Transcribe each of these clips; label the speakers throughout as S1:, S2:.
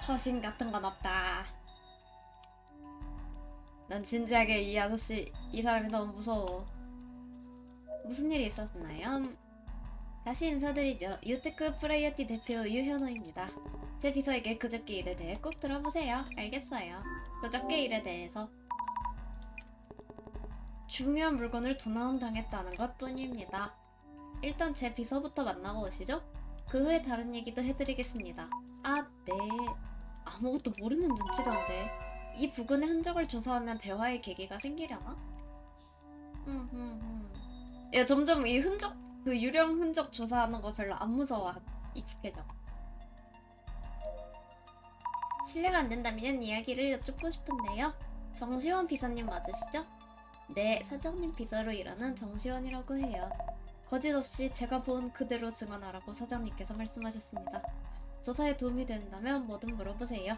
S1: 허신 같은 건 없다. 난 진지하게 이 아저씨, 이 사람이 너무 무서워. 무슨 일이 있었나요? 다시 인사드리죠. 유테크 프라이어티 대표 유현호입니다. 제 비서에게 그저께 일에 대해 꼭 들어보세요. 알겠어요. 그저께 일에 대해서 중요한 물건을 도난당했다는 것 뿐입니다. 일단 제 비서부터 만나고 오시죠. 그 후에 다른 얘기도 해드리겠습니다. 아, 네. 아무것도 모르는 눈치던데. 이 부근의 흔적을 조사하면 대화의 계기가 생기려나? 야, 점점 이 흔적, 그 유령 흔적 조사하는 거 별로 안 무서워. 익숙해져. 실례가 안 된다면 이야기를 여쭙고 싶은데요. 정시원 비서님 맞으시죠? 네, 사장님 비서로 일하는 정시원이라고 해요. 거짓 없이 제가 본 그대로 증언하라고 사장님께서 말씀하셨습니다. 조사에 도움이 된다면 뭐든 물어보세요.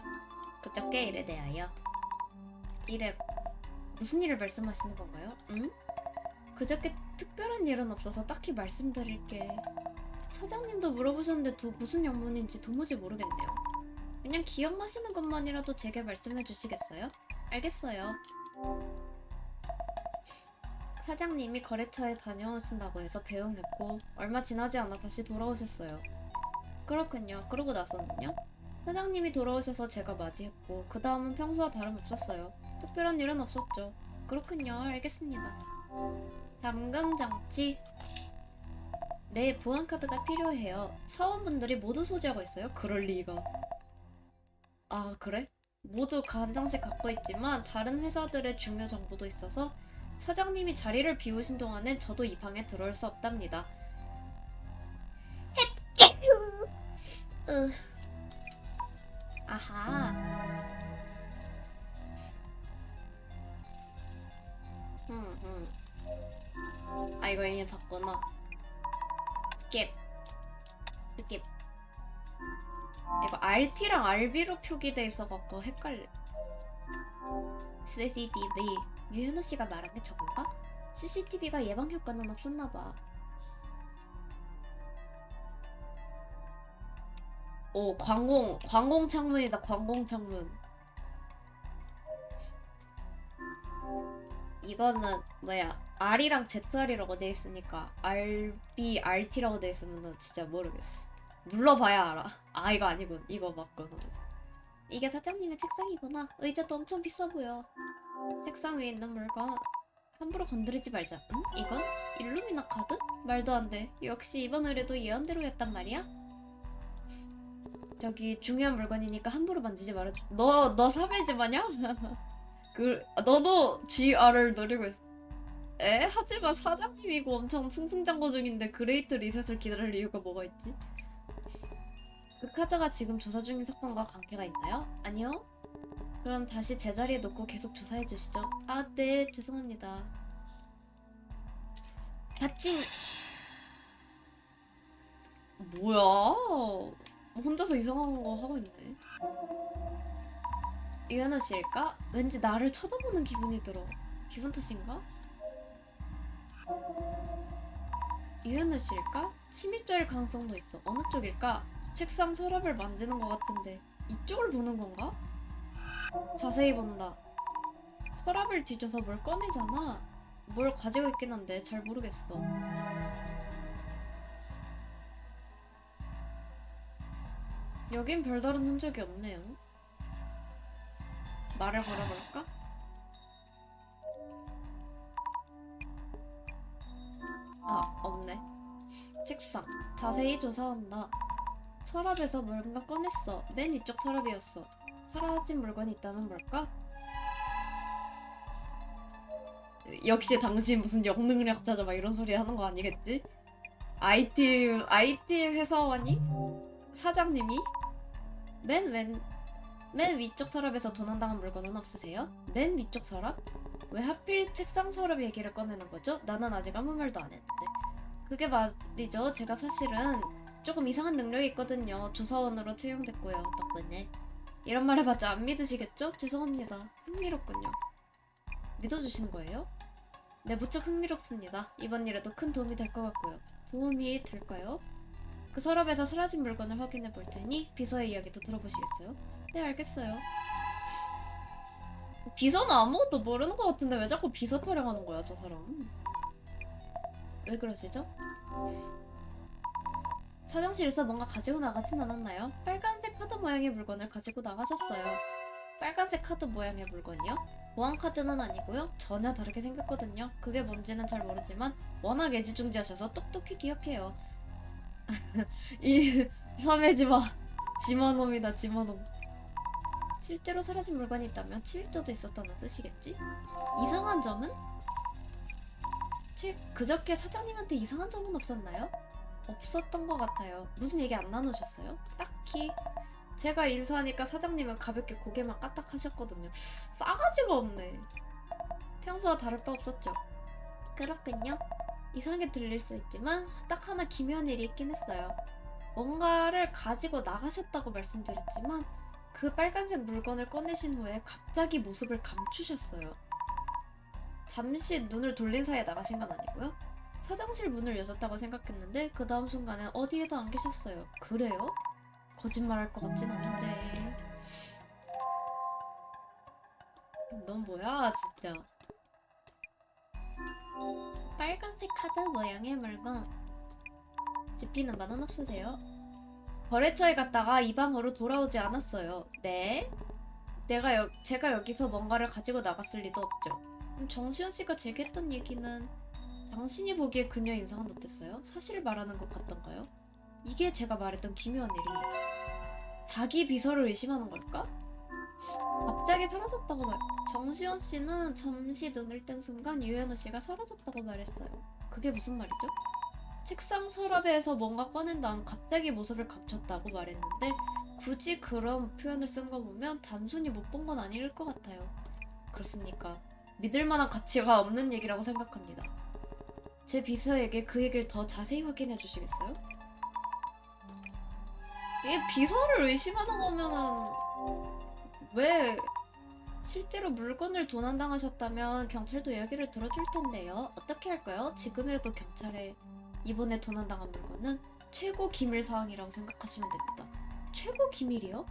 S1: 그저께 일에 대하여. 일에 무슨 일을 말씀하시는 건가요? 응? 그저께 특별한 일은 없어서 딱히 말씀드릴 게... 사장님도 물어보셨는데 무슨 영문인지 도무지 모르겠네요. 그냥 기억나시는 것만이라도 제게 말씀해 주시겠어요? 알겠어요. 사장님이 거래처에 다녀오신다고 해서 배웅했고 얼마 지나지 않아 다시 돌아오셨어요. 그렇군요. 그러고 나서는요? 사장님이 돌아오셔서 제가 맞이했고 그 다음은 평소와 다름없었어요. 특별한 일은 없었죠. 그렇군요. 알겠습니다. 잠금 장치. 네, 보안카드가 필요해요. 사원분들이 모두 소지하고 있어요? 그럴 리가. 아, 그래? 모두 한 장씩 갖고 있지만 다른 회사들의 중요 정보도 있어서 사장님이 자리를 비우신 동안엔 저도 이 방에 들어올 수 없답니다. 아하. 아, 이거 이미 봤구나. 스킵. 스킵. 이거 RT랑 RB로 표기돼 있어갖고 헷갈려. CCTV. 유현우 씨가 말한 게 저건가? CCTV가 예방 효과는 없었나봐. 오, 광공 창문이다. 광공 창문. 이거는 뭐야? R이랑 ZR이라고 돼 있으니까 RB, RT라고 돼 있으면은 진짜 모르겠어. 눌러봐야 알아. 아, 이거 아니군. 이거 맞구나. 이게 사장님의 책상이구나. 의자도 엄청 비싸 보여. 책상 위에 있는 물건 함부로 건드리지 말자. 응? 이건? 일루미나 카드? 말도 안 돼. 역시 이번 의뢰도 예언대로였단 말이야? 저기 중요한 물건이니까 함부로 만지지 말아줘. 너 사배지 마냐? 너도 GR을 노리고 있어. 에? 하지만 사장님이고 엄청 승승장구 중인데 그레이트 리셋을 기다릴 이유가 뭐가 있지? 그 카드가 지금 조사 중인 사건과 관계가 있나요? 아니요? 그럼 다시 제자리에 놓고 계속 조사해 주시죠. 아, 네, 죄송합니다. 받칭! 뭐야? 혼자서 이상한 거 하고 있네. 유현우 씨일까? 왠지 나를 쳐다보는 기분이 들어. 기분 탓인가? 유현우 씨일까? 침입자일 가능성도 있어. 어느 쪽일까? 책상 서랍을 만지는 것 같은데 이쪽을 보는 건가? 자세히 본다. 서랍을 뒤져서 뭘 꺼내잖아. 뭘 가지고 있긴 한데 잘 모르겠어. 여긴 별다른 흔적이 없네요. 말을 걸어볼까? 아, 없네. 책상. 자세히 조사한다. 서랍에서 뭔가 꺼냈어. 맨 위쪽 서랍이었어. 사라진 물건이 있다면 뭘까? 역시 당신 무슨 영능력자죠 막 이런 소리 하는 거 아니겠지? IT 회사원이? 사장님이? 맨 위쪽 서랍에서 도난당한 물건은 없으세요? 맨 위쪽 서랍? 왜 하필 책상 서랍 얘기를 꺼내는 거죠? 나는 아직 아무 말도 안 했는데. 그게 말이죠. 제가 사실은 조금 이상한 능력이 있거든요. 조사원으로 채용됐고요. 덕분에. 이런 말 해봤자 안 믿으시겠죠? 죄송합니다. 흥미롭군요. 믿어주시는 거예요? 네, 무척 흥미롭습니다. 이번 일에도 큰 도움이 될 것 같고요. 도움이 될까요? 그 서랍에서 사라진 물건을 확인해 볼 테니 비서의 이야기도 들어보시겠어요? 네, 알겠어요. 비서는 아무것도 모르는 것 같은데 왜 자꾸 비서 타령하는 거야, 저 사람? 왜 그러시죠? 사장실에서 뭔가 가지고 나가진 않았나요? 빨간색 카드 모양의 물건을 가지고 나가셨어요. 빨간색 카드 모양의 물건이요? 보안 카드는 아니고요. 전혀 다르게 생겼거든요. 그게 뭔지는 잘 모르지만 워낙 애지중지하셔서 똑똑히 기억해요. 이 삼해지마. 지마놈이다, 지마놈. 실제로 사라진 물건이 있다면 침입자도 있었다는 뜻이겠지? 이상한 점은? 그저께 사장님한테 이상한 점은 없었나요? 없었던 것 같아요. 무슨 얘기 안 나누셨어요? 딱히. 제가 인사하니까 사장님은 가볍게 고개만 까딱하셨거든요. 싸가지가 없네. 평소와 다를 바 없었죠. 그렇군요. 이상하게 들릴 수 있지만 딱 하나 기묘한 일이 있긴 했어요. 뭔가를 가지고 나가셨다고 말씀드렸지만 그 빨간색 물건을 꺼내신 후에 갑자기 모습을 감추셨어요. 잠시 눈을 돌린 사이에 나가신 건 아니고요. 화장실 문을 여셨다고 생각했는데 그 다음 순간에 어디에도 안 계셨어요. 그래요? 거짓말할 것 같진 않은데. 넌 뭐야 진짜. 빨간색 카드 모양의 물건. 지피는 만원 없으세요? 거래처에 갔다가 이 방으로 돌아오지 않았어요. 네? 제가 여기서 뭔가를 가지고 나갔을 리도 없죠. 그럼 정시현 씨가 제게 했던 얘기는 당신이 보기에 그녀 인상은 어땠어요? 사실을 말하는 것 같던가요? 이게 제가 말했던 기묘한 일입니다. 자기 비서를 의심하는 걸까? 갑자기 사라졌다고 정시현 씨는 잠시 눈을 뜬 순간 유현우 씨가 사라졌다고 말했어요. 그게 무슨 말이죠? 책상 서랍에서 뭔가 꺼낸 다음 갑자기 모습을 감췄다고 말했는데 굳이 그런 표현을 쓴 거 보면 단순히 못 본 건 아닐 것 같아요. 그렇습니까? 믿을 만한 가치가 없는 얘기라고 생각합니다. 제 비서에게 그 얘기를 더 자세히 확인해 주시겠어요? 이게 비서를 의심하는 거면은 왜 실제로 물건을 도난당하셨다면 경찰도 이야기를 들어줄 텐데요. 어떻게 할까요? 지금이라도 경찰에 이번에 도난당한 물건은 최고 기밀 사항이라고 생각하시면 됩니다. 최고 기밀이요?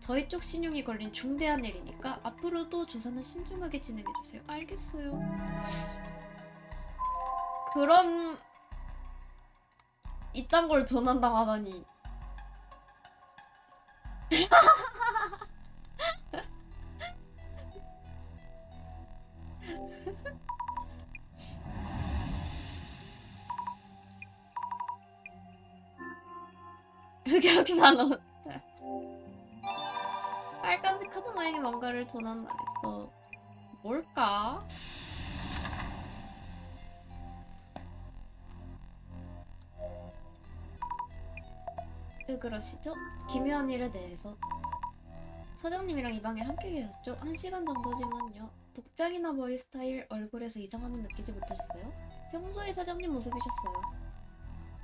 S1: 저희 쪽 신용이 걸린 중대한 일이니까 앞으로도 조사는 신중하게 진행해주세요. 알겠어요. 그럼 이딴 걸 도난당하다니. 흑역나는 빨간색 카드 모양의 뭔가를 도난당했어. 뭘까? 왜 그러시죠? 기묘한 일에 대해서. 사장님이랑 이 방에 함께 계셨죠? 1시간 정도지만요. 복장이나 머리 스타일, 얼굴에서 이상함은 느끼지 못하셨어요? 평소의 사장님 모습이셨어요.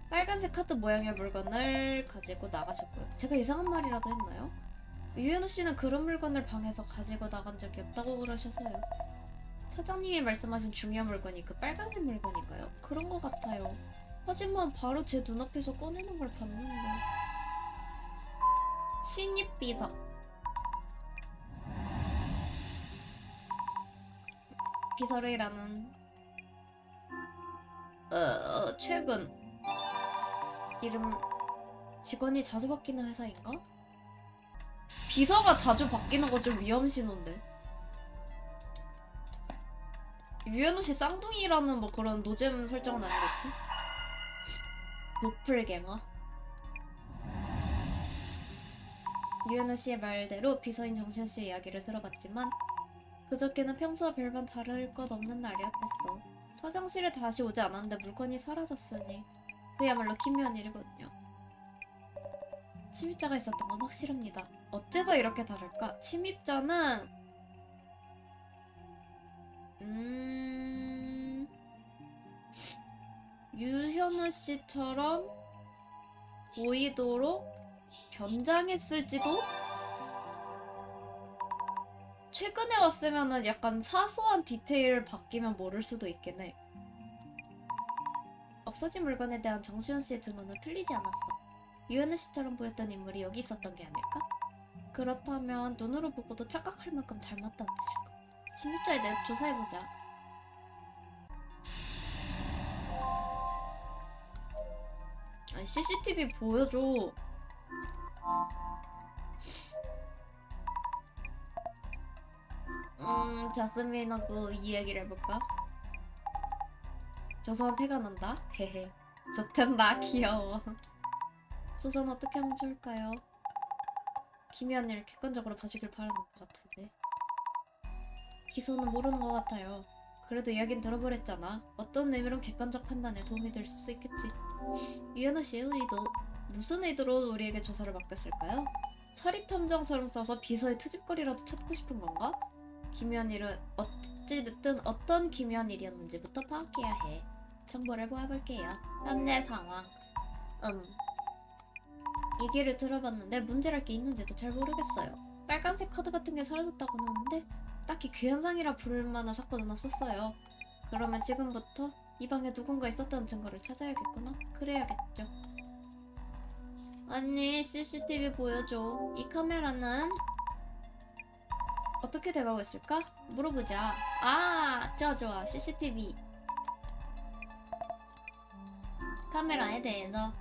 S1: 빨간색 카드 모양의 물건을 가지고 나가셨고요. 제가 이상한 말이라도 했나요? 유현우 씨는 그런 물건을 방에서 가지고 나간 적이 없다고 그러셔서요. 사장님이 말씀하신 중요한 물건이 그 빨간색 물건인가요? 그런 것 같아요. 하지만 바로 제 눈앞에서 꺼내는 걸 봤는데. 신입 비서. 비서를 일하는 최근 이름 직원이 자주 바뀌는 회사인가? 비서가 자주 바뀌는 거 좀 위험신호인데. 유현우 씨 쌍둥이라는 뭐 그런 노잼 설정은 아니겠지? 도플갱어. 유현우 씨의 말대로 비서인 정시현 씨의 이야기를 들어봤지만 그저께는 평소와 별반 다를 것 없는 날이었댔어. 사장실에 다시 오지 않았는데 물건이 사라졌으니 그야말로 기묘한 일이거든요. 침입자가 있었던 건 확실합니다. 어째서 이렇게 다를까? 침입자는 유현우 씨처럼 보이도록 변장했을지도? 최근에 왔으면은 약간 사소한 디테일 바뀌면 모를 수도 있겠네. 없어진 물건에 대한 정시현 씨의 증언은 틀리지 않았어. 유에누 씨처럼 보였던 인물이 여기 있었던 게 아닐까? 그렇다면 눈으로 보고도 착각할 만큼 닮았다는 뜻일까? 침입자에 대해 조사해보자. 아니, CCTV 보여줘. 자스민하고 이 얘기를 해볼까? 조선 태가 난다? 헤헤. 좋단다. 귀여워. 조선 어떻게 하면 좋을까요? 김이 언니를 객관적으로 봐주길 바라는 것 같은데. 기소는 모르는 것 같아요. 그래도 이야기는 들어보랬잖아. 어떤 의미론 객관적 판단에 도움이 될 수도 있겠지. 유에누 씨의 의도. 무슨 의도로 우리에게 조사를 맡겼을까요? 사립탐정처럼 써서 비서의 트집거리라도 찾고 싶은 건가? 기묘한 일은 어찌됐든 어떤 기묘한 일이었는지부터 파악해야 해. 정보를 모아볼게요. 현재 상황. 얘기를 들어봤는데 문제랄 게 있는지도 잘 모르겠어요. 빨간색 카드 같은 게 사라졌다고는 하는데 딱히 괴현상이라 부를 만한 사건은 없었어요. 그러면 지금부터 이 방에 누군가 있었다는 증거를 찾아야겠구나. 그래야겠죠. 아니, CCTV 보여줘. 이 카메라는 어떻게 돼가고 있을까? 물어보자. 아, 좋아. CCTV 카메라에 대해서.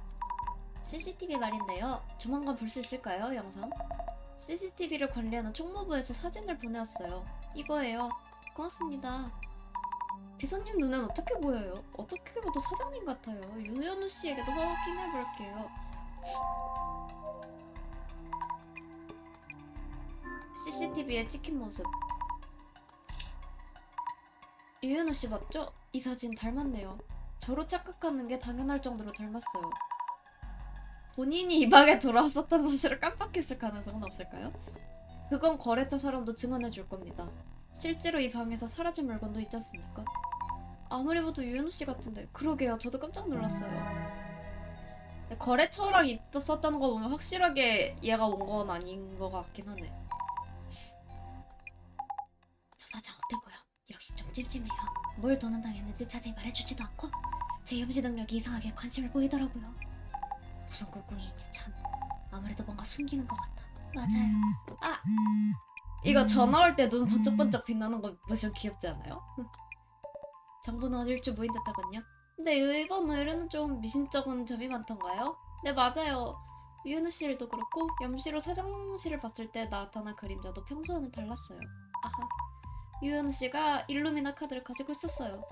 S1: CCTV 말인데요. 조만간 볼 수 있을까요, 영상? CCTV를 관리하는 총무부에서 사진을 보내왔어요. 이거예요. 고맙습니다. 비서님 눈엔 어떻게 보여요? 어떻게 봐도 사장님 같아요. 유현우 씨에게도 확인해볼게요. CCTV에 찍힌 모습. 유현우 씨 맞죠? 이 사진 닮았네요. 저로 착각하는 게 당연할 정도로 닮았어요. 본인이 이 방에 들어왔었다는 사실을 깜빡했을 가능성은 없을까요? 그건 거래처 사람도 증언해 줄 겁니다. 실제로 이 방에서 사라진 물건도 있지 않습니까? 아무리 봐도 유현우 씨 같은데. 그러게요. 저도 깜짝 놀랐어요. 거래처랑 있었다는 거 보면 확실하게 얘가 온 건 아닌 것 같긴 하네. 저 사장 어때 보여? 역시 좀 찜찜해요. 뭘 도난당했는지 자세히 말해주지도 않고 제 협지 능력이 이상하게 관심을 보이더라고요. 무슨 꿍꿍이인지 참. 아무래도 뭔가 숨기는 것 같다. 맞아요. 아! 이거 전화 올 때 눈 번쩍번쩍 빛나는 거 무슨 귀엽지 않아요? 정보는 어딜 줄 모인 듯하군요. 근데 이번 의뢰는 좀 미심쩍은 점이 많던가요? 네, 맞아요. 유현우 씨도 그렇고 염시로 사장실을 봤을 때 나타난 그림자도 평소와는 달랐어요. 아하. 유현우 씨가 일루미나 카드를 가지고 있었어요.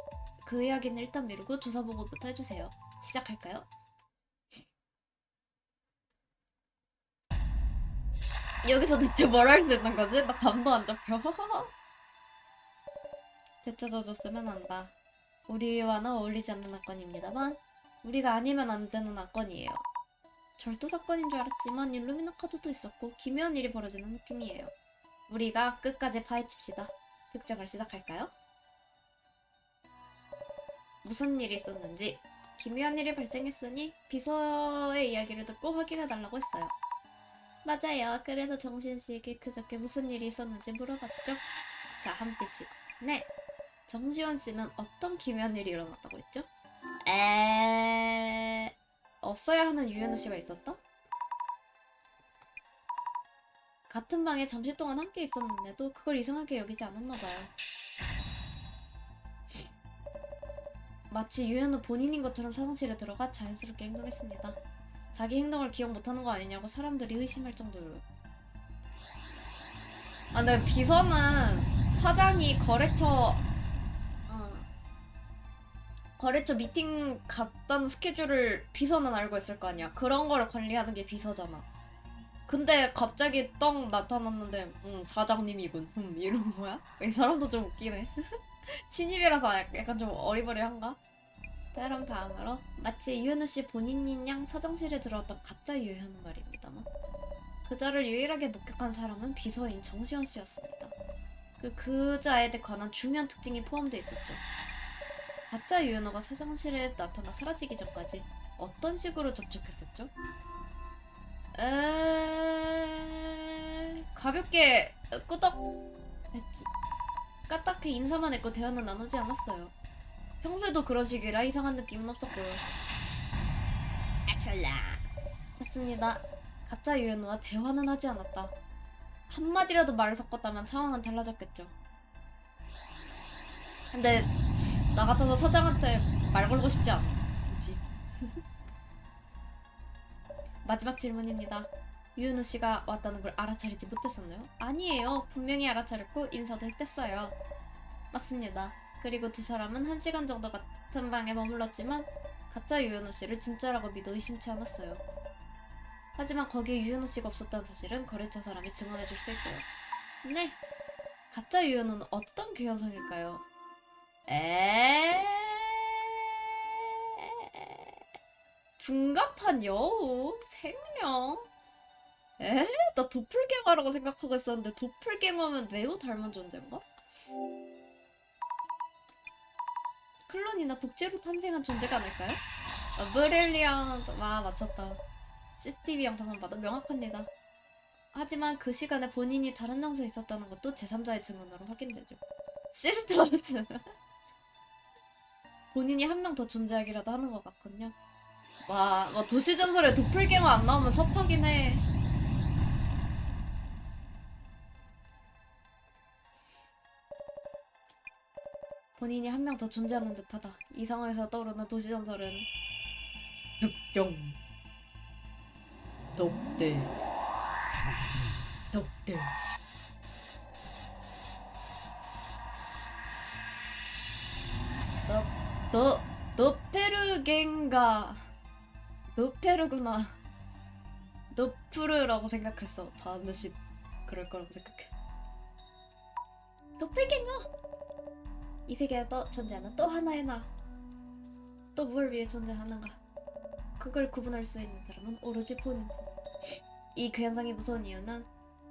S1: 그 이야기는 일단 미루고 조사 보고부터 해주세요. 시작할까요? 여기서 대체 뭘 할 수 있는 거지? 나 감도 안 잡혀. 되찾아줬으면 한다. 우리와는 어울리지 않는 사건입니다만 우리가 아니면 안 되는 사건이에요. 절도 사건인 줄 알았지만 일루미나 카드도 있었고 기묘한 일이 벌어지는 느낌이에요. 우리가 끝까지 파헤칩시다. 특정을 시작할까요? 무슨 일이 있었는지. 기묘한 일이 발생했으니 비서의 이야기를 듣고 확인해달라고 했어요. 맞아요. 그래서 정시현씨에게 그저께 무슨 일이 있었는지 물어봤죠. 자, 한 피씩. 네. 정시현씨는 어떤 기묘한 일이 일어났다고 했죠? 없어야 하는 유현우씨가 있었다? 같은 방에 잠시 동안 함께 있었는데도 그걸 이상하게 여기지 않았나봐요. 마치 유현우 본인인 것처럼 사무실에 들어가 자연스럽게 행동했습니다. 자기 행동을 기억 못하는 거 아니냐고 사람들이 의심할 정도로. 아, 근데 비서는 사장이 거래처 미팅 갔다는 스케줄을 비서는 알고 있을 거 아니야. 그런 거를 관리하는 게 비서잖아. 근데 갑자기 떡 나타났는데 사장님이군 이러는 거야? 이 사람도 좀 웃기네. 신입이라서 약간 좀 어리버리한가? 그럼 다음으로 마치 유현우 씨 본인인 양 사장실에 들어왔던 가짜 유현우 말입니다만 그자를 유일하게 목격한 사람은 비서인 정시현 씨였습니다. 그리고 그자에 관한 중요한 특징이 포함되어 있었죠. 가짜 유현우가 사장실에 나타나 사라지기 전까지 어떤 식으로 접촉했었죠? 가볍게 끄덕 했지. 까딱히 인사만 했고 대화는 나누지 않았어요. 평소에도 그러시기라 이상한 느낌은 없었고요. 엑셀라. 맞습니다. 가짜 유연우와 대화는 하지 않았다. 한마디라도 말을 섞었다면 상황은 달라졌겠죠. 근데 나 같아서 사장한테 말 걸고 싶지 않아. 굳이. 마지막 질문입니다. 유은우 씨가 왔다는 걸 알아차리지 못했었나요? 아니에요. 분명히 알아차렸고 인사도 했댔어요. 맞습니다. 그리고 두 사람은 1시간 정도 같은 방에 머물렀지만 가짜 유은우 씨를 진짜라고 믿어 의심치 않았어요. 하지만 거기에 유은우 씨가 없었다는 사실은 거래처 사람이 증언해줄 수 있고요. 네. 가짜 유은우는 어떤 개연성일까요? 둔갑한 여우? 생명? 나 도플갱어라고 생각하고 있었는데 도플갱어면 매우 닮은 존재인가? 클론이나 복제로 탄생한 존재가 아닐까요? 브릴리언트. 맞췄다. CCTV 영상만 봐도 명확합니다. 하지만 그 시간에 본인이 다른 장소에 있었다는 것도 제3자의 증언으로 확인되죠. 시스터즈. 본인이 한 명 더 존재하기라도 하는 것 같거든요. 도시전설에 도플갱어 안 나오면 섭하긴 해. 본인이 한 명 더 존재하는 듯하다. 이 상황에서 떠오르는 도시전설은
S2: 흑경 덕대 덕대
S1: 노페르겐가. 노페르구나. 노프르라고 생각했어. 반드시 그럴 거라고 생각해. 도플갱어! 이 세계에도 존재하는 또 하나의 나. 또 뭘 위해 존재하는가. 그걸 구분할 수 있는 사람은 오로지 본인. 이 괴현상이 무서운 이유는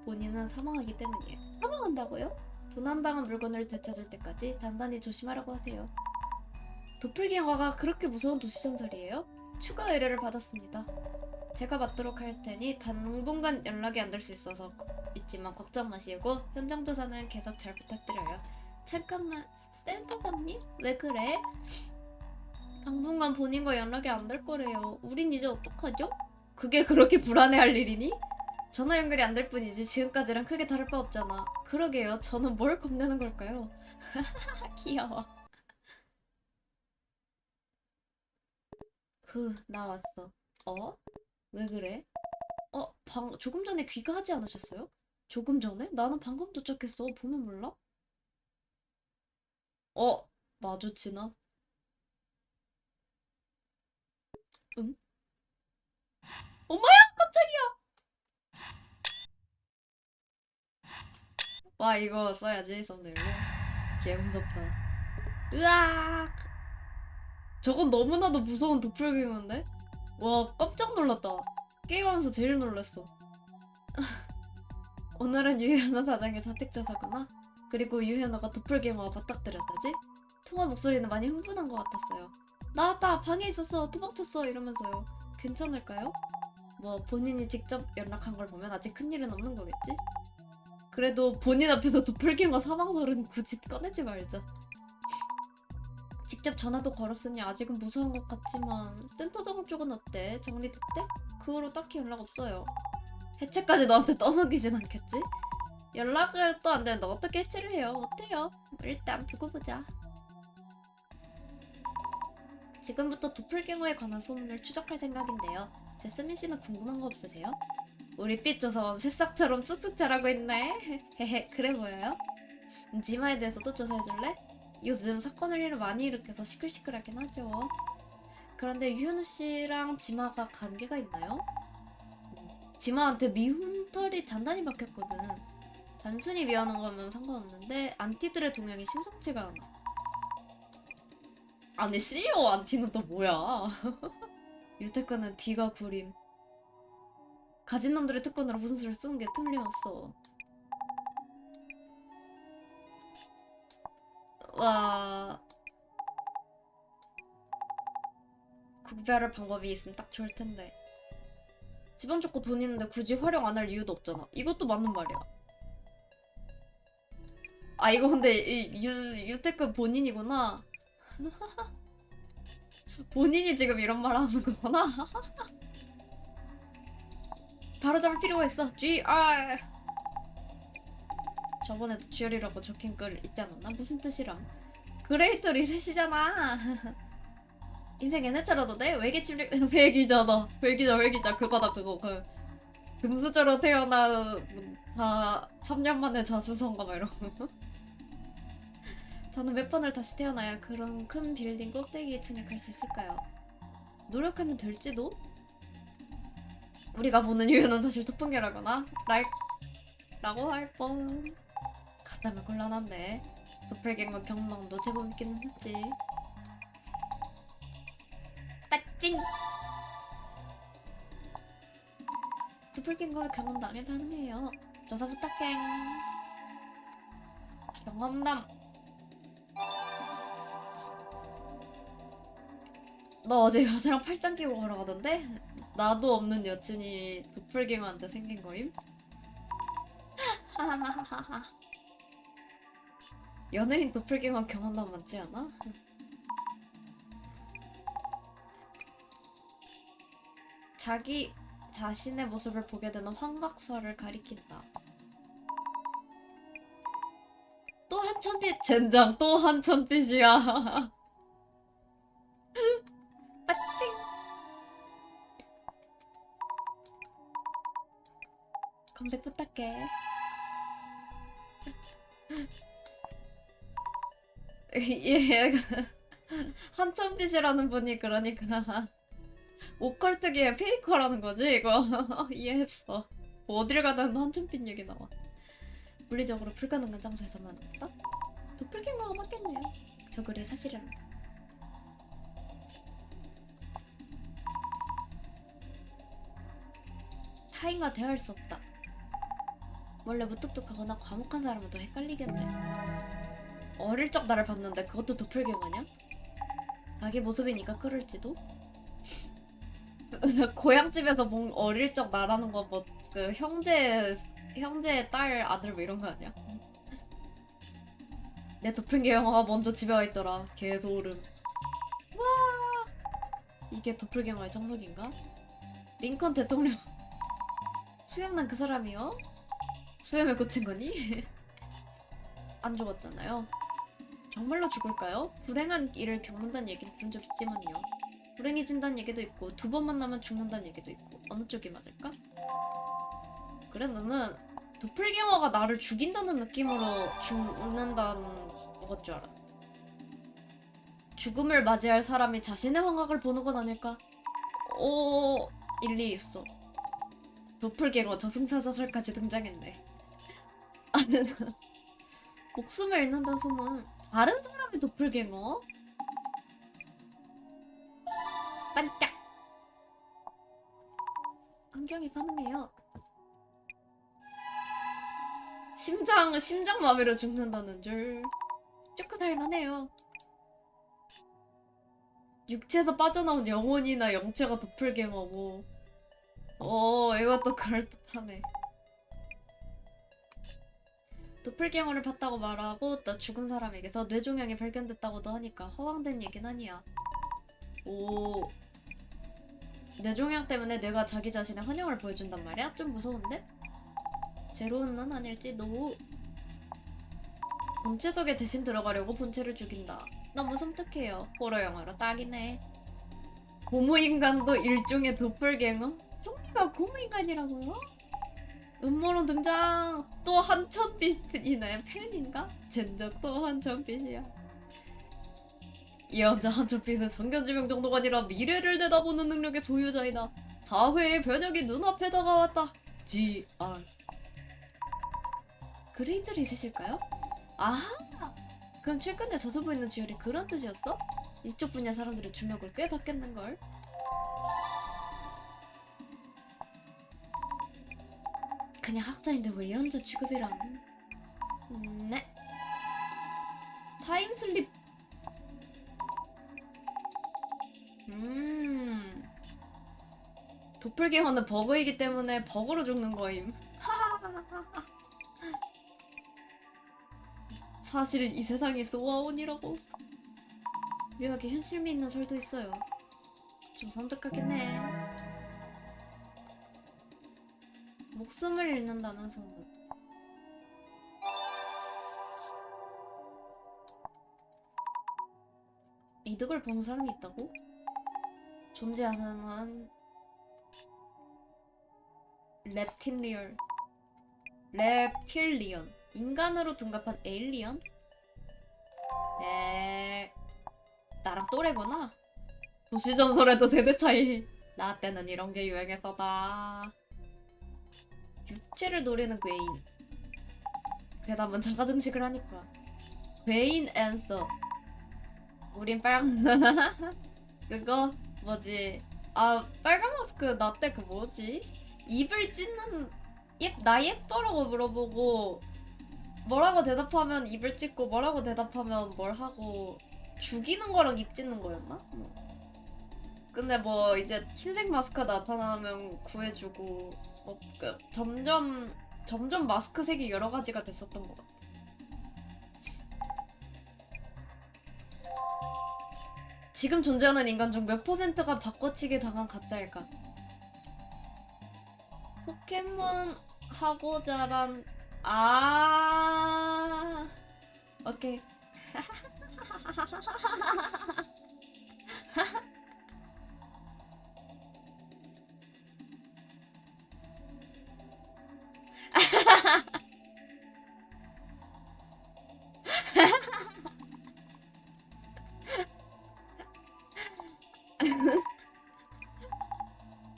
S1: 본인은 사망하기 때문이에요. 사망한다고요? 도난당한 물건을 되찾을 때까지 단단히 조심하라고 하세요. 도플갱어가 그렇게 무서운 도시전설이에요? 추가 의뢰를 받았습니다. 제가 맡도록 할 테니 당분간 연락이 안 될 수 있지만 걱정 마시고 현장 조사는 계속 잘 부탁드려요. 잠깐만, 센터장님? 왜 그래? 당분간 본인과 연락이 안 될 거래요. 우린 이제 어떡하죠? 그게 그렇게 불안해할 일이니? 전화 연결이 안 될 뿐이지 지금까지랑 크게 다를 바 없잖아. 그러게요. 저는 뭘 겁내는 걸까요? 귀여워. 나왔어. 왜 그래? 조금 전에 귀가하지 않으셨어요? 조금 전에? 나는 방금 도착했어. 보면 몰라? 마주치나? 응? 엄마야! 깜짝이야! 이거 써야지, 썸네일로. 개 무섭다. 으악! 저건 너무나도 무서운 도플갱어인데? 깜짝 놀랐다. 게임하면서 제일 놀랐어. 오늘은 유현아 사장의 자택조사구나. 그리고 유현아가 도플갱어와 맞닥뜨렸다지? 통화 목소리는 많이 흥분한 것 같았어요. 나왔다! 방에 있었어! 도망쳤어! 이러면서요. 괜찮을까요? 본인이 직접 연락한 걸 보면 아직 큰일은 없는 거겠지? 그래도 본인 앞에서 도플갱어 사망설은 굳이 꺼내지 말자. 직접 전화도 걸었으니 아직은 무서운 것 같지만 센터장 쪽은 어때? 정리됐대? 그 후로 딱히 연락 없어요. 해체까지 너한테 떠넘기진 않겠지? 연락을 또 안 되는데 어떻게 해체를 해요? 어때요? 일단 두고 보자. 지금부터 도플갱어에 관한 소문을 추적할 생각인데요. 제스민 씨는 궁금한 거 없으세요? 우리 삐조선 새싹처럼 쑥쑥 자라고 있네. 헤헤, 그래 보여요? 지마에 대해서도 조사해줄래? 요즘 사건을 많이 일으켜서 시끌시끌하긴 하죠. 그런데 유현우 씨랑 지마가 관계가 있나요? 지마한테 미운 털이 단단히 박혔거든. 단순히 미워하는 거면 상관없는데 안티들의 동향이 심상치가 않아. 아니 CEO 안티는 또 뭐야? 유테크는 뒤가 구림. 가진 놈들의 특권으로 무슨 수를 쓰는 게 틀림없어. 구별할 방법이 있으면 딱 좋을 텐데. 집안 좋고 돈 있는데 굳이 활용 안 할 이유도 없잖아. 이것도 맞는 말이야. 이거 근데 유테크 본인이구나. 본인이 지금 이런 말 하는 거구나. 바로잡을 필요가 있어. GR. 저번에도 GR이라고 적힌 글 있지 않았나? 무슨 뜻이람? 그레이트 리셋이잖아. 인생 NH라도 돼? 외계 침략 회기자다. 회기자 그거다 그거. 그 금수저로 태어난 3년 만에 자수성가 막 이런 거. 저는 몇 번을 다시 태어나야 그런 큰 빌딩 꼭대기에 침략할 수 있을까요? 노력하면 될지도? 우리가 보는 이유는 사실 도풍계라거나 라고 할 뻔. 같다면 곤란한데 도플갱어 경험도 제법 있기는 했지. 빠찡! 도플갱어 경험담에 반응해요. 조사 부탁해. 경험담. 너 어제 여자랑 팔짱 끼고 걸어가던데? 나도 없는 여친이 도플갱어한테 생긴 거임? 하하하하하. 연예인 도플갱어 경험담 많지 않아? 자기 자신의 모습을 보게 되는 환각설을 가리킨다. 또 한천빛 젠장 또 한천빛이야. 빠찡. 검색 부탁해. 얘가 한천빛이라는 분이 그러니까 오컬트계의 페이커라는 거지 이거. 이해했어. 뭐 어딜 가든 한천빛 얘기 나와. 물리적으로 불가능한 장소에서만 없다? 도플갱어가 맞겠네요. 저 글이 사실이랍니다. 타인과 대화할 수 없다. 원래 무뚝뚝하거나 과묵한 사람은 더 헷갈리겠네. 어릴 적 나를 봤는데 그것도 도플갱어냐? 자기 모습이니까 그럴지도? 고향집에서 본 어릴 적 나라는 거 뭐 그 형제의 딸 아들 뭐 이런 거 아니야? 내 도플갱어가 먼저 집에 와 있더라. 개소름. 와 이게 도플갱어의 정석인가? 링컨 대통령 수염난 그 사람이요? 수염에 꽂힌 거니? 안 죽었잖아요. 정말로 죽을까요? 불행한 일을 겪는다는 얘기는 들은 적 있지만요. 불행해진다는 얘기도 있고 2번 만나면 죽는다는 얘기도 있고 어느 쪽이 맞을까? 그래 나는 도플갱어가 나를 죽인다는 느낌으로 죽는다는 것 줄 알아. 죽음을 맞이할 사람이 자신의 환각을 보는 건 아닐까? 오 일리 있어. 도플갱어 저승사자설까지 등장했네. 목숨을 잃는다 소문. 다른 사람의 도플갱어? 반짝. 안경이 반응해요. 심장마비로 죽는다는 줄. 쪼크 살만해요. 육체에서 빠져나온 영혼이나 영체가 도플갱어고. 이것도 그럴듯하네. 도플갱어를 봤다고 말하고 나 죽은 사람에게서 뇌종양이 발견됐다고도 하니까 허황된 얘긴 아니야. 오, 뇌종양 때문에 뇌가 자기 자신의 환영을 보여준단 말이야? 좀 무서운데? 제로는 아닐지도. 본체 속에 대신 들어가려고 본체를 죽인다. 너무 섬뜩해요. 호러 영화로 딱이네. 고무인간도 일종의 도플갱어? 좀비가 고무인간이라고요? 음모론 등장! 또 한천빛이네. 팬인가? 젠장 또 한천빛이야. 이 여자 한천빛은 성견지명 정도가 아니라 미래를 내다보는 능력의 소유자이다. 사회의 변혁이 눈앞에 다가왔다. GR. 그레이트 리셋일까요? 아하! 그럼 최근에 저서 보이는 지열이 그런 뜻이었어? 이쪽 분야 사람들의 주목을 꽤 받겠는걸? 그냥 학자인데 왜 예언자 취급이랑? 네. 타임슬립. 도플갱어는 버그이기 때문에 버그로 죽는 거임. 사실은 이 세상이 소아온이라고. 묘하게 현실미 있는 설도 있어요. 좀 섬뜩하긴 해. 목숨을 잃는다는 소문. 이득을 본 사람이 있다고? 존재하는 reptilian 인간으로 둔갑한 에일리언? 나랑 또래구나. 도시전설에도 세대 차이. 나 때는 이런 게 유행했었다. 육체를 노리는 괴인. 괴담은 자가증식을 하니까. 괴인 앤서. 우린 빨간 그거 뭐지? 아 빨간 마스크 나 때 그 뭐지? 입을 찢는 나 예뻐라고 물어보고 뭐라고 대답하면 입을 찢고 뭐라고 대답하면 뭘 하고 죽이는 거랑 입 찢는 거였나? 근데 뭐 이제 흰색 마스크 나타나면 구해주고 점점 마스크 색이 여러 가지가 됐었던 것 같아. 지금 존재하는 인간 중 몇 퍼센트가 바꿔치기 당한 가짜일까? 포켓몬 하고 자란 오케이.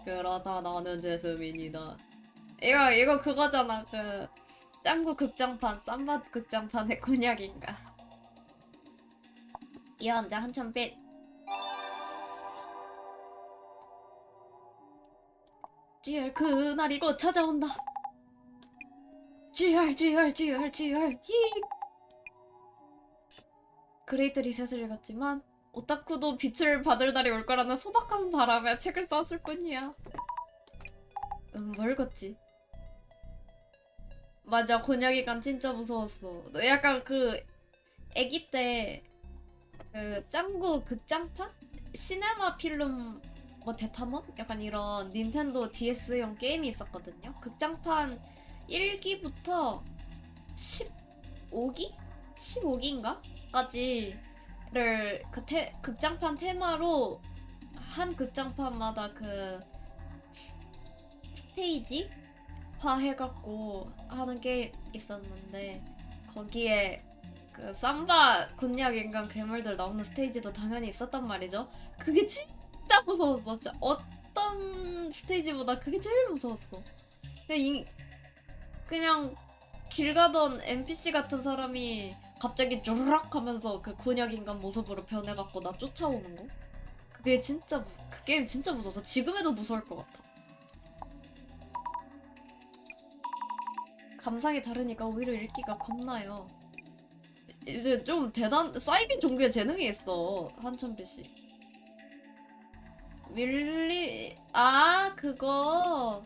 S1: 그러다 나는 제스민이다. 이거 그거잖아. 그 짱구 극장판, 쌈바 극장판의 곤약인가. 이 환자 1000빛. GR 그날이 곧 찾아온다. GR 히. 그레이트 리셋을 읽었지만 오타쿠도 빛을 받을 날이 올 거라는 소박한 바람에 책을 썼을 뿐이야. 뭘 읽었지? 맞아, 곤약이간 진짜 무서웠어. 약간 그 애기 때 그 짱구 극장판? 시네마 필름 뭐 대탐험? 약간 이런 닌텐도 DS용 게임이 있었거든요. 극장판 1기부터 15기? 15기인가? 까지를 극장판 테마로 한 극장판마다 그 스테이지화 해갖고 하는 게 있었는데 거기에 그 쌈바 곤약 인간 괴물들 나오는 스테이지도 당연히 있었단 말이죠. 그게 진짜 무서웠어. 진짜 어떤 스테이지보다 그게 제일 무서웠어. 그냥 길 가던 NPC 같은 사람이 갑자기 쭈르륵 하면서 그 곤약 인간 모습으로 변해갖고 나 쫓아오는 거? 그게 진짜 그 게임 진짜 무서워서 지금에도 무서울 것 같아. 감상이 다르니까 오히려 읽기가 겁나요. 이제 좀 사이비 종교에 재능이 있어. 한천빛이. 그거.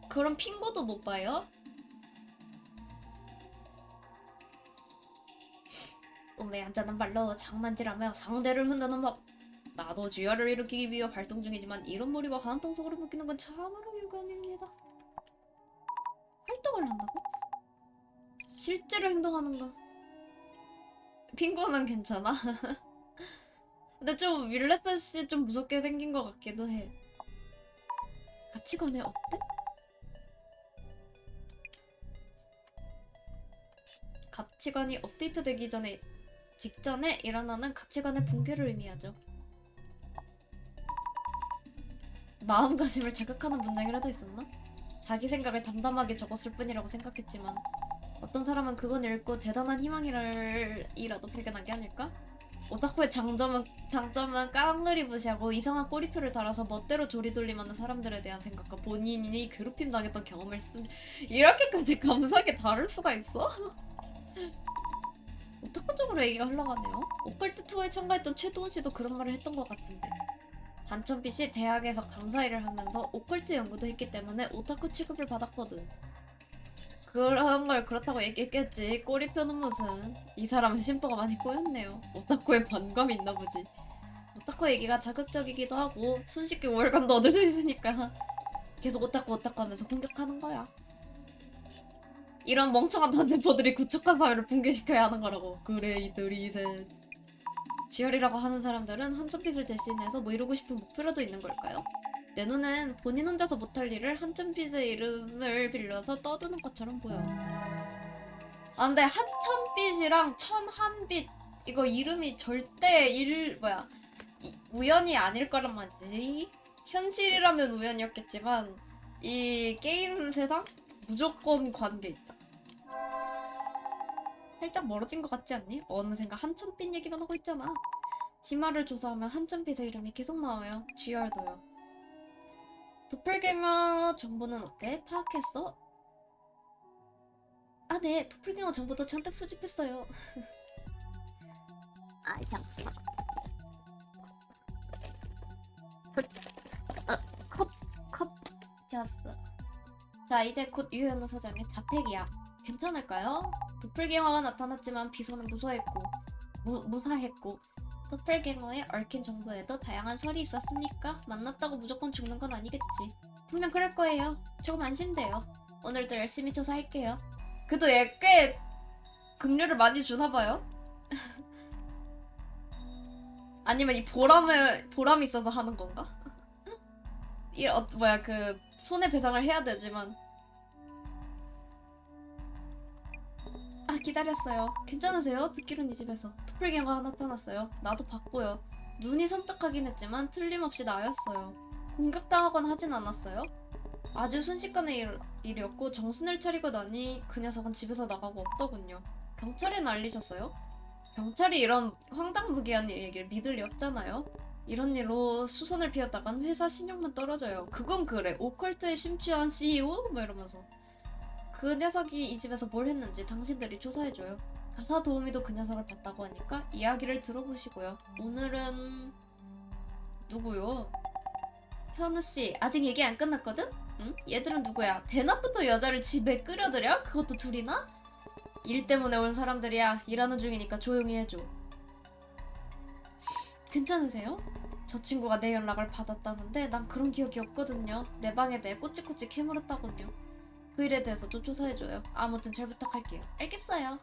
S1: 그럼 핑고도 못 봐요? 우매한자는 말로 장난질하며 상대를 흔드는 법. 나도 쥐어를 일으키기 위해 활동 중이지만 이런 머리와 한통 속으로 묶이는 건 참으로 유감입니다. 활동을 한다고? 실제로 행동하는 거. 핑거는 괜찮아? 근데 좀 윌레스 씨 좀 무섭게 생긴 것 같기도 해. 가치관에 어때? 가치관이 업데이트되기 직전에 일어나는 가치관의 붕괴를 의미하죠. 마음가짐을 자극하는 문장이라도 있었나? 자기 생각을 담담하게 적었을 뿐이라고 생각했지만 어떤 사람은 그건 읽고 대단한 희망이라도 발견한 게 아닐까? 오타쿠의 장점은 깡그리 무시하고 이상한 꼬리표를 달아서 멋대로 조리돌림하는 사람들에 대한 생각과 본인이 괴롭힘 당했던 경험을 쓴 이렇게까지 감사하게 다룰 수가 있어? 오타쿠 쪽으로 얘기가 흘러가네요. 오컬트 투어에 참가했던 최도훈 씨도 그런 말을 했던 것 같은데. 반천빛이 대학에서 강사 일을 하면서 오컬트 연구도 했기 때문에 오타쿠 취급을 받았거든. 그런 걸 그렇다고 얘기했겠지. 꼬리표는 무슨. 이 사람은 심보가 많이 꼬였네요. 오타쿠에 반감이 있나 보지. 오타쿠 얘기가 자극적이기도 하고 손쉽게 우월감도 얻을 수 있으니까 계속 오타쿠 하면서 공격하는 거야. 이런 멍청한 던세포들이 구축한 사회를 붕괴시켜야 하는 거라고. 그레이트 셋. 쥐얼이라고 하는 사람들은 한점빛을 대신해서 뭐 이루고 싶은 목표라도 있는 걸까요? 내 눈엔 본인 혼자서 못할 일을 한점빛의 이름을 빌려서 떠드는 것처럼 보여. 아 근데 한천빛이랑 천한빛 이거 이름이 절대 우연이 아닐 거란 말이지. 현실이라면 우연이었겠지만 이 게임 세상 무조건 관계 있다. 살짝 멀어진 것 같지 않니? 어느샌가 한천빛 얘기만 하고 있잖아. 지마를 조사하면 한천빛의 이름이 계속 나와요. GR도요. 도플갱어 정보는 어때? 파악했어? 아 네, 도플갱어 정보도 잔뜩 수집했어요. 아 잠깐만. 컵 좋았어. 자 이제 곧 유현우 사장의 자택이야. 괜찮을까요? 도플갱어가 나타났지만 비서는 무사했고 도플갱어에 얽힌 정보에도 다양한 설이 있었으니까 만났다고 무조건 죽는 건 아니겠지. 분명 그럴 거예요. 조금 안심돼요. 오늘도 열심히 조사할게요. 그래도 얘 꽤 급료를 많이 주나봐요. 아니면 이 보람이 있어서 하는 건가? 그 손해배상을 해야 되지만. 아 기다렸어요. 괜찮으세요? 듣기론 이 집에서 도플갱어가 나타났어요. 나도 봤고요. 눈이 섬뜩하긴 했지만 틀림없이 나였어요. 공격당하거나 하진 않았어요. 아주 순식간의 일이었고 정신을 차리고 나니 그 녀석은 집에서 나가고 없더군요. 경찰에 알리셨어요? 경찰이 이런 황당무계한 얘기를 믿을 리 없잖아요. 이런 일로 수선을 피웠다간 회사 신용만 떨어져요. 그건 그래. 오컬트에 심취한 CEO? 뭐 이러면서. 그 녀석이 이 집에서 뭘 했는지 당신들이 조사해줘요. 가사 도우미도 그 녀석을 봤다고 하니까 이야기를 들어보시고요. 오늘은 누구요? 현우씨 아직 얘기 안 끝났거든? 응? 얘들은 누구야? 대낮부터 여자를 집에 끌어들여? 그것도 둘이나? 일 때문에 온 사람들이야. 일하는 중이니까 조용히 해줘. 괜찮으세요? 저 친구가 내 연락을 받았다는데 난 그런 기억이 없거든요. 내 방에 대해 꼬치꼬치 캐물었다군요. 그 일에 대해서도 조사해줘요. 아무튼 잘 부탁할게요. 알겠어요.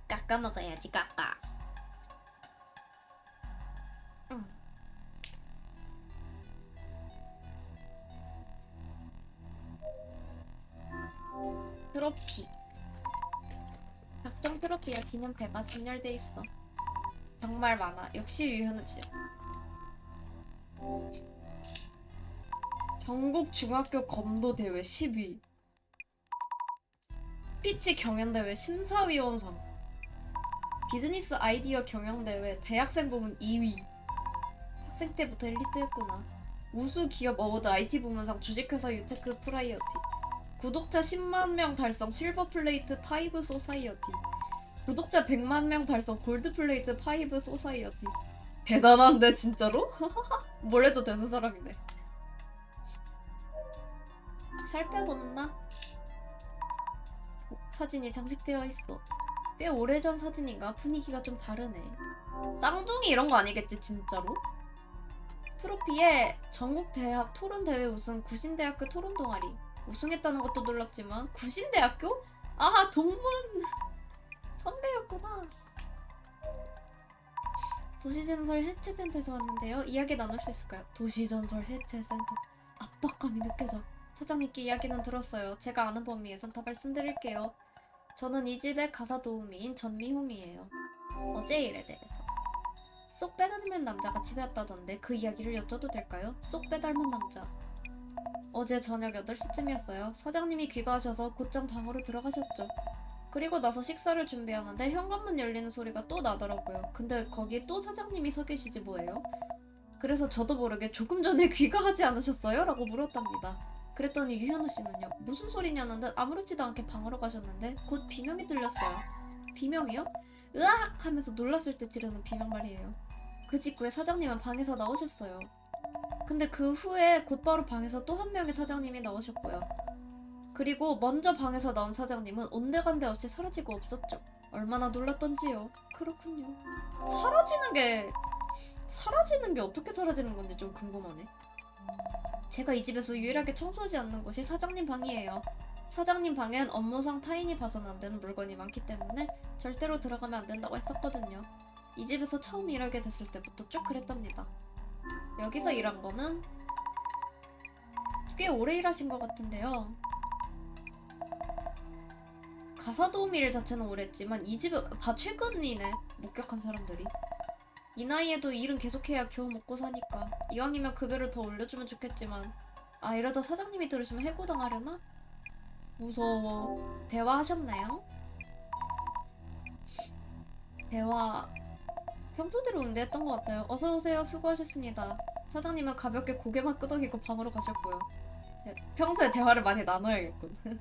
S1: 깎아 먹어야지 깎아. 응. 트로피. 각종 트로피와 기념패가 진열돼 있어. 정말 많아. 역시 유현우지. 전국 중학교 검도 대회 10위. 피치 경연대회 심사위원상. 비즈니스 아이디어 경영대회 대학생 부문 2위. 학생 때부터 엘리트였구나. 우수 기업 어워드 IT 부문상 주식회사 유테크 프라이어티. 구독자 10만 명 달성 실버 플레이트 5 소사이어티. 구독자 100만 명 달성 골드 플레이트 5 소사이어티. 대단한데 진짜로? 뭘 해도 되는 사람이네. 살 빼봤나? 사진이 장식되어 있어. 꽤 오래전 사진인가? 분위기가 좀 다르네. 쌍둥이 이런 거 아니겠지 진짜로? 트로피에 전국대학 토론대회 우승 구신대학교 토론동아리. 우승했다는 것도 놀랍지만 구신대학교? 아 동문 선배였구나. 도시전설 해체센터에서 왔는데요. 이야기 나눌 수 있을까요? 도시전설 해체센터. 압박감이 느껴져. 사장님께 이야기는 들었어요. 제가 아는 범위에선 다 말씀드릴게요. 저는 이 집의 가사 도우미인 전미홍이에요. 어제 일에 대해서. 쏙 빼닮은 남자가 집에 왔다던데 그 이야기를 여쭤도 될까요? 쏙 빼닮은 남자. 어제 저녁 8시쯤이었어요. 사장님이 귀가하셔서 곧장 방으로 들어가셨죠. 그리고 나서 식사를 준비하는데 현관문 열리는 소리가 또 나더라고요. 근데 거기 또 사장님이 서 계시지 뭐예요? 그래서 저도 모르게 조금 전에 귀가하지 않으셨어요? 라고 물었답니다. 그랬더니 유현우 씨는요. 무슨 소리냐는 듯 아무렇지도 않게 방으로 가셨는데 곧 비명이 들렸어요. 비명이요? 으악! 하면서 놀랐을 때 지르는 비명 말이에요. 그 직후에 사장님은 방에서 나오셨어요. 근데 그 후에 곧바로 방에서 또 한 명의 사장님이 나오셨고요. 그리고 먼저 방에서 나온 사장님은 온데간데 없이 사라지고 없었죠. 얼마나 놀랐던지요. 그렇군요. 사라지는 게 어떻게 사라지는 건지 좀 궁금하네. 제가 이 집에서 유일하게 청소하지 않는 곳이 사장님 방이에요. 사장님 방엔 업무상 타인이 봐서는 안 되는 물건이 많기 때문에 절대로 들어가면 안 된다고 했었거든요. 이 집에서 처음 일하게 됐을 때부터 쭉 그랬답니다. 여기서 일한 거는 꽤 오래 일하신 것 같은데요. 가사 도우미 일 자체는 오래 했지만 이 집에 다 최근이네. 목격한 사람들이. 이 나이에도 일은 계속해야 겨우 먹고 사니까 이왕이면 급여를 더 올려주면 좋겠지만 아 이러다 사장님이 들으시면 해고당하려나? 무서워. 대화하셨나요? 대화 평소대로 응대했던 것 같아요. 어서오세요. 수고하셨습니다. 사장님은 가볍게 고개만 끄덕이고 방으로 가셨고요. 네, 평소에 대화를 많이 나눠야겠군.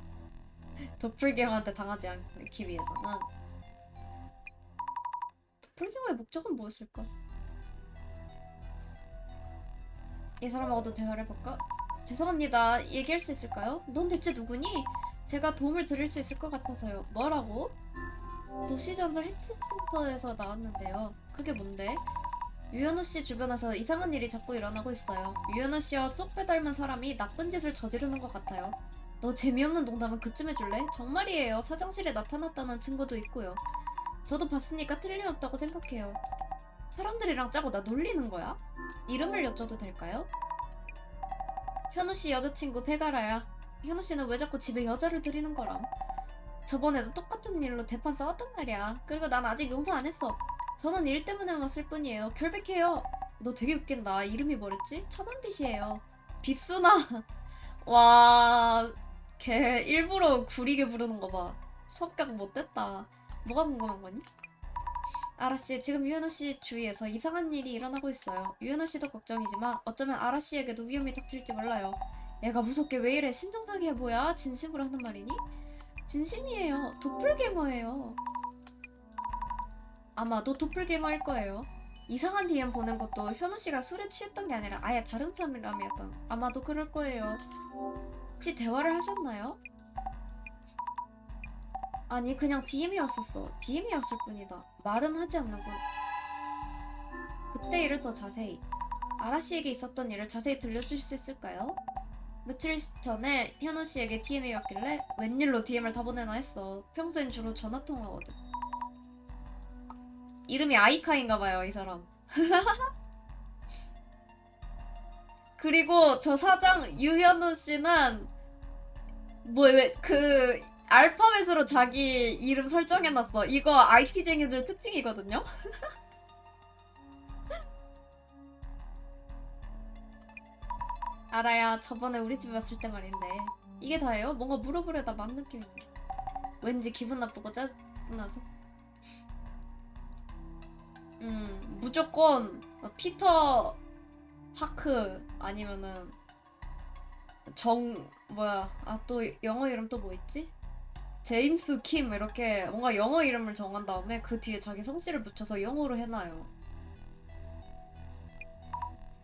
S1: 도플갱어한테 당하지 않기 위해서는. 도플갱어의 목적은 무엇일까? 이 사람하고도 대화를 해볼까? 죄송합니다. 얘기할 수 있을까요? 넌 대체 누구니? 제가 도움을 드릴 수 있을 것 같아서요. 뭐라고? 도시전설 해치센터에서 나왔는데요. 그게 뭔데? 유현우 씨 주변에서 이상한 일이 자꾸 일어나고 있어요. 유현우 씨와 쏙 빼닮은 사람이 나쁜 짓을 저지르는 것 같아요. 너 재미없는 농담은 그쯤 해줄래? 정말이에요. 사장실에 나타났다는 증거도 있고요. 저도 봤으니까 틀림없다고 생각해요. 사람들이랑 짜고 나 놀리는 거야? 이름을 여쭤도 될까요? 현우 씨 여자친구 페가라야. 현우 씨는 왜 자꾸 집에 여자를 들이는 거람? 저번에도 똑같은 일로 대판 싸웠단 말이야. 그리고 난 아직 용서 안 했어. 저는 일 때문에 왔을 뿐이에요. 결백해요. 너 되게 웃긴다. 이름이 뭐랬지? 천원빛이에요. 빗수나. 와, 걔 일부러 구리게 부르는 거 봐. 성격 못됐다. 뭐가 궁금한 거니? 아라씨, 지금 유현우 씨 주위에서 이상한 일이 일어나고 있어요. 유현우 씨도 걱정이지만 어쩌면 아라 씨에게도 위험이 닥칠지 몰라요. 얘가 무섭게 왜 이래? 신종사기야 뭐야? 진심으로 하는 말이니? 진심이에요. 도플갱어예요. 아마도 도플갱어일 거예요. 이상한 DM 보낸 것도 현우 씨가 술에 취했던 게 아니라 아예 다른 사람이었던. 아마도 그럴 거예요. 혹시 대화를 하셨나요? 아니 그냥 DM이었었어. DM이었을 뿐이다. 말은 하지 않는군. 그때 일을 더 자세히. 아라 씨에게 있었던 일을 자세히 들려주실 수 있을까요? 며칠 전에 현우 씨에게 DM이 왔길래 웬일로 DM을 다 보내나 했어. 평소엔 주로 전화통화거든. 이름이 아이카인가봐요 이 사람. 그리고 저 사장 유현우 씨는 뭐 왜 그 알파벳으로 자기 이름 설정해놨어. 이거 IT쟁이들 특징이거든요. 알아야 저번에 우리 집에 왔을 때 말인데 이게 다예요? 뭔가 물어보려다 막 느낌인데 왠지 기분 나쁘고 짜증나서 무조건 피터 파크 아니면은 또 영어 이름 또 뭐 있지? 제임스 킴 이렇게 뭔가 영어 이름을 정한 다음에 그 뒤에 자기 성씨를 붙여서 영어로 해놔요.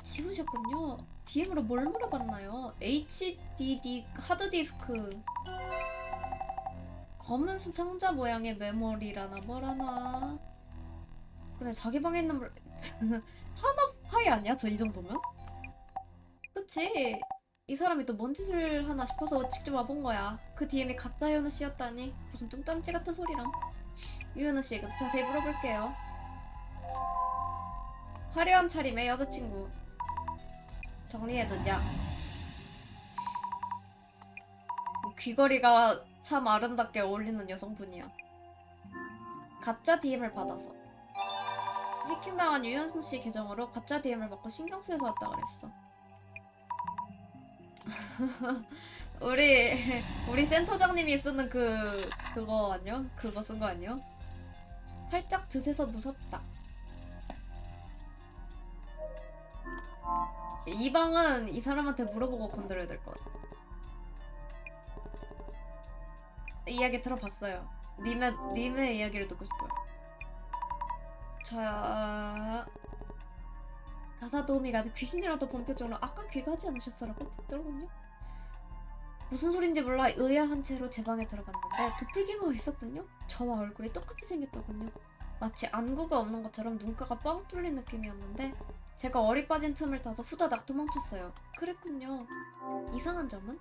S1: 지우셨군요. DM으로 뭘 물어봤나요? HDD 하드디스크 검은 상자 모양의 메모리라나 뭐라나. 근데 자기 방에 있는 산업파이 아니야? 저 이 정도면? 그치? 이 사람이 또 뭔 짓을 하나 싶어서 직접 와본 거야. 그 DM이 가짜 현우 씨였다니 무슨 뚱딴지 같은 소리랑. 유현우 씨에게도 자세히 물어볼게요. 화려한 차림의 여자친구 정리해두자. 귀걸이가 참 아름답게 어울리는 여성분이야. 가짜 DM을 받아서 해킹당한 유현승 씨 계정으로 가짜 DM을 받고 신경 쓰여서 왔다 그랬어. 우리 센터장님이 쓰는 그거 아니야? 그거 쓴 거 아니야? 살짝 드세서 무섭다. 이 방은 이 사람한테 물어보고 건드려야 될 것 같아. 이야기 들어봤어요. 님의 이야기를 듣고 싶어요. 자, 가사 도우미가 귀신이라도 본격적으로 아까 귀가하지 않으셨어라고 들었군요. 무슨 소린지 몰라 의아한 채로 제 방에 들어갔는데 도플갱어가 있었군요. 저와 얼굴이 똑같이 생겼더군요. 마치 안구가 없는 것처럼 눈가가 뻥 뚫린 느낌이었는데 제가 어리 빠진 틈을 타서 후다닥 도망쳤어요. 그랬군요. 이상한 점은?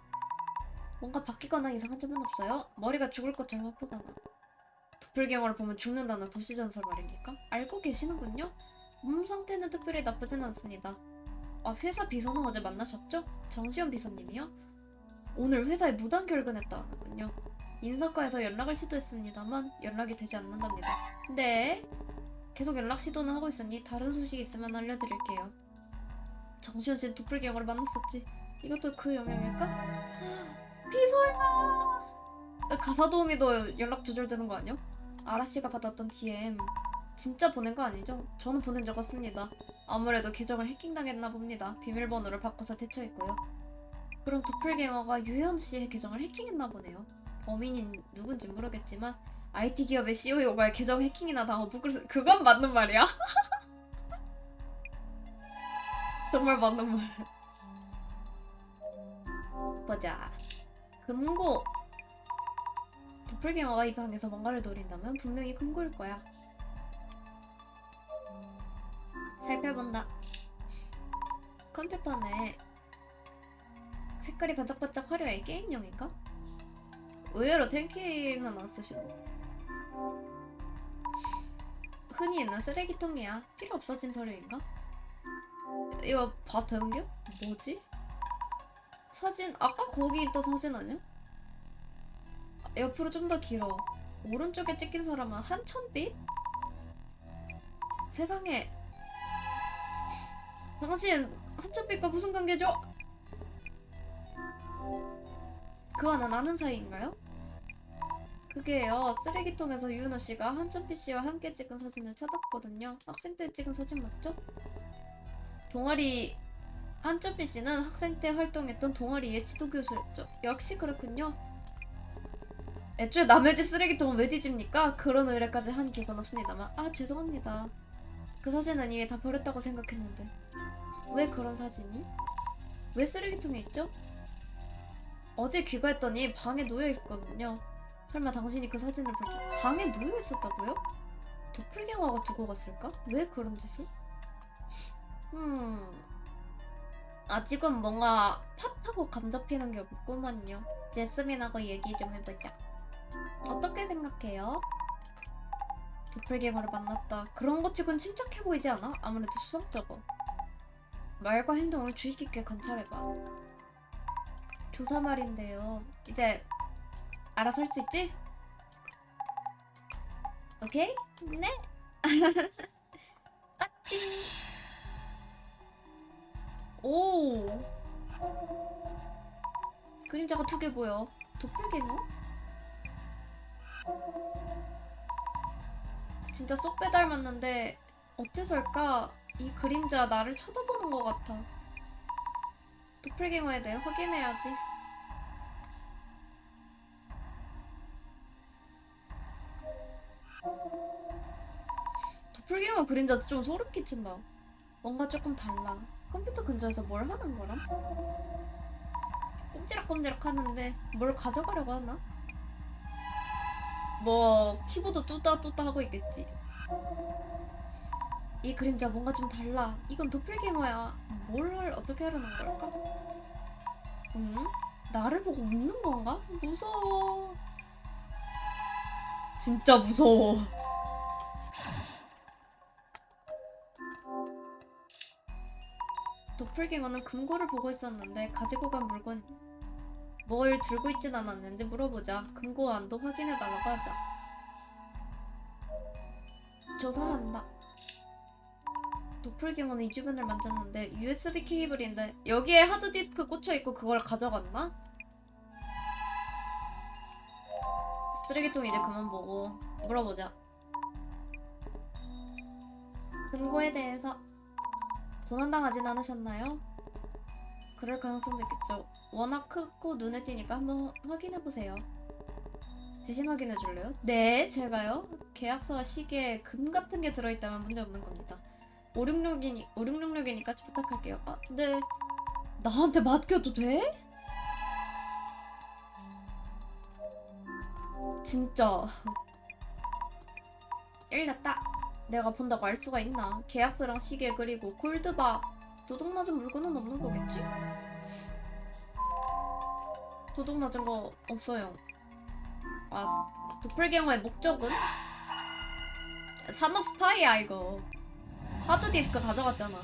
S1: 뭔가 바뀌거나 이상한 점은 없어요. 머리가 죽을 것처럼 아프거나. 도플갱어를 보면 죽는다는 도시전설 말입니까? 알고 계시는군요. 몸 상태는 특별히 나쁘진 않습니다. 아, 회사 비서는 어제 만나셨죠? 정시현 비서님이요? 오늘 회사에 무단 결근했다는군요. 인사과에서 연락을 시도했습니다만 연락이 되지 않는답니다. 네. 계속 연락 시도는 하고 있으니 다른 소식 있으면 알려드릴게요. 정시현 씨는 도플갱어를 만났었지. 이것도 그 영향일까? 비서야! 가사 도우미도 연락 두절되는 거 아니야? 아라씨가 받았던 DM 진짜 보낸 거 아니죠? 저는 보낸 적 없습니다. 아무래도 계정을 해킹당했나 봅니다. 비밀번호를 바꿔서 대처했고요. 그럼 도플갱어가 유현 씨의 계정을 해킹했나 보네요. 범인이 누군지 모르겠지만 IT 기업의 CEO가 계정 해킹이나 당하고 그건 맞는 말이야? 정말 맞는 말. 보자. 금고. 도플갱어가 이 방에서 뭔가를 노린다면 분명히 금고일 거야. 살펴본다. 컴퓨터네. 색깔이 반짝반짝 화려해. 게임용인가? 의외로 탱키는 안 쓰시고. 흔히 있는 쓰레기통이야. 필요 없어진 서류인가? 이거 봐도 되는겨? 뭐지? 사진 아까 거기 있던 사진 아니야? 옆으로 좀 더 길어. 오른쪽에 찍힌 사람은 한천빛? 세상에. 당신 한천빛과 무슨 관계죠? 그와는 아는 사이인가요? 그게요. 쓰레기통에서 유은호 씨가 한천빛 씨와 함께 찍은 사진을 찾았거든요. 학생 때 찍은 사진 맞죠? 동아리 한천빛 씨는 학생 때 활동했던 동아리의 지도교수였죠. 역시 그렇군요. 애초에 남의 집 쓰레기통은 왜 뒤집니까? 그런 의뢰까지 한 기억은 없습니다만. 아, 죄송합니다. 그 사진은 이미 다 버렸다고 생각했는데. 왜 그런 사진이? 왜 쓰레기통에 있죠? 어제 귀가했더니 방에 놓여있거든요. 설마 당신이 그 사진을 볼 때 방에 놓여있었다고요? 도플갱어가 두고 갔을까? 왜 그런 짓을? 아직은 뭔가 팥하고 감 잡히는 게 없구만요. 제스민하고 얘기 좀 해보자. 어떻게 생각해요? 도플갱어를 만났다. 그런 것 치곤 침착해 보이지 않아? 아무래도 수상쩍어. 말과 행동을 주의 깊게 관찰해봐. 조사 말인데요. 이제 알아서 할 수 있지? 오케이? 네? 빠띵. 오. 그림자가 2개 보여. 도플갱어? 진짜 쏙 빼닮았는데 어째서일까? 이 그림자 나를 쳐다보는 것 같아. 도플갱어에 대해 확인해야지. 도플갱어 그림자 좀 소름 끼친다. 뭔가 조금 달라. 컴퓨터 근처에서 뭘 하는 거람? 꼼지락꼼지락 하는데 뭘 가져가려고 하나? 뭐 키보드 뚜따뚜따 하고 있겠지. 이 그림자 뭔가 좀 달라. 이건 도플갱어야. 어떻게 하려는 걸까? 응? 나를 보고 웃는 건가? 무서워. 진짜 무서워. 도플갱어는 금고를 보고 있었는데 가지고 간 물건 뭘 들고 있진 않았는지 물어보자. 금고 안도 확인해달라고 하자. 조사한다. 도플갱어는 이 주변을 만졌는데 USB 케이블인데 여기에 하드디스크 꽂혀있고 그걸 가져갔나? 쓰레기통 이제 그만 보고 물어보자. 금고에 대해서 도난당하진 않으셨나요? 그럴 가능성도 있겠죠. 워낙 크고 눈에 띄니까 한번 확인해보세요. 대신 확인해줄래요? 네, 제가요. 계약서와 시계에 금 같은 게 들어있다면 문제없는 겁니다. 5666이니까 부탁할게요. 아, 네. 나한테 맡겨도 돼? 진짜. 일렸다. 내가 본다고 알 수가 있나? 계약서랑 시계 그리고 골드바 도둑 맞은 물건은 없는 거겠지? 도둑 맞은 거 없어요. 아, 도플갱어의 목적은? 산업 스파이야 이거. 하드디스크 가져갔잖아.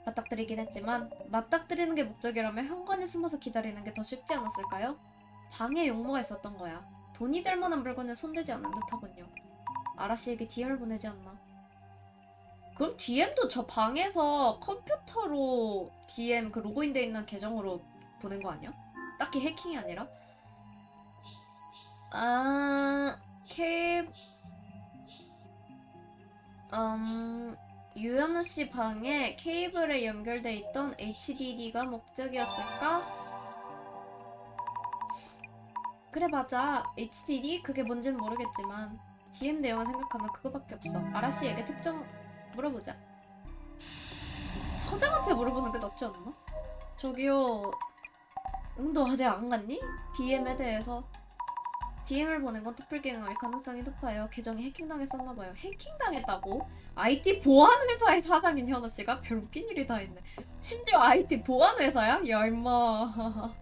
S1: 맞닥뜨리긴 했지만 맞닥뜨리는 게 목적이라면 현관에 숨어서 기다리는 게 더 쉽지 않았을까요? 방에 용모가 있었던 거야. 돈이 될 만한 물건에 손대지 않은 듯하군요. 아라씨에게 DM을 보내지 않나. 그럼 DM도 저 방에서 컴퓨터로 DM 그 로그인돼 있는 계정으로 보낸 거 아니야? 딱히 해킹이 아니라? 아... 유현우 씨 방에 케이블에 연결돼 있던 HDD가 목적이었을까? 그래 맞아. HDD? 그게 뭔지는 모르겠지만 DM 내용을 생각하면 그거밖에 없어. 아라씨에게 특정 물어보자. 서장한테 물어보는 게 낫지 않나? 저기요, 너 아직 안 갔니? DM에 대해서. DM을 보낸 건 도플갱어일 가능성이 높아요. 계정이 해킹당했었나봐요. 해킹당했다고? IT 보안회사의 사장인 현우씨가? 별 웃긴 일이 다 했네. 심지어 IT 보안회사야? 야 임마.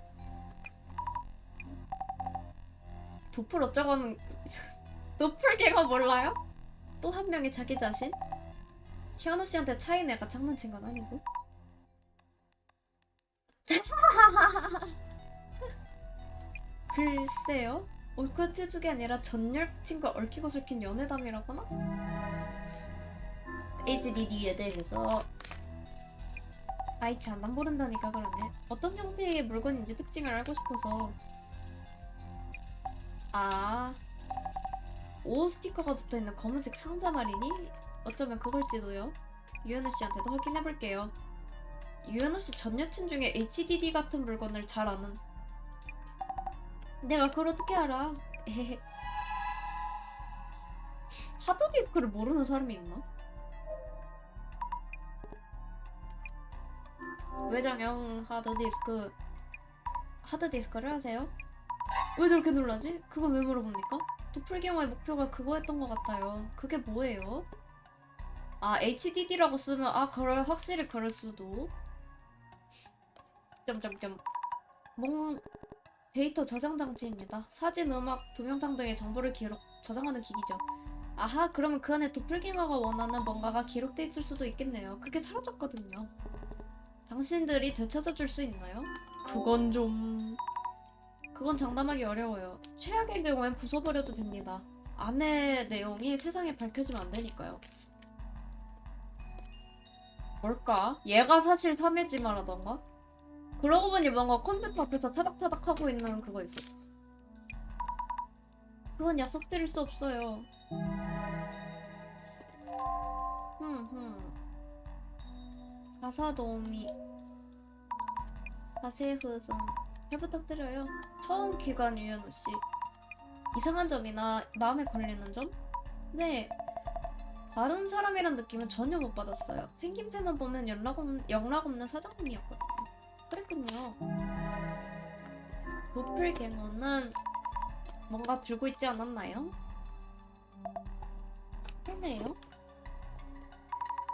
S1: 도플 어쩌고는 도플갱어 몰라요? 또 한 명이 자기 자신? 현우씨한테 차인 애가 장난친 건 아니고. 글쎄요? 올컷해주기 아니라 전 여친과 얽히고 설킨 연애담이라거나? HDD에 대해서 아이 참 난 모른다니까 그러네. 어떤 형태의 물건인지 특징을 알고 싶어서. 아, 오 스티커가 붙어있는 검은색 상자 말이니? 어쩌면 그걸지도요. 유현우 씨한테도 확인해볼게요. 유현우 씨 전 여친 중에 HDD 같은 물건을 잘 아는. 내가 그걸 어떻게 알아? 에헤헤. 하드디스크를 모르는 사람이 있나? 외장형 하드디스크를 하세요? 왜 저렇게 놀라지? 그건 왜 물어봅니까? 도플갱어의 목표가 그거였던 것 같아요. 그게 뭐예요? 아, HDD라고 쓰면 그럴 확실히 그럴 수도. 점점점. 데이터 저장 장치입니다. 사진, 음악, 동영상 등의 정보를 저장하는 기기죠. 아하, 그러면 그 안에 도플갱어가 원하는 뭔가가 기록돼 있을 수도 있겠네요. 그게 사라졌거든요. 당신들이 되찾아줄 수 있나요? 그건 장담하기 어려워요. 최악의 경우엔 부숴버려도 됩니다. 안에 내용이 세상에 밝혀지면 안 되니까요. 뭘까? 얘가 사실 3회지 말하던가? 그러고 보니 뭔가 컴퓨터 앞에서 타닥타닥 하고 있는 그거 있어. 그건 약속드릴 수 없어요. 가사도우미 가세흐성 잘 부탁드려요. 처음 귀간 유현우씨. 이상한 점이나 마음에 걸리는 점? 네, 다른 사람이란 느낌은 전혀 못 받았어요. 생김새만 보면 연락 없는 사장님이었거든요. 그랬군요. 도플갱어는 뭔가 들고 있지 않았나요? 그러네요.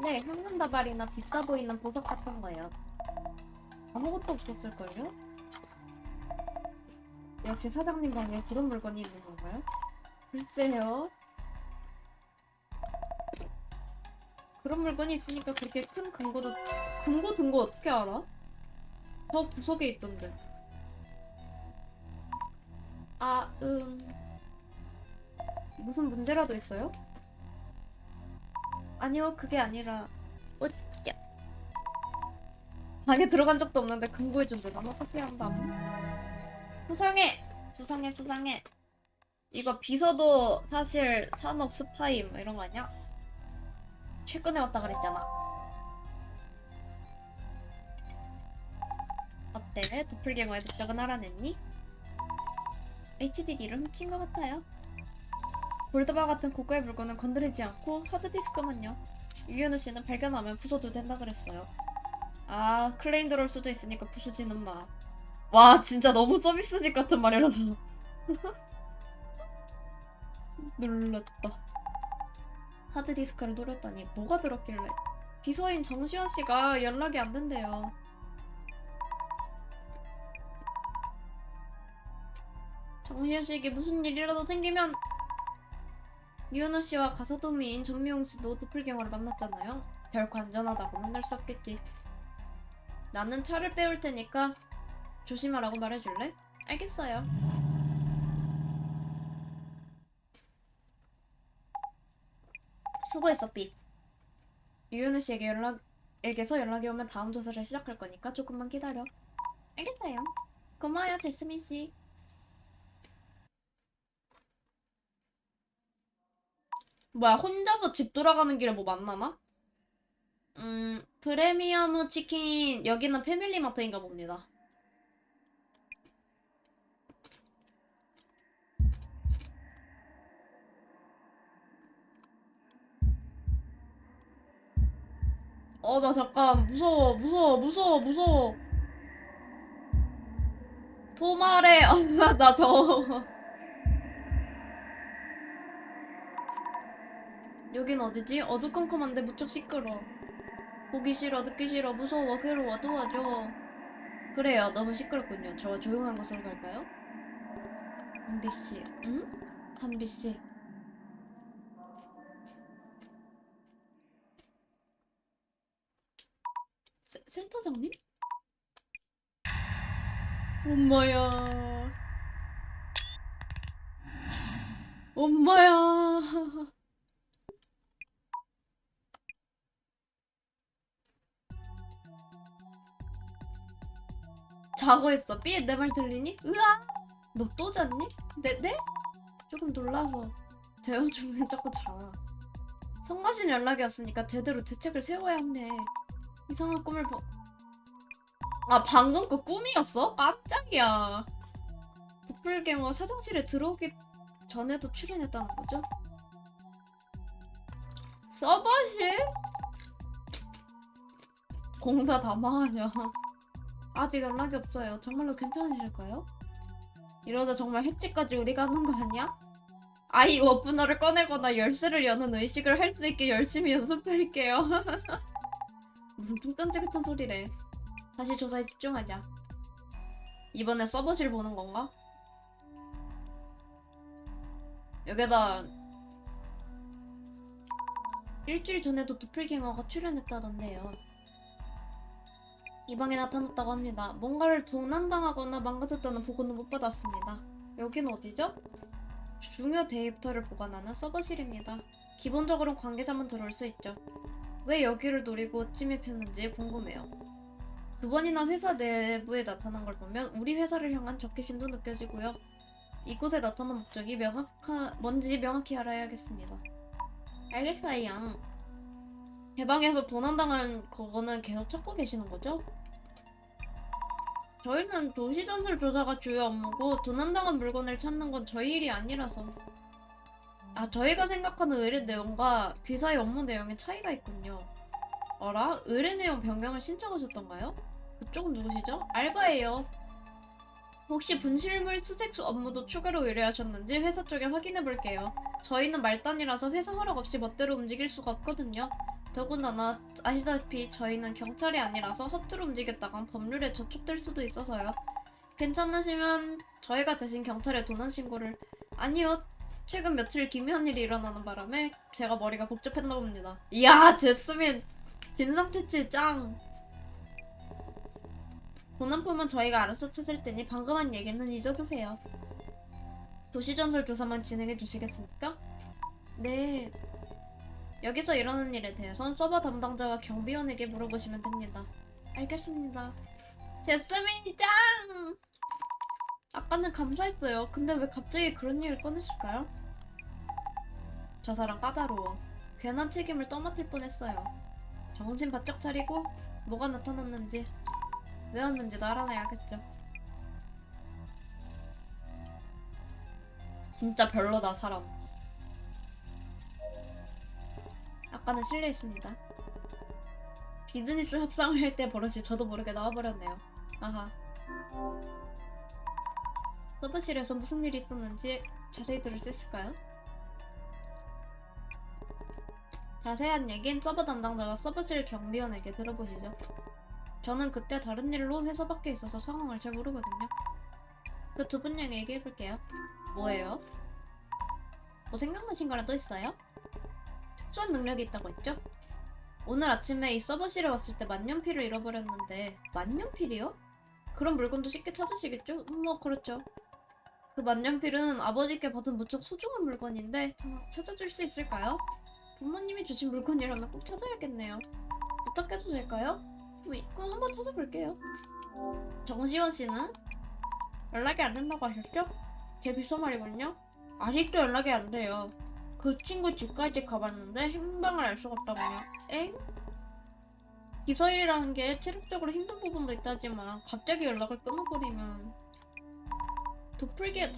S1: 네, 현금다발이나 비싸 보이는 보석 같은 거요. 아무것도 없었을걸요? 역시 사장님 방에 그런 물건이 있는 건가요? 글쎄요. 그런 물건이 있으니까 그렇게 큰 금고 든 거 어떻게 알아? 저 구석에 있던데. 무슨 문제라도 있어요? 아니요, 그게 아니라 어쩌 방에 들어간 적도 없는데 금고해준대. 난 어떻게 한다고? 수상해. 이거 비서도 사실 산업 스파이 뭐 이런 거 아니야? 최근에 왔다 그랬잖아. 어때? 도플갱어의 목적은 알아냈니? HDD를 훔친 것 같아요. 골드바 같은 고가의 물건은 건드리지 않고 하드디스크만요. 유현우 씨는 발견하면 부숴도 된다 그랬어요. 아, 클레임 들어올 수도 있으니까 부수지는 마. 와 진짜 너무 서비스직 같은 말이라서 눌렀다. 하드디스크를 노렸더니 뭐가 들었길래 비서인 정시원씨가 연락이 안 된대요. 정시원씨에게 무슨 일이라도 생기면 유은호씨와 가사도미인 전미용씨도 도플갱어를 만났잖아요. 결코 안전하다고 만날 수 없겠지. 나는 차를 빼올 테니까 조심하라고 말해줄래? 알겠어요. 수고했어, 삐. 유은우 씨에게 에게서 연락이 오면 다음 조사를 시작할 거니까 조금만 기다려. 알겠어요. 고마워요, 제스민 씨. 뭐야, 혼자서 집 돌아가는 길에 뭐 만나나? 프리미엄 치킨, 여기는 패밀리마트인가 봅니다. 나 잠깐, 무서워. 도마래, 나 여긴 어디지? 어두컴컴한데 무척 시끄러. 보기 싫어, 듣기 싫어, 무서워, 괴로워, 도와줘. 그래요, 너무 시끄럽군요. 저와 조용한 곳으로 갈까요? 한비씨, 응? 한비씨. 센터장님? 엄마야. 엄마야. 자고 있어. 삐, 내 말 들리니? 으아! 너 또 잤니? 네? 조금 놀라서. 대화 중에 자꾸 자. 성가신 연락이 왔으니까 제대로 대책을 세워야 하네. 이상한 꿈을 방금 그 꿈이었어? 깜짝이야. 도플갱어 사장실에 들어오기 전에도 출연했다는 거죠? 서버실? 공사 다 망하냐. 아직 연락이 없어요. 정말로 괜찮으실까요? 이러다 정말 획지까지 우리가 하는 거 아니야? 아이 오프너를 꺼내거나 열쇠를 여는 의식을 할 수 있게 열심히 연습할게요. 무슨 뚱딴지 같은 소리래. 다시 조사에 집중하자. 이번에 서버실 보는 건가? 여기다 일주일 전에도 도플갱어가 출연했다던데요. 이 방에 나타났다고 합니다. 뭔가를 도난당하거나 망가졌다는 보고는 못 받았습니다. 여긴 어디죠? 중요 데이터를 보관하는 서버실입니다. 기본적으로 관계자만 들어올 수 있죠. 왜 여기를 노리고 침입했는지 궁금해요. 두 번이나 회사 내부에 나타난 걸 보면 우리 회사를 향한 적개심도 느껴지고요. 이곳에 나타난 목적이 뭔지 명확히 알아야겠습니다. 알겠어요. 개방에서 도난당한 그거는 계속 찾고 계시는 거죠? 저희는 도시전술 조사가 주요 업무고 도난당한 물건을 찾는 건 저희 일이 아니라서. 저희가 생각하는 의뢰 내용과 귀사의 업무 내용에 차이가 있군요. 어라? 의뢰 내용 변경을 신청하셨던가요? 그쪽은 누구시죠? 알바예요. 혹시 분실물 수색수 업무도 추가로 의뢰하셨는지 회사 쪽에 확인해볼게요. 저희는 말단이라서 회사 허락 없이 멋대로 움직일 수가 없거든요. 더군다나 아시다시피 저희는 경찰이 아니라서 허투루 움직였다간 법률에 저촉될 수도 있어서요. 괜찮으시면 저희가 대신 경찰에 도난 신고를... 아니요. 최근 며칠 기묘한 일이 일어나는 바람에 제가 머리가 복잡했나 봅니다. 이야, 제스민 진상채취 짱! 도난품은 저희가 알아서 찾을 테니 방금 한 얘기는 잊어두세요. 도시전설 조사만 진행해 주시겠습니까? 네. 여기서 일어난 일에 대해선 서버 담당자와 경비원에게 물어보시면 됩니다. 알겠습니다. 제스민 짱! 아까는 감사했어요. 근데 왜 갑자기 그런 일을 꺼내실까요? 저 사람 까다로워. 괜한 책임을 떠맡을 뻔했어요. 정신 바짝 차리고 뭐가 나타났는지 왜 왔는지도 알아내야겠죠. 진짜 별로다 사람. 아까는 실례했습니다. 비즈니스 협상을 할 때 버릇이 저도 모르게 나와버렸네요. 아하. 서버실에서 무슨 일이 있었는지 자세히 들을 수 있을까요? 자세한 얘긴 서버 담당자가 서버실 경비원에게 들어보시죠. 저는 그때 다른 일로 회사 밖에 있어서 상황을 잘 모르거든요. 그 두 분 얘기 얘기해볼게요. 뭐예요? 뭐 생각나신 거라 또 있어요? 특수한 능력이 있다고 했죠? 오늘 아침에 이 서버실에 왔을 때 만년필을 잃어버렸는데 만년필이요? 그런 물건도 쉽게 찾으시겠죠? 뭐 그렇죠. 그 만년필은 아버지께 받은 무척 소중한 물건인데 찾아줄 수 있을까요? 부모님이 주신 물건이라면 꼭 찾아야겠네요. 부탁해도 될까요? 그럼 한번 찾아볼게요. 정시원 씨는 연락이 안 된다고 하셨죠? 제 비서 말이군요. 아직도 연락이 안 돼요. 그 친구 집까지 가봤는데 행방을 알 수가 없다고요. 엥? 비서 일이라는 게 체력적으로 힘든 부분도 있다지만 갑자기 연락을 끊어버리면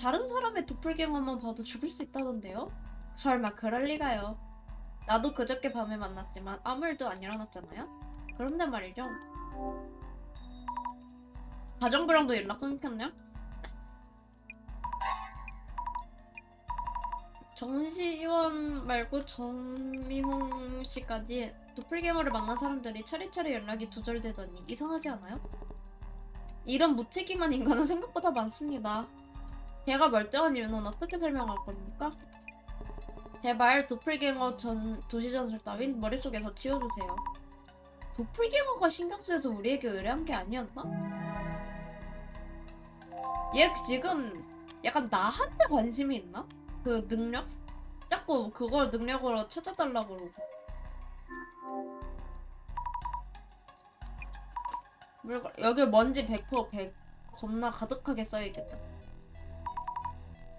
S1: 다른 사람의 도플갱어만 봐도 죽을 수 있다던데요? 설마 그럴 리가요. 나도 그저께 밤에 만났지만 아무 일도 안 일어났잖아요? 그런데 말이죠. 가정부랑도 연락 끊겼냐? 정시원 말고 정미홍 씨까지 도플갱어를 만난 사람들이 차례차례 연락이 두절되더니 이상하지 않아요? 이런 무책임한 인간은 생각보다 많습니다. 걔가 멀쩡한 이유는 어떻게 설명할 겁니까? 제발 도플갱어 도시전술 따윈 머릿속에서 지워주세요. 도플갱어가 신경 쓰여서 우리에게 의뢰한 게 아니었나? 얘 지금 약간 나한테 관심이 있나? 그 능력? 자꾸 그걸 능력으로 찾아달라고 그러고. 여기 먼지 100% 100 겁나 가득하게 써있겠다.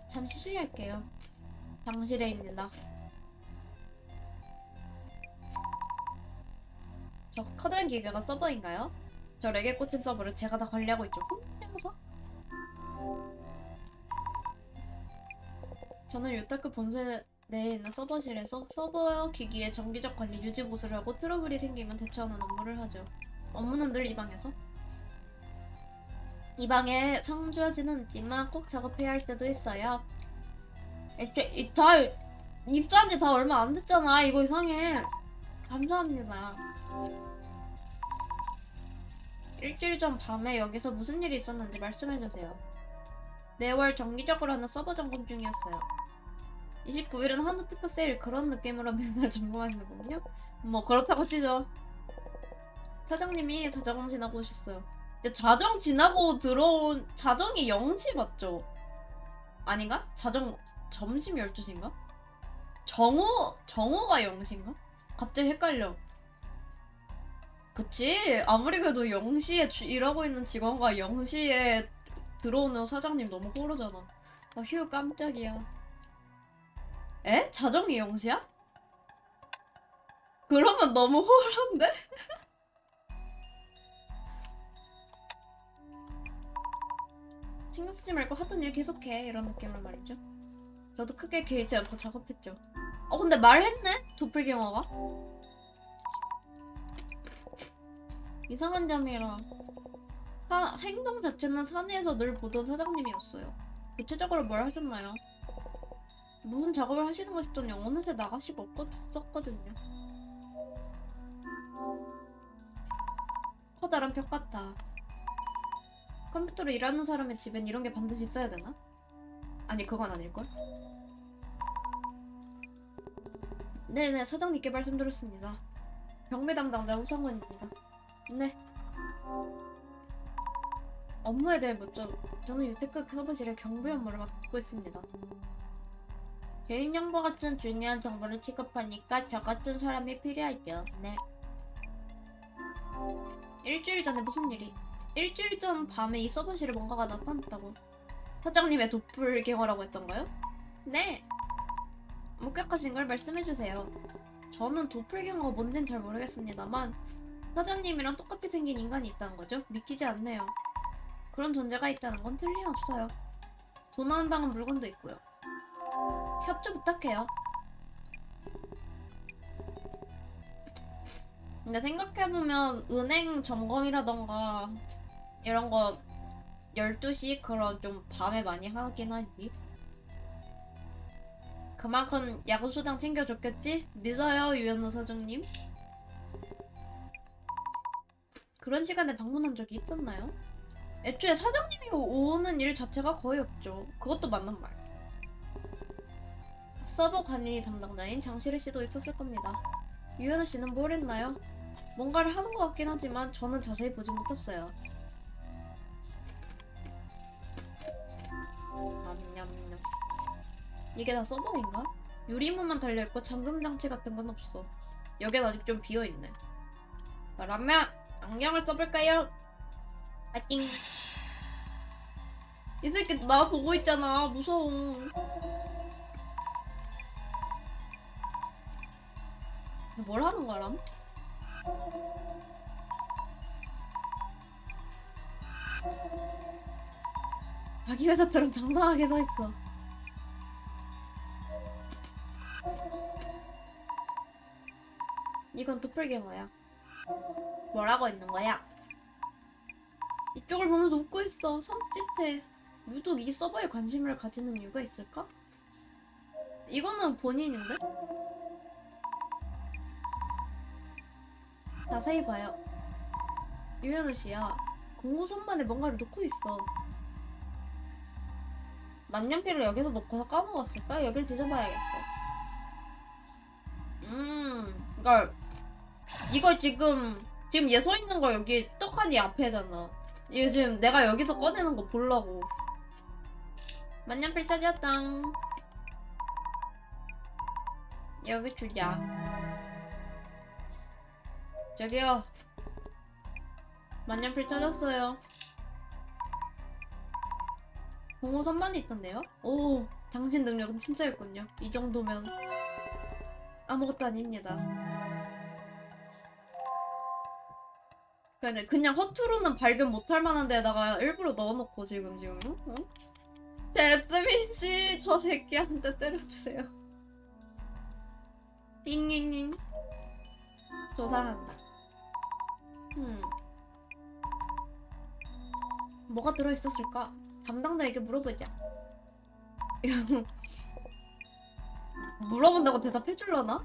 S1: 잠시 실례할게요. 장실에입니다. 저 커다란 기계가 서버인가요? 저 레게 꽂힌 서버를 제가 다 관리하고 있죠. 해보서? 저는 유타크 본사 내에 있는 서버실에서 서버 기기의 정기적 관리 유지 보수를 하고 트러블이 생기면 대처하는 업무를 하죠. 업무는 늘 이 방에서. 이 방에 상주하지는 않지만 꼭 작업해야 할 때도 있어요. 입사한 지 다 얼마 안 됐잖아. 이거 이상해. 감사합니다. 일주일 전 밤에 여기서 무슨 일이 있었는지 말씀해주세요. 매월 정기적으로 하는 서버 점검 중이었어요. 29일은 한우 특급 세일 그런 느낌으로 맨날 점검하시는군요. 뭐 그렇다고 치죠. 사장님이 자정 지나고 오셨어요. 근데 자정 지나고 들어온 자정이 0시 맞죠? 아닌가? 자정 점심 12시인가? 정오가 0시인가? 갑자기 헷갈려. 그치? 아무리 그래도 0시에 일하고 있는 직원과 0시에 들어오는 사장님 너무 호르잖아. 아, 휴 깜짝이야. 에? 자정이 0시야? 그러면 너무 호르한데? 신경 쓰지 말고 하던 일 계속해. 이런 느낌으로 말이죠. 저도 크게 개의치 않고 작업했죠. 근데 말했네? 도플갱어가? 이상한 점이라 행동 자체는 사내에서 늘 보던 사장님이었어요. 구체적으로 뭘 하셨나요? 무슨 작업을 하시는 거 싶더니 어느새 나가시고 없었거든요. 커다란 벽 같아. 컴퓨터로 일하는 사람의 집엔 이런 게 반드시 있어야 되나? 아니 그건 아닐걸? 네네 사장님께 말씀드렸습니다. 경매 담당자 우성원입니다. 네. 업무에 대해 묻죠. 저는 유테크 사무실의 경비 업무를 맡고 있습니다. 개인정보 같은 중요한 정보를 취급하니까 저 같은 사람이 필요하죠. 네. 일주일 전에 무슨 일이? 일주일 전 밤에 이 서버실에 뭔가가 나타났다고. 사장님의 도플갱어라고 했던가요? 네. 목격하신 걸 말씀해주세요. 저는 도플갱어가 뭔진 잘 모르겠습니다만 사장님이랑 똑같이 생긴 인간이 있다는 거죠? 믿기지 않네요. 그런 존재가 있다는 건 틀림없어요. 도난당한 물건도 있고요. 협조 부탁해요. 근데 생각해보면 은행 점검이라던가 이런 거 12시 그런 좀 밤에 많이 하긴 하지. 그만큼 야구 수당 챙겨줬겠지? 믿어요, 유현우 사장님. 그런 시간에 방문한 적이 있었나요? 애초에 사장님이 오는 일 자체가 거의 없죠. 그것도 맞는 말. 서버 관리 담당자인 장시르 씨도 있었을 겁니다. 유현우 씨는 뭘 했나요? 뭔가를 하는 것 같긴 하지만 저는 자세히 보지 못했어요. 냠냠냠. 이게 다 서버인가? 유리문만 달려있고 잠금 장치 같은 건 없어. 여긴 아직 좀 비어있네. 라면 안경을 써볼까요? 아띵. 이 새끼 나 보고 있잖아. 무서워. 뭘 하는 거람? 자기 회사처럼 당당하게 서 있어. 이건 도플갱어야. 뭐라고 있는 거야? 이쪽을 보면서 웃고 있어. 섬찟해. 유독 이 서버에 관심을 가지는 이유가 있을까? 이거는 본인인데? 자세히 봐요. 유현우 씨야. 공구 선반에 뭔가를 놓고 있어. 만년필을 여기서 놓고서 까먹었을까? 여길 뒤져봐야겠어. 그니까 이거 지금 얘 서 있는 거 여기 떡하니 앞에잖아. 이거 지금 내가 여기서 꺼내는 거 보려고. 만년필 찾았당. 여기 주자. 저기요. 만년필 찾았어요. 공호 선반이 있던데요? 오, 당신 능력은 진짜였군요. 이 정도면 아무것도 아닙니다. 그냥 허투루는 발견 못할 만한 데다가 일부러 넣어놓고 지금 어? 제스민 씨, 저 새끼한테 때려주세요. 잉잉잉. 조사한다. 뭐가 들어있었을까? 담당자에게 물어보자. 물어본다고 대답해줄려나?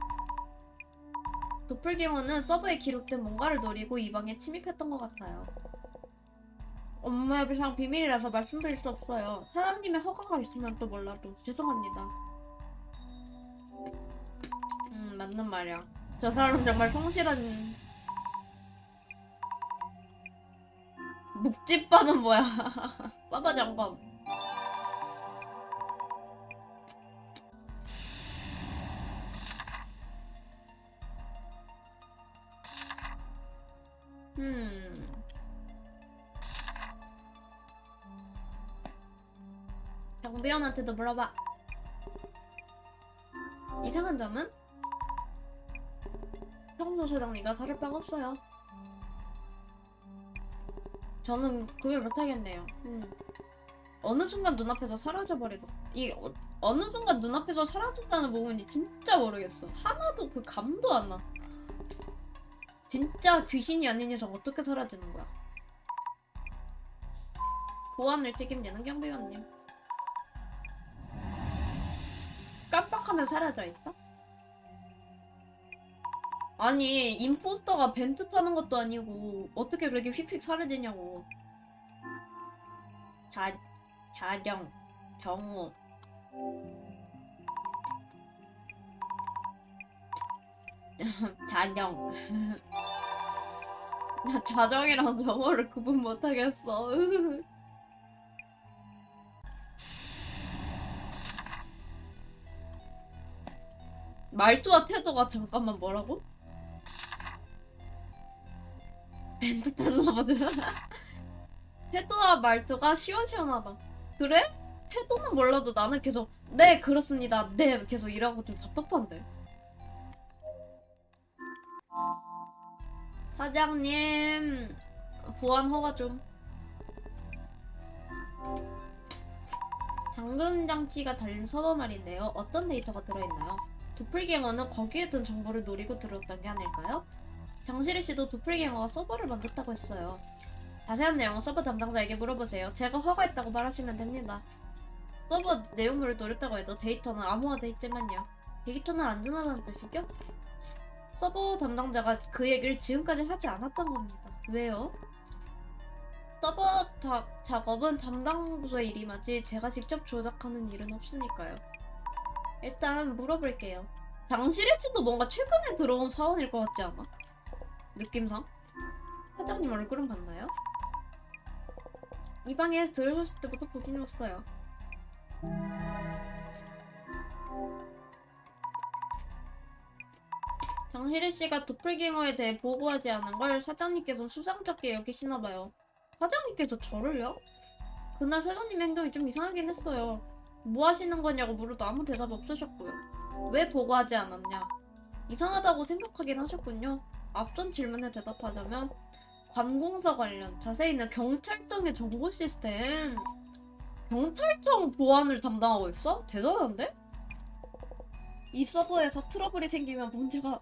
S1: 도플갱어는 서버에 기록된 뭔가를 노리고 이 방에 침입했던 것 같아요. 업무협의상 비밀이라서 말씀드릴 수 없어요. 사장님의 허가가 있으면 또 몰라도 죄송합니다. 맞는 말이야. 저 사람은 정말 성실한... 묵찌빠는 뭐야? 서버 점검. 정비원한테도 물어봐. 이상한 점은? 청소사장님과 살을 빠갔어요. 저는 그걸 못하겠네요. 어느 순간 눈앞에서 사라져버리서 어느 순간 눈앞에서 사라진다는 부분이 진짜 모르겠어. 하나도 그 감도 안 나. 진짜 귀신이 아닌 이상 어떻게 사라지는 거야? 보안을 책임지는 경비원님. 깜빡하면 사라져 있어? 아니, 임포스터가 벤트 타는 것도 아니고 어떻게 그렇게 휙휙 사라지냐고. 자정, 정우. 자정. 자정이랑 정우를 구분 못하겠어. 말투와 태도가 잠깐만 뭐라고? 벤트 탔나 보자. 태도와 말투가 시원시원하다. 그래? 태도는 몰라도 나는 계속 네 그렇습니다. 네 계속 이라고 좀 답답한데. 사장님 보안 허가 좀. 잠금 장치가 달린 서버 말인데요. 어떤 데이터가 들어있나요? 도플갱어는 거기에 든 정보를 노리고 들어왔던 게 아닐까요? 장시리 씨도 도플갱어가 서버를 만들었다고 했어요. 자세한 내용은 서버 담당자에게 물어보세요. 제가 허가했다고 말하시면 됩니다. 서버 내용물을 노렸다고 해도 데이터는 암호화돼 있지만요. 데이터는 안전하다는 뜻이죠? 서버 담당자가 그 얘기를 지금까지 하지 않았던 겁니다. 왜요? 서버 작업은 담당 부서의 일이마지 제가 직접 조작하는 일은 없으니까요. 일단 물어볼게요. 장실의 씨도 뭔가 최근에 들어온 사원일 것 같지 않아? 느낌상? 사장님 얼굴은 봤나요? 이 방에 들어오실 때부터 보긴 했어요. 장실의 씨가 도플갱어에 대해 보고하지 않은 걸 사장님께서 수상쩍게 여기시나봐요. 사장님께서 저를요? 그날 사장님 행동이 좀 이상하긴 했어요. 뭐 하시는 거냐고 물어도 아무 대답 없으셨고요. 왜 보고하지 않았냐? 이상하다고 생각하긴 하셨군요. 앞선 질문에 대답하자면 관공서 관련, 자세히는 경찰청의 정보 시스템. 경찰청 보안을 담당하고 있어? 대단한데? 이 서버에서 트러블이 생기면 문제가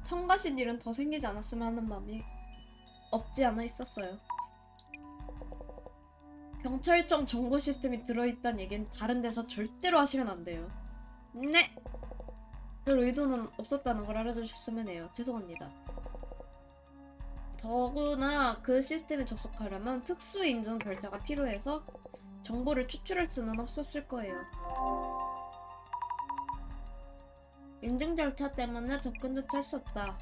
S1: 성가신 일은 더 생기지 않았으면 하는 마음이 없지 않아 있었어요. 경찰청 정보 시스템이 들어있다는 얘기는 다른 데서 절대로 하시면 안 돼요. 네! 별 의도는 없었다는 걸 알아주셨으면 해요. 죄송합니다. 더구나 그 시스템에 접속하려면 특수 인증 결제가 필요해서 정보를 추출할 수는 없었을 거예요. 인증 절차 때문에 접근도 할 수 없다.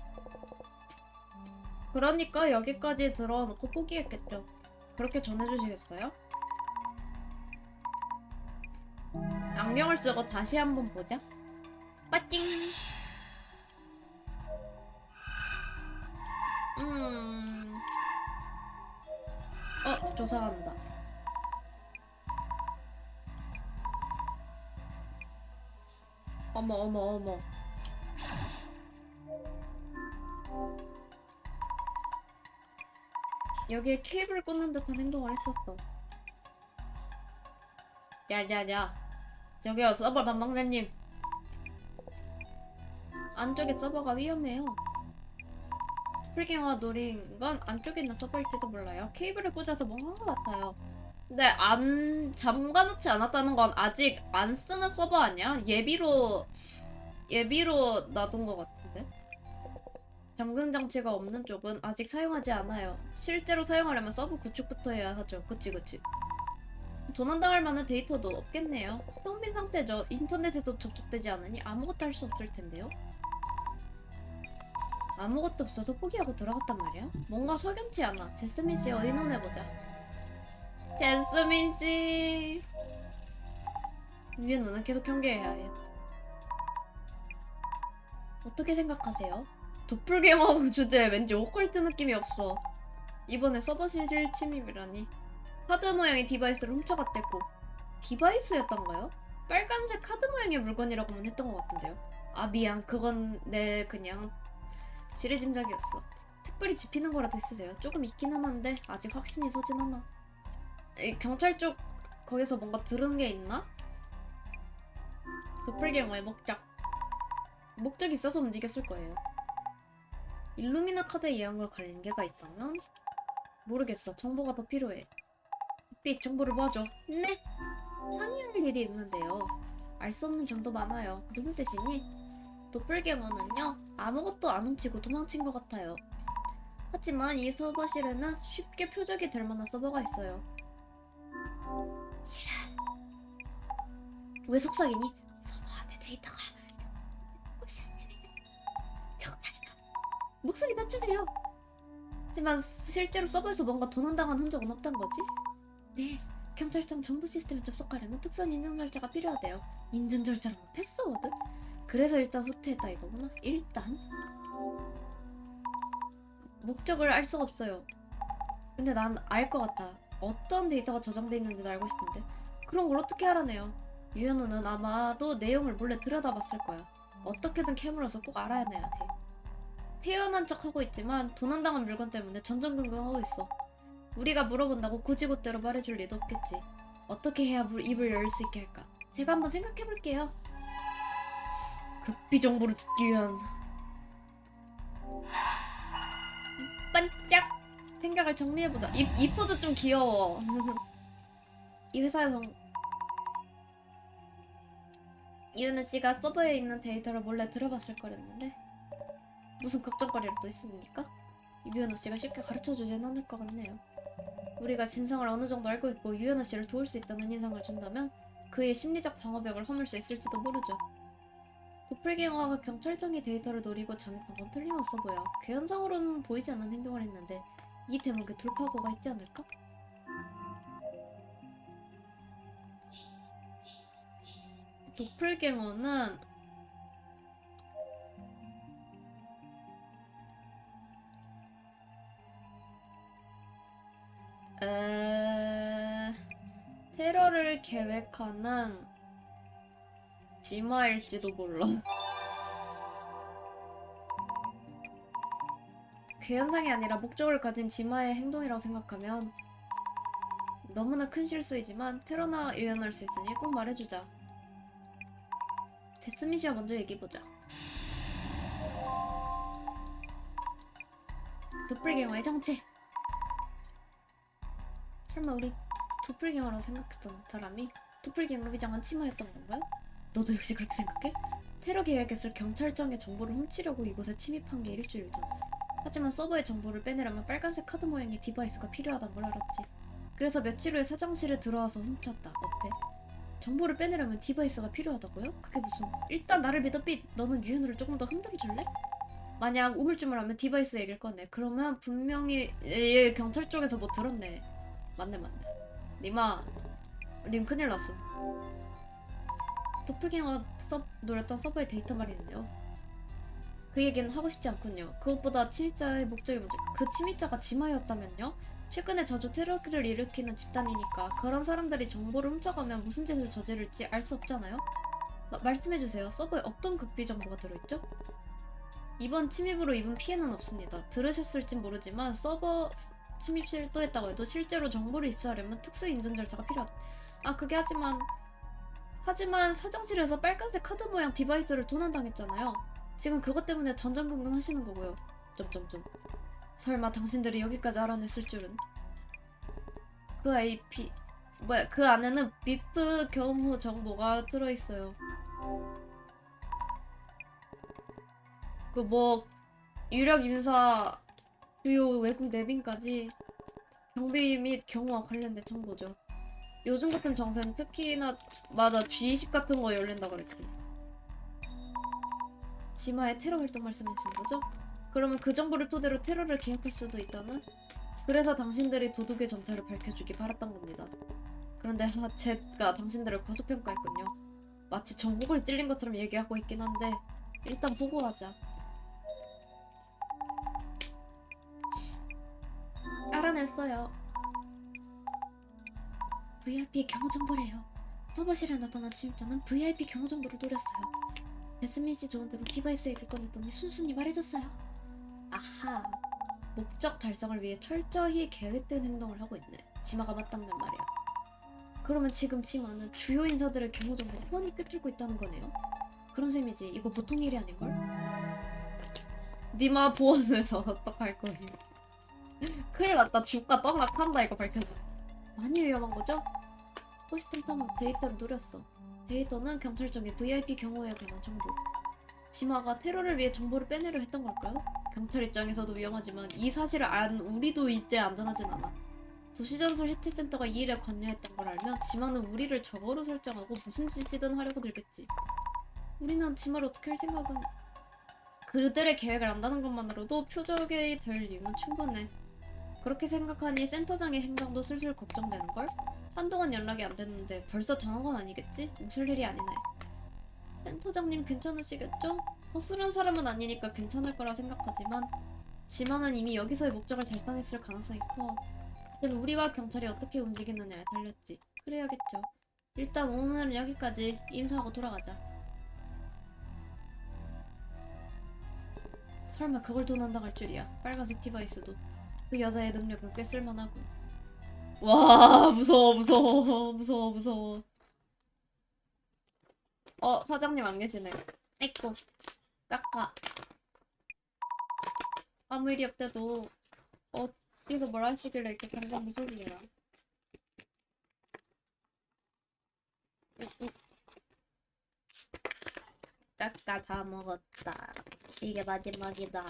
S1: 그러니까 여기까지 들어놓고 포기했겠죠. 그렇게 전해주시겠어요? 안경을 쓰고 다시 한번 보자. 빠띵! 조사한다. 어머 어머 어머. 여기에 케이블 꽂는 듯한 행동을 했었어. 야야야, 저기요 서버 담당자님. 안쪽에 서버가 위험해요. 풀갱어가 노린 건 안쪽에 있는 서버일지도 몰라요. 케이블을 꽂아서 뭔가 한것 같아요. 근데 안 잠가놓지 않았다는 건 아직 안 쓰는 서버 아니야? 예비로 놔둔 것 같은데? 잠금 장치가 없는 쪽은 아직 사용하지 않아요. 실제로 사용하려면 서버 구축부터 해야 하죠. 그치. 도난당할 만한 데이터도 없겠네요. 텅빈 상태죠. 인터넷에도 접속되지 않으니 아무것도 할 수 없을 텐데요. 아무것도 없어서 포기하고 들어갔단 말이야? 뭔가 석연치 않아. 제스민 씨와 의논해보자. 제스민 씨. 위에 눈은 계속 경계해야 해. 어떻게 생각하세요? 도플갱어 주제에 왠지 오컬트 느낌이 없어. 이번에 서버실 침입이라니. 카드 모양의 디바이스를 훔쳐갔댔고. 디바이스였던가요? 빨간색 카드 모양의 물건이라고만 했던 것 같은데요. 아 미안, 그건 내 그냥 지레짐작이었어. 특별히 짚히는 거라도 있으세요? 조금 있기는 한데 아직 확신이 서진 않아. 경찰 쪽 거기서 뭔가 들은 게 있나? 도플갱어의 목적이 있어서 움직였을 거예요. 일루미나 카드에 예언과 관계가 있다면? 모르겠어. 정보가 더 필요해. 빛 정보를 봐줘. 네? 상의할 일이 있는데요. 알 수 없는 점도 많아요. 무슨 뜻이니? 도플갱어는요, 아무것도 안 훔치고 도망친 것 같아요. 하지만 이 서버실에는 쉽게 표적이 될 만한 서버가 있어요. 실은 왜 속삭이니? 서버 안에 데이터가 경찰이다. 목소리 낮추세요. 하지만 실제로 서버에서 뭔가 도난당한 흔적은 없단 거지? 네, 경찰청 정보 시스템에 접속하려면 특수한 인증 절차가 필요하대요. 인증 절차랑 패스워드? 그래서 일단 후퇴했다 이거구나. 일단 목적을 알 수가 없어요. 근데 난 알 것 같아. 어떤 데이터가 저장돼 있는지도 알고 싶은데 그런 걸 어떻게 알아내요? 유현우는 아마도 내용을 몰래 들여다봤을 거야. 어떻게든 캐물어서 꼭 알아내야 돼. 태연한 척하고 있지만 도난당한 물건 때문에 전전긍긍하고 있어. 우리가 물어본다고 고지고대로 말해줄 리도 없겠지. 어떻게 해야 입을 열 수 있게 할까? 제가 한번 생각해볼게요. 급비 정보를 듣기 위한 반짝! 생각을 정리해보자. 이 포즈 좀 귀여워. 이 회사에서 이은우 씨가 서버에 있는 데이터를 몰래 들어봤을 거랬는데 무슨 걱정거리를 또 있습니까? 유현우 씨가 쉽게 가르쳐주진 않을 것 같네요. 우리가 진상을 어느 정도 알고 있고 유현우 씨를 도울 수 있다는 인상을 준다면 그의 심리적 방어벽을 허물 수 있을지도 모르죠. 도플갱어가 경찰청의 데이터를 노리고 잠입한 건 틀림없어 보여. 개연상으로는 보이지 않는 행동을 했는데 이 대목에 돌파구가 있지 않을까? 도플갱어는 테러를 계획하는 지마일지도 몰라. 괴현상이 아니라 목적을 가진 지마의 행동이라고 생각하면 너무나 큰 실수이지만 테러나 일어날 수 있으니 꼭 말해주자. 데스미시와 먼저 얘기해보자. 도플갱어의 정체! 설마 우리 도플갱어라고 생각했던 사람이 도플갱어로 위장한 치마였던 건가요? 너도 역시 그렇게 생각해? 테러 계획했을 경찰청의 정보를 훔치려고 이곳에 침입한 게 일주일 전. 하지만 서버의 정보를 빼내려면 빨간색 카드 모양의 디바이스가 필요하단 걸 알았지. 그래서 며칠 후에 사장실에 들어와서 훔쳤다. 어때? 정보를 빼내려면 디바이스가 필요하다고요? 그게 무슨... 일단 나를 믿어 삐! 너는 유현우를 조금 더 흔들어줄래? 만약 우물쭈물하면 디바이스 얘기를 꺼내. 그러면 분명히 경찰 쪽에서 뭐 들었네. 맞네. 니마 님 큰일 났어. 도플갱어 노렸던 서버의 데이터 말이는데요. 그 얘기는 하고 싶지 않군요. 그것보다 침입자의 목적이 뭐죠? 그 침입자가 지마였다면요? 최근에 자주 테러를 일으키는 집단이니까 그런 사람들이 정보를 훔쳐가면 무슨 짓을 저지를지 알 수 없잖아요? 말씀해주세요. 서버에 어떤 극비 정보가 들어있죠? 이번 침입으로 입은 피해는 없습니다. 들으셨을진 모르지만 서버 침입 시도했다고 해도 실제로 정보를 입수하려면 특수 인증 절차가 필요하다. 그게 하지만 사장실에서 빨간색 카드 모양 디바이스를 도난당했잖아요. 지금 그것 때문에 전전긍긍 하시는 거고요. 점점점. 설마 당신들이 여기까지 알아냈을 줄은. 그 IP 그 안에는 비프 경호 정보가 들어있어요. 그 뭐 유력 인사 주요 외국 내빈까지 경비 및 경호와 관련된 정보죠. 요즘 같은 정세는 특히나 맞아 G20 같은 거 열린다고 그랬지. 지마의 테러 활동 말씀하시는 거죠? 그러면 그 정보를 토대로 테러를 계획할 수도 있다는? 그래서 당신들이 도둑의 정체를 밝혀주기 바랐던 겁니다. 그런데 제가 당신들을 과소평가했군요. 마치 정복을 찔린 것처럼 얘기하고 있긴 한데 일단 보고하자. 알아냈어요. VIP 경호 정보래요. 서버실에 나타난 침입자는 VIP 경호 정보를 노렸어요. 데스미지 좋은 대로 디바이스 얘기를 꺼냈더니 순순히 말해줬어요. 아하. 목적 달성을 위해 철저히 계획된 행동을 하고 있네. 지마가 맞다면 말이야. 그러면 지금 지마는 주요 인사들의 경호 정보를 훤히 꿰뚫고 있다는 거네요. 그런 셈이지. 이거 보통 일이 아닌걸? 니마 보안해서 어떡할 거예요. 큰일 났다. 주가 떡락한다 이거 밝혀서. 많이 위험한 거죠? 호시탐탐 데이터를 노렸어. 데이터는 경찰청의 VIP 경호에 관한 정보. 지마가 테러를 위해 정보를 빼내려 했던 걸까요? 경찰 입장에서도 위험하지만 이 사실을 안 우리도 이제 안전하진 않아. 도시전술 해체센터가 이 일에 관여했던 걸 알면 지마는 우리를 적어로 설정하고 무슨 짓이든 하려고 들겠지. 우리는 지마를 어떻게 할 생각은... 그들의 계획을 안다는 것만으로도 표적이 될 이유는 충분해. 그렇게 생각하니 센터장의 행동도 슬슬 걱정되는걸? 한동안 연락이 안 됐는데 벌써 당한 건 아니겠지? 웃을 일이 아니네. 센터장님 괜찮으시겠죠? 허술한 사람은 아니니까 괜찮을 거라 생각하지만 지만은 이미 여기서의 목적을 달성했을 가능성이 커. 그땐 우리와 경찰이 어떻게 움직이느냐에 달렸지. 그래야겠죠. 일단 오늘은 여기까지. 인사하고 돌아가자. 설마 그걸 도난당할 줄이야. 빨간색 디바이스도. 그 여자의 능력은 꽤 쓸만하고. 와 무서워. 사장님 안 계시네. 아이고 깎아. 아무 일이 없대도 어디서 뭘 하시길래 이렇게 당장 무서우시냐. 까까 다 먹었다. 이게 마지막이다.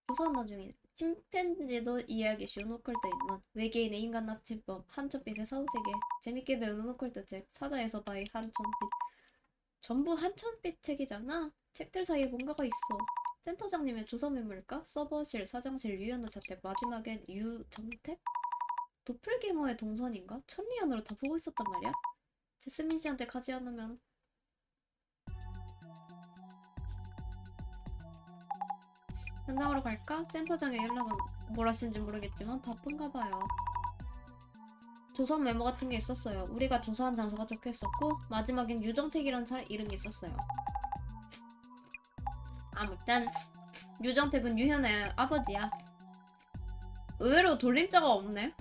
S1: 조선 나중에 침팬지도 이해하기 쉬운 오컬트 입문 외계인의 인간 납치법 한천빛의 사후세계 재밌게 배우는 오컬트 책 사자에서 바이 한천빛 전부 한천빛 책이잖아. 책들 사이에 뭔가가 있어. 센터장님의 조선매물가 서버실 사장실 유연우 자택 마지막엔 유정택 도플게머의 동선인가? 천리안으로 다 보고 있었단 말이야. 제스민 씨한테 가지 않으면 현장으로 갈까? 센터장에 연락은 뭘 하시는지 모르겠지만 바쁜가 봐요. 조선 메모 같은 게 있었어요. 우리가 조사한 장소가 적혀있었고 마지막엔 유정택이라는 사람 이름이 있었어요. 아무튼 유정택은 유현의 아버지야. 의외로 돌림자가 없네.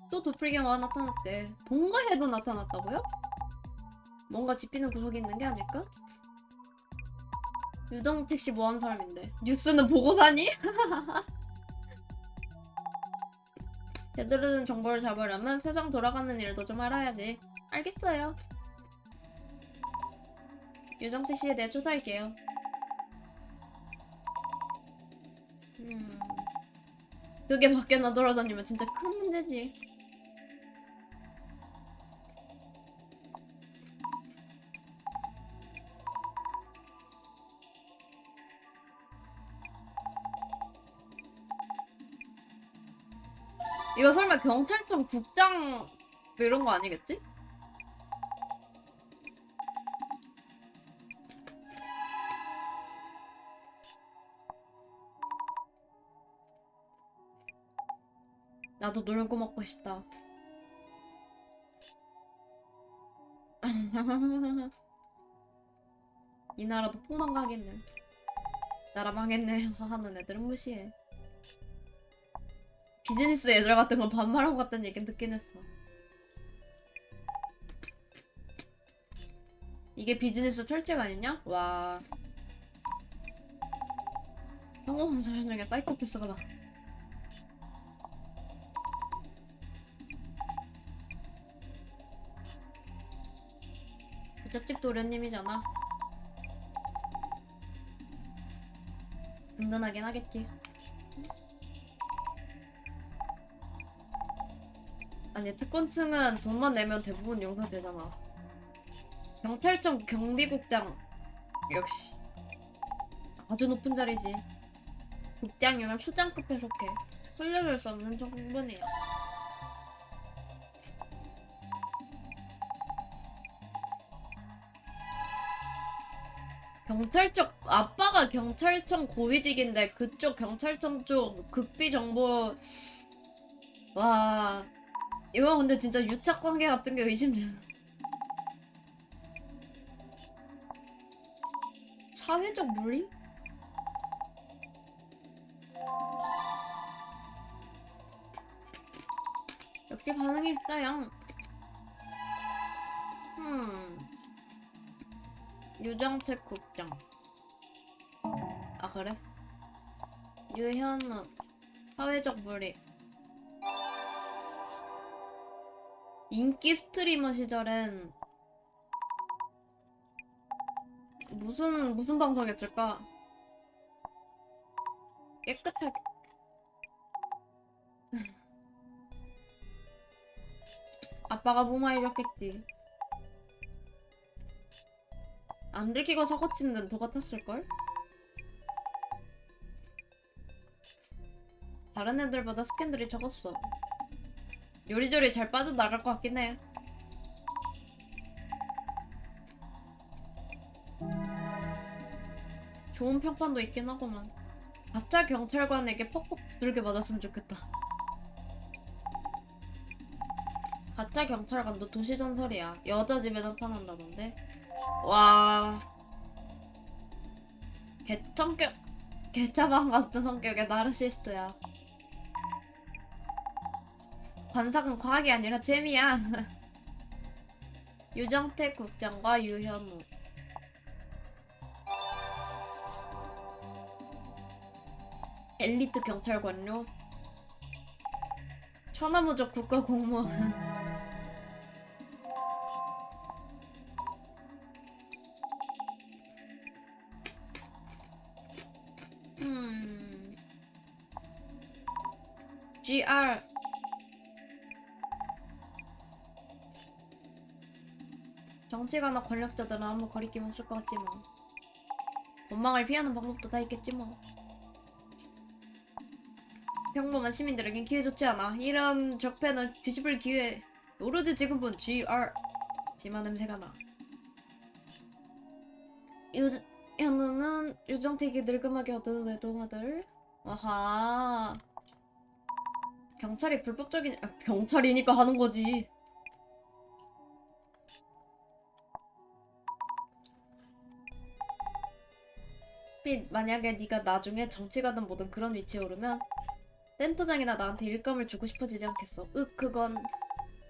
S1: 또 도플갱어가 나타났대. 뭔가 해도 나타났다고요? 뭔가 짚히는 구석이 있는 게 아닐까? 유정택 씨 뭐하는 사람인데? 뉴스는 보고 사니? 제대로 된 정보를 잡으려면 세상 돌아가는 일도 좀 알아야지. 알겠어요. 유정택 씨에 대해 조사할게요. 그게 밖에 나돌아다니면 진짜 큰 문제지. 이거 설마 경찰청 국장 뭐 이런 거 아니겠지? 나도 놀고 먹고 싶다. 이 나라도 폭망 가겠네. 나라 망했네 하는 애들은 무시해. 비즈니스 애들 같은 건 반말하고 같다는 얘기는 듣긴 했어. 이게 비즈니스 철칙 아니냐? 와. 성공한 사람 중에 사이코패스가 막. 부잣집 도련님이잖아. 든든하긴 하겠지. 아니 특권층은 돈만 내면 대부분 용서되잖아. 경찰청 경비국장 역시 아주 높은 자리지. 국장이면 수장급에 속해. 흘려줄 수 없는 정분이야. 경찰청 아빠가 경찰청 고위직인데 그쪽 경찰청 쪽 극비 정보 와 이거 근데 진짜 유착 관계 같은 게 의심돼요. 사회적 물리? 역시 반응이 있어요. 유정택 국장. 아 그래? 유현우 사회적 물리. 인기 스트리머 시절엔 무슨 방송 했을까? 깨끗하게 아빠가 뭐 많이 줬겠지. 안 들키고 사고친 데는 더 같았을걸? 다른 애들보다 스캔들이 적었어. 요리조리 잘 빠져나갈 것 같긴 해. 좋은 평판도 있긴 하구만. 가짜 경찰관에게 퍽퍽 두들겨 맞았으면 좋겠다. 가짜 경찰관도 도시전설이야. 여자 집에 나타난다던데. 와. 개차방 같은 성격의 나르시스트야. 관상은 과학이 아니라 재미야. 유정택 국장과 유현우. 엘리트 경찰관료, 천하무적 국가 공무원. GR. 정치가나 권력자들은 아무 거리낌 없을 것 같지 뭐. 원망을 피하는 방법도 다 있겠지 뭐. 평범한 시민들에겐 기회 좋지 않아. 이런 적폐는 뒤집을 기회. 오로지 지금은 GR. 지마 냄새가 나. 현우는 유정택이 늙음하게 얻은 외도마들. 아하. 경찰이 불법적인 경찰이니까 하는 거지. 빛, 만약에 네가 나중에 정치가든 뭐든 그런 위치에 오르면 센터장이나 나한테 일감을 주고 싶어지지 않겠어. 그건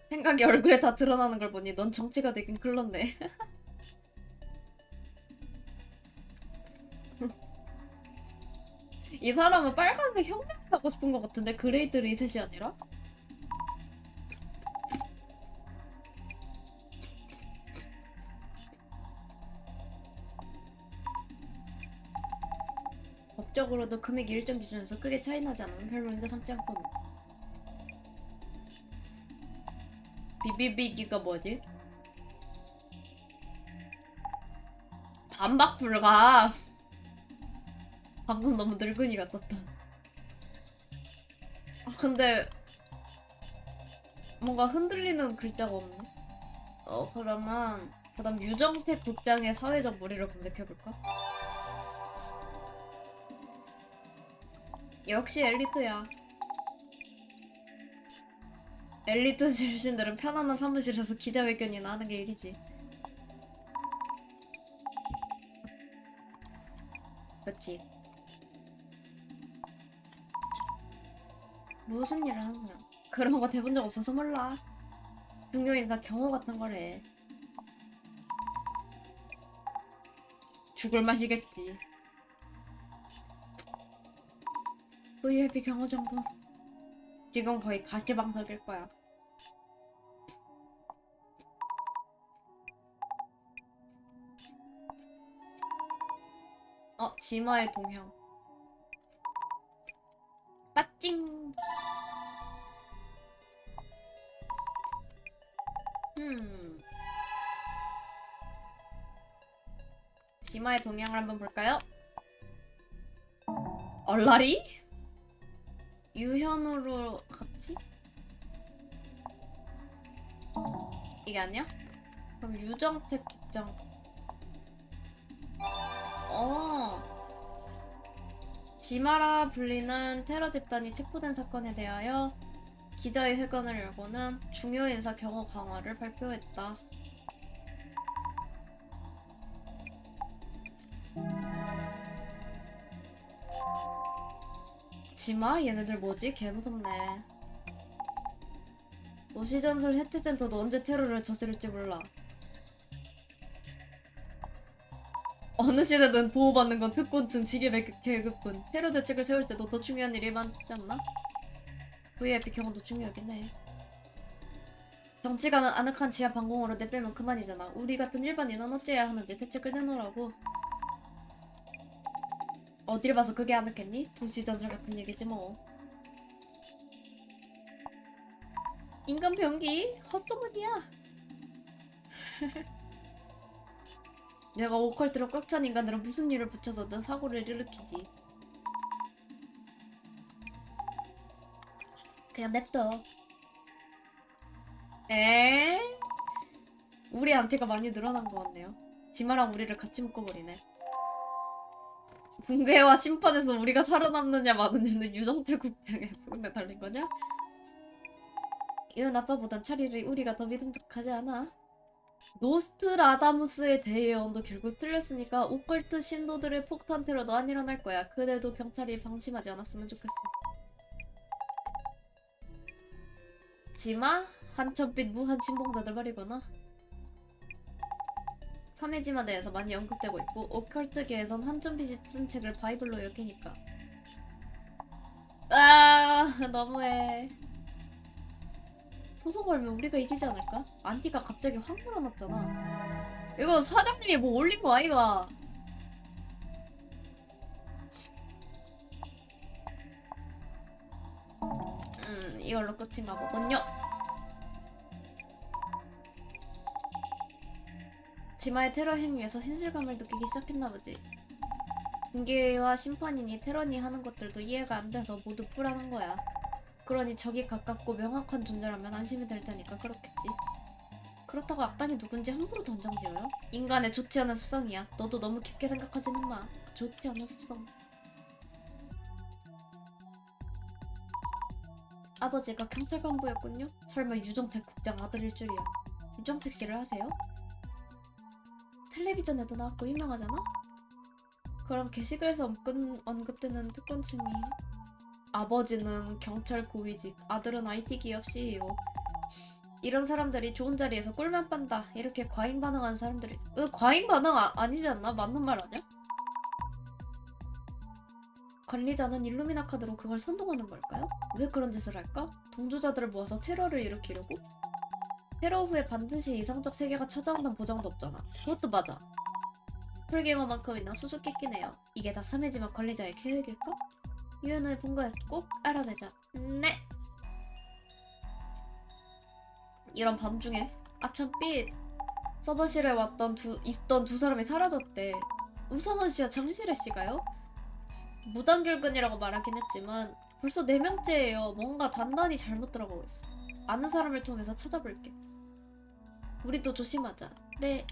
S1: 생각이 얼굴에 다 드러나는 걸 보니 넌 정치가 되긴 글렀네. 이 사람은 빨간색 혁명 하고 싶은 것 같은데 그레이트 리셋이 아니라? 법적으로도 금액이 일정 기준에서 크게 차이 나지 않으면 별 문제 삼지 않거든. 비비비기가 뭐지? 반박 불가. 방금 너무 늙은이 같았다. 근데 뭔가 흔들리는 글자가 없네. 그러면 그다음 유정택 국장의 사회적 무리를 검색해볼까? 역시 엘리트야. 엘리트 출신들은 편안한 사무실에서 기자회견이나 하는 게 일이지. 그치? 무슨 일을 하는 거야? 그런 거 돼본 적 없어서 몰라. 중요 인사 경호 같은 거래. 죽을 맛이겠지. VIP 경호 정보. 지금 거의 가시방석일 거야. 지마의 동향. 빠찡. 지마의 동향을 한번 볼까요? 얼라리? 유현우로 같이? 이게 아니야? 그럼 유정택 국장. 지마라 불리는 테러 집단이 체포된 사건에 대하여 기자의 회견을 열고는 중요 인사 경호 강화를 발표했다. 지마? 얘네들 뭐지? 개무섭네. 도시전설 해체된 터도 언제 테러를 저지를지 몰라. 어느 시대든 보호받는 건 특권층, 직계 계급군. 테러 대책을 세울 때도 더 중요한 일이 많지 않나? VIP 경험도 중요하긴 해. 정치가는 아늑한 지하 방공호로 내빼면 그만이잖아. 우리 같은 일반인은 어찌해야 하는지 대책을 내놓으라고. 어딜 봐서 그게 아늑했니? 도시전설 같은 얘기지 뭐. 인간 병기? 헛소문이야. 내가 오컬트로 꽉 찬 인간들은 무슨 일을 붙여서든 사고를 일으키지. 그냥 냅둬. 우리 안티가 많이 늘어난 것 같네요. 지마랑 우리를 같이 묶어버리네. 붕괴와 심판에서 우리가 살아남느냐 마느냐는 유정태 국장의 부름에 달린 거냐? 이건 아빠보단 차라리 우리가 더 믿음직하지 않아? 노스트라다무스의 대예언도 결국 틀렸으니까 오컬트 신도들의 폭탄 테러도 안 일어날 거야. 그래도 경찰이 방심하지 않았으면 좋겠어. 지마? 한천빛 무한 신봉자들 말이구나. 3회 지마대에서 많이 언급되고 있고 오컬트계에선 한천빛이 쓴 책을 바이블로 여기니까. 아, 너무해. 소송 걸면 우리가 이기지 않을까? 안티가 갑자기 확 늘어났잖아. 이거 사장님이 뭐 올린 거 아이가? 이걸로 끝인가 보군요. 지마의 테러 행위에서 현실감을 느끼기 시작했나 보지. 공개와 심판이니 테러니 하는 것들도 이해가 안 돼서 모두 불안한 거야. 그러니 적이 가깝고 명확한 존재라면 안심이 될 테니까 그렇겠지. 그렇다고 악당이 누군지 함부로 던정지어요? 인간의 좋지 않은 습성이야. 너도 너무 깊게 생각하지는 마. 좋지 않은 습성. 아버지가 경찰 간부였군요? 설마 유정택 국장 아들일 줄이야. 유정택 씨를 아세요? 텔레비전에도 나왔고 유명하잖아? 그럼 게시글에서 언급되는 특권층이 아버지는 경찰 고위직, 아들은 IT 기업 CEO. 이런 사람들이 좋은 자리에서 꿀만 빤다. 이렇게 과잉 반응하는 사람들이 있어. 과잉 반응 아니지 않나? 맞는 말 아니야? 관리자는 일루미나 카드로 그걸 선동하는 걸까요? 왜 그런 짓을 할까? 동조자들을 모아서 테러를 일으키려고? 테러 후에 반드시 이상적 세계가 찾아온다는 보장도 없잖아. 그것도 맞아. 풀게이머만큼이나 수수께끼네요. 이게 다 사메지마 관리자의 계획일까? 유엔의 본거에 꼭 알아내자. 네. 이런 밤중에 아참 삐 서버실에 있던 두 사람이 사라졌대. 우성원 씨와 장실애 씨가요? 무단결근이라고 말하긴 했지만 벌써 4명째예요. 뭔가 단단히 잘못 들어가고 있어. 아는 사람을 통해서 찾아볼게. 우리도 조심하자. 네.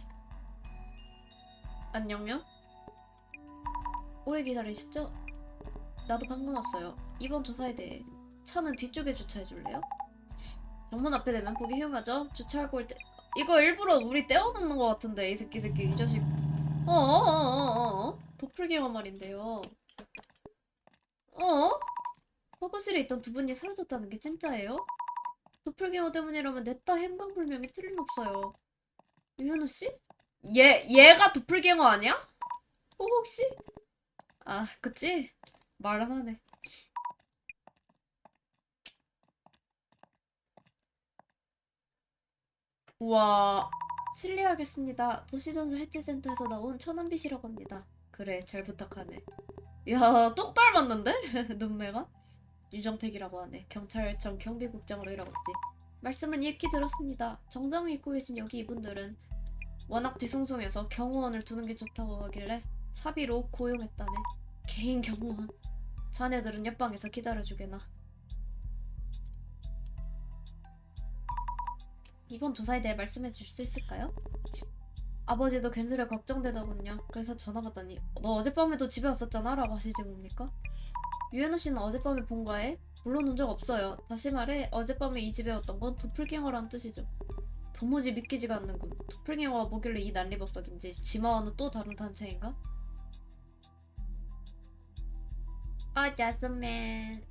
S1: 안녕요? 오래 기다리시죠? 나도 방금 왔어요. 이번 조사에 대해 차는 뒤쪽에 주차해줄래요? 정문 앞에 대면 보기 흉하죠? 주차하고 올 때 이거 일부러 우리 떼어놓는 것 같은데 이 새끼 이 자식. 도플갱어 말인데요. 서버실에 있던 두 분이 사라졌다는 게 진짜예요? 도플갱어 때문이라면 냈다 행방불명이 틀림없어요. 유현우 씨? 얘가 도플갱어 아니야? 혹시? 아, 그치? 말 안 하네. 우와, 실례하겠습니다. 도시전술 해체센터에서 나온 천안빛이라고 합니다. 그래, 잘 부탁하네. 야, 똑 닮았는데? 눈매가? 유정택이라고 하네. 경찰청 경비국장으로 일하고 있지. 말씀은 익히 들었습니다. 정장을 입고 계신 여기 이분들은 워낙 뒤숭숭해서 경호원을 두는 게 좋다고 하길래 사비로 고용했다네. 개인 경호원. 자네들은 옆방에서 기다려주게나. 이번 조사에 대해 말씀해 주실 수 있을까요? 아버지도 괜스레 걱정되더군요. 그래서 전화 받더니 너 어젯밤에도 집에 왔었잖아? 라고 하시지 뭡니까? 유현우 씨는 어젯밤에 본가에? 물론 온 적 없어요. 다시 말해 어젯밤에 이 집에 왔던 건 도플갱어라는 뜻이죠. 도무지 믿기지가 않는군. 도플갱어가 뭐길래 이 난리법석인지. 지마와는 또 다른 단체인가? 자스맨.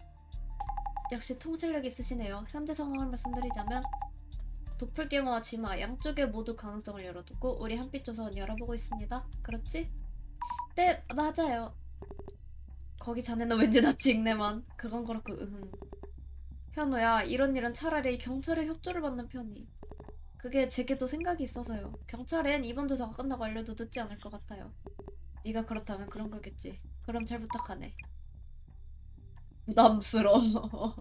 S1: 역시 통찰력이 있으시네요. 현재 상황을 말씀드리자면 도플갱어와 지마 양쪽에 모두 가능성을 열어두고 우리 한빛 조사원이 알아보고 있습니다. 그렇지? 네, 맞아요. 거기 자네는 왠지 낯이 익네만. 그건 그렇고 현우야, 이런 일은 차라리 경찰의 협조를 받는 편이. 그게 제게도 생각이 있어서요. 경찰엔 이번 조사가 끝나고 알려도 늦지 않을 것 같아요. 네가 그렇다면 그런 거겠지. 그럼 잘 부탁하네. 부담스러워.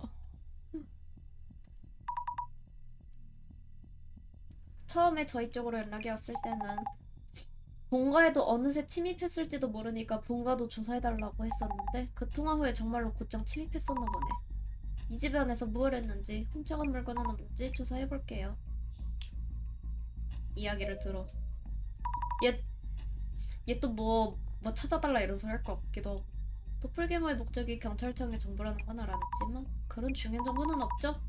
S1: 처음에 저희 쪽으로 연락이 왔을 때는 본가에도 어느새 침입했을지도 모르니까 본가도 조사해달라고 했었는데 그 통화 후에 정말로 곧장 침입했었나 보네. 이 집 안에서 무얼 했는지 훔쳐간 물건은 없는지 조사해볼게요. 이야기를 들어. 얘 또 뭐 찾아달라 이런 소리 할 것 같기도 하고. 도플갱어의 목적이 경찰청에 정보라는 건 알아냈지만 그런 중요한 정보는 없죠?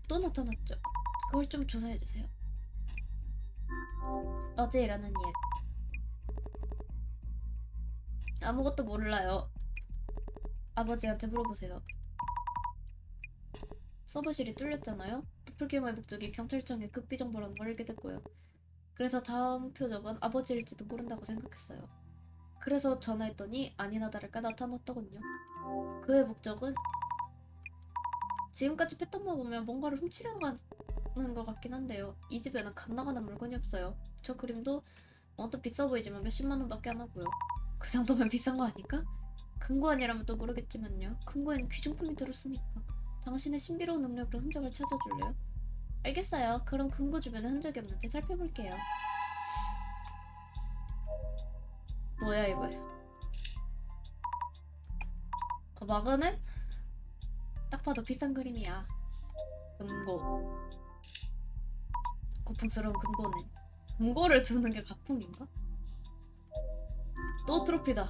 S1: 또 나타났죠. 그걸 좀 조사해주세요. 어제 일어난 일. 아무것도 몰라요. 아버지한테 물어보세요. 서버실이 뚫렸잖아요? 도플갱어의 목적이 경찰청에 급비 정보라는 걸 알게 됐고요. 그래서 다음 표적은 아버지일지도 모른다고 생각했어요. 그래서 전화했더니 아니나 다를까 나타났더군요. 그의 목적은 지금까지 패턴만 보면 뭔가를 훔치려는 것 같긴 한데요. 이 집에는 값 나가는 물건이 없어요. 저 그림도 언뜻 비싸 보이지만 몇십만 원밖에 안 하고요. 그 정도면 비싼 거 아닐까? 금고안이라면 또 모르겠지만요. 금고에는 귀중품이 들었으니까. 당신의 신비로운 능력으로 흔적을 찾아줄래요? 알겠어요. 그럼 금고 주변에 흔적이 없는지 살펴볼게요. 뭐야 이거? 마그넷? 딱 봐도 비싼 그림이야. 금고. 고풍스러운 금고는 금고를 두는 게 가품인가? 또 트로피다.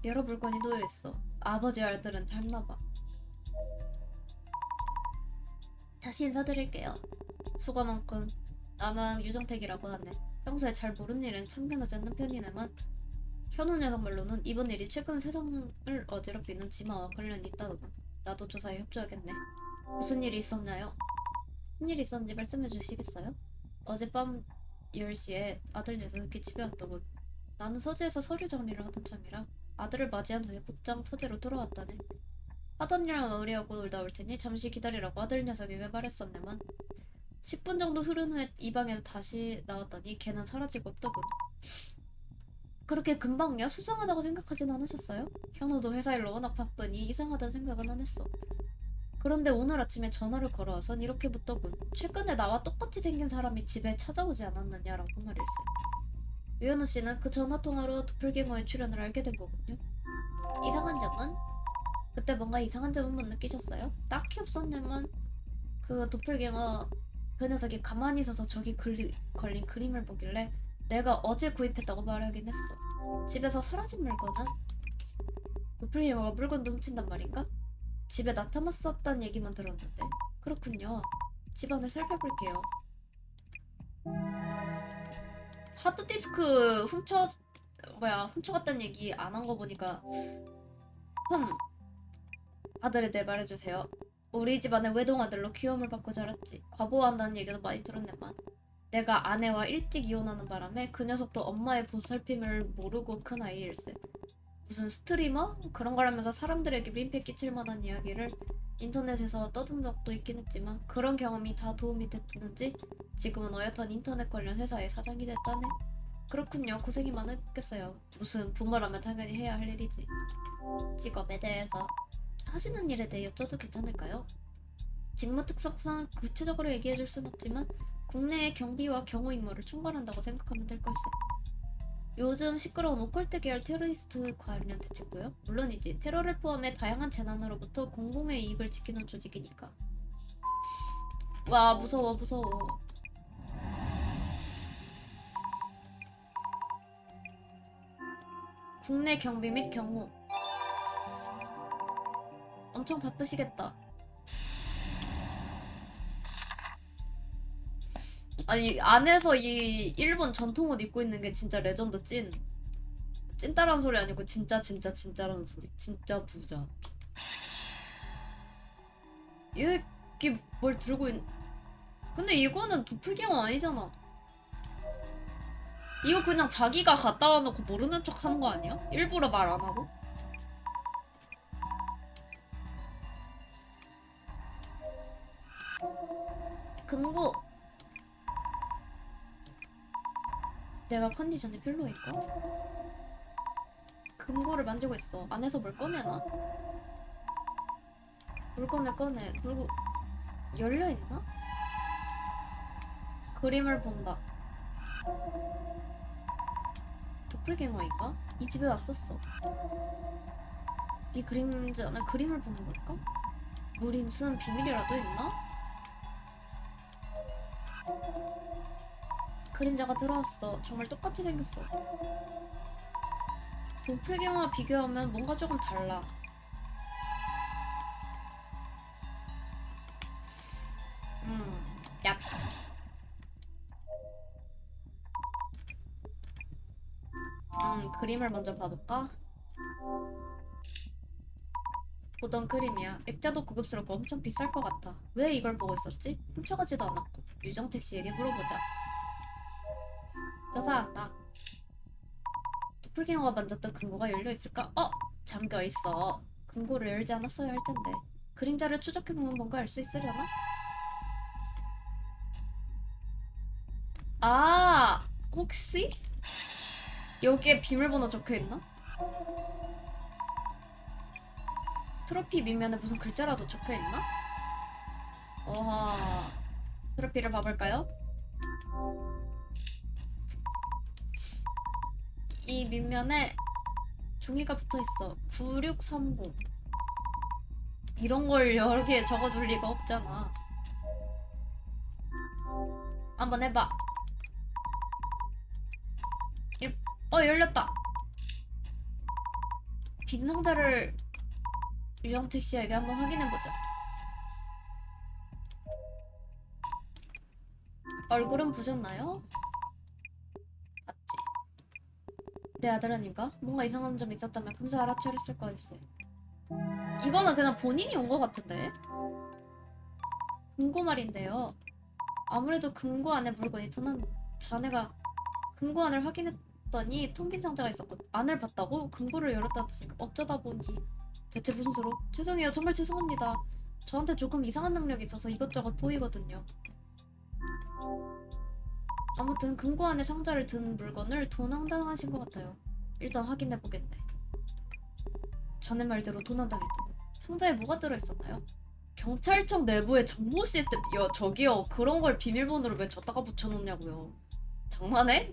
S1: 여러 물건이 놓여있어. 아버지 알들은 닮나봐. 다시 인사드릴게요. 수고만큼. 나는 유정택이라고 하네. 평소에 잘 모르는 일은 참견하지 않는 편이네만 현우 녀석 말로는 이번 일이 최근 세상을 어지럽히는 지마와 관련이 있다더군. 나도 조사에 협조하겠네. 무슨 일이 있었나요? 무슨 일이 있었는지 말씀해 주시겠어요? 어젯밤 10시에 아들 녀석이 집에 왔더군. 나는 서재에서 서류 정리를 하던 참이라 아들을 맞이한 후에 곧장 서재로 돌아왔다네. 하던 일을 마무리하고 놀다 올 테니 잠시 기다리라고 아들 녀석이 외발했었네만 10분 정도 흐른 후에 이 방에서 다시 나왔더니 걔는 사라지고 없더군. 그렇게 금방이야? 수상하다고 생각하진 않으셨어요? 현우도 회사 일로 워낙 바쁘니 이상하다는 생각은 안 했어. 그런데 오늘 아침에 전화를 걸어와선 이렇게 묻더군. 최근에 나와 똑같이 생긴 사람이 집에 찾아오지 않았느냐라고 말일세. 유현우 씨는 그 전화통화로 도플갱어의 출연을 알게 된 거군요. 이상한 점은? 그때 뭔가 이상한 점은 못 느끼셨어요? 딱히 없었네만 그 도플갱어 그 녀석이 가만히 서서 저기 걸린 그림을 보길래 내가 어제 구입했다고 말하긴 했어. 집에서 사라진 물건은? 도플갱어가 물건도 훔친단 말인가? 집에 나타났었단 얘기만 들었는데. 그렇군요. 집안을 살펴볼게요. 하드디스크 훔쳐갔다는 얘기 안 한 거 보니까 아들에 대해 말해주세요. 우리 집안의 외동아들로 귀여움을 받고 자랐지. 과보호한다는 얘기도 많이 들었네만 내가 아내와 일찍 이혼하는 바람에 그 녀석도 엄마의 보살핌을 모르고 큰 아이일세. 무슨 스트리머? 그런 거라면서 사람들에게 민폐 끼칠 만한 이야기를 인터넷에서 떠든 적도 있긴 했지만 그런 경험이 다 도움이 됐는지 지금은 어엿한 인터넷 관련 회사의 사장이 됐다네. 그렇군요. 고생이 많았겠어요. 무슨 부모라면 당연히 해야 할 일이지. 직업에 대해서 하시는 일에 대해 여쭤도 괜찮을까요? 직무 특성상 구체적으로 얘기해줄 순 없지만 국내의 경비와 경호 임무를 총괄한다고 생각하면 될 걸세. 요즘 시끄러운 오컬트 계열 테러리스트 관련 대책고요. 물론이지 테러를 포함해 다양한 재난으로부터 공공의 이익을 지키는 조직이니까. 와 무서워. 국내 경비 및 경호. 엄청 바쁘시겠다. 아니 안에서 이 일본 전통 옷 입고 있는 게 진짜 레전드 찐따라는 소리 아니고 진짜라는 소리. 진짜 부자. 얘기 뭘 들고 근데 이거는 도플갱어 아니잖아. 이거 그냥 자기가 갖다 와놓고 모르는 척 하는 거 아니야? 일부러 말 안 하고? 금고. 내가 컨디션이 별로일까? 금고를 만지고 있어. 안에서 뭘 꺼내나? 물건을 꺼내. 열려있나? 그림을 본다. 도플갱어인가? 이 집에 왔었어. 이 그림자 안에 그림을 보는 걸까? 우리 무슨 비밀이라도 있나? 그림자가 들어왔어. 정말 똑같이 생겼어. 도플갱어와 비교하면 뭔가 조금 달라. 얍. 그림을 먼저 봐볼까? 보던 그림이야. 액자도 고급스럽고 엄청 비쌀 것 같아. 왜 이걸 보고 있었지? 훔쳐가지도 않았고. 유정택 씨에게 물어보자. 조사한다. 도플갱어가 만졌던 금고가 열려있을까? 잠겨 있어. 금고를 열지 않았어야 할 텐데. 그림자를 추적해보면 뭔가 알 수 있으려나? 아, 혹시? 여기에 비밀번호 적혀있나? 트로피 밑면에 무슨 글자라도 적혀있나? 어하. 트로피를 봐볼까요? 이 밑면에 종이가 붙어있어. 9630. 이런 걸 여러 개 적어둘 리가 없잖아. 한번 해봐. 열렸다. 빈 상자를 유영택 씨에게 한번 확인해보자. 얼굴은 보셨나요? 맞지? 내 아들 아닌가? 뭔가 이상한 점이 있었다면 금세 알아차렸을 거일세. 이거는 그냥 본인이 온 것 같은데? 금고 말인데요. 아무래도 금고 안에 물건이 도난... 자네가 금고 안을 확인했더니 텅 빈 상자가 있었거든. 안을 봤다고? 금고를 열었다는 뜻인가? 어쩌다 보니... 대체 무슨 소로? 죄송해요. 정말 죄송합니다. 저한테 조금 이상한 능력이 있어서 이것저것 보이거든요. 아무튼 금고 안에 상자를 든 물건을 도난당하신 것 같아요. 일단 확인해보겠네. 자네 말대로 도난당했다고. 상자에 뭐가 들어있었나요? 경찰청 내부의 정보 시스템. 야, 저기요. 그런 걸 비밀번호로 왜 줬다가 붙여놓냐고요. 장난해?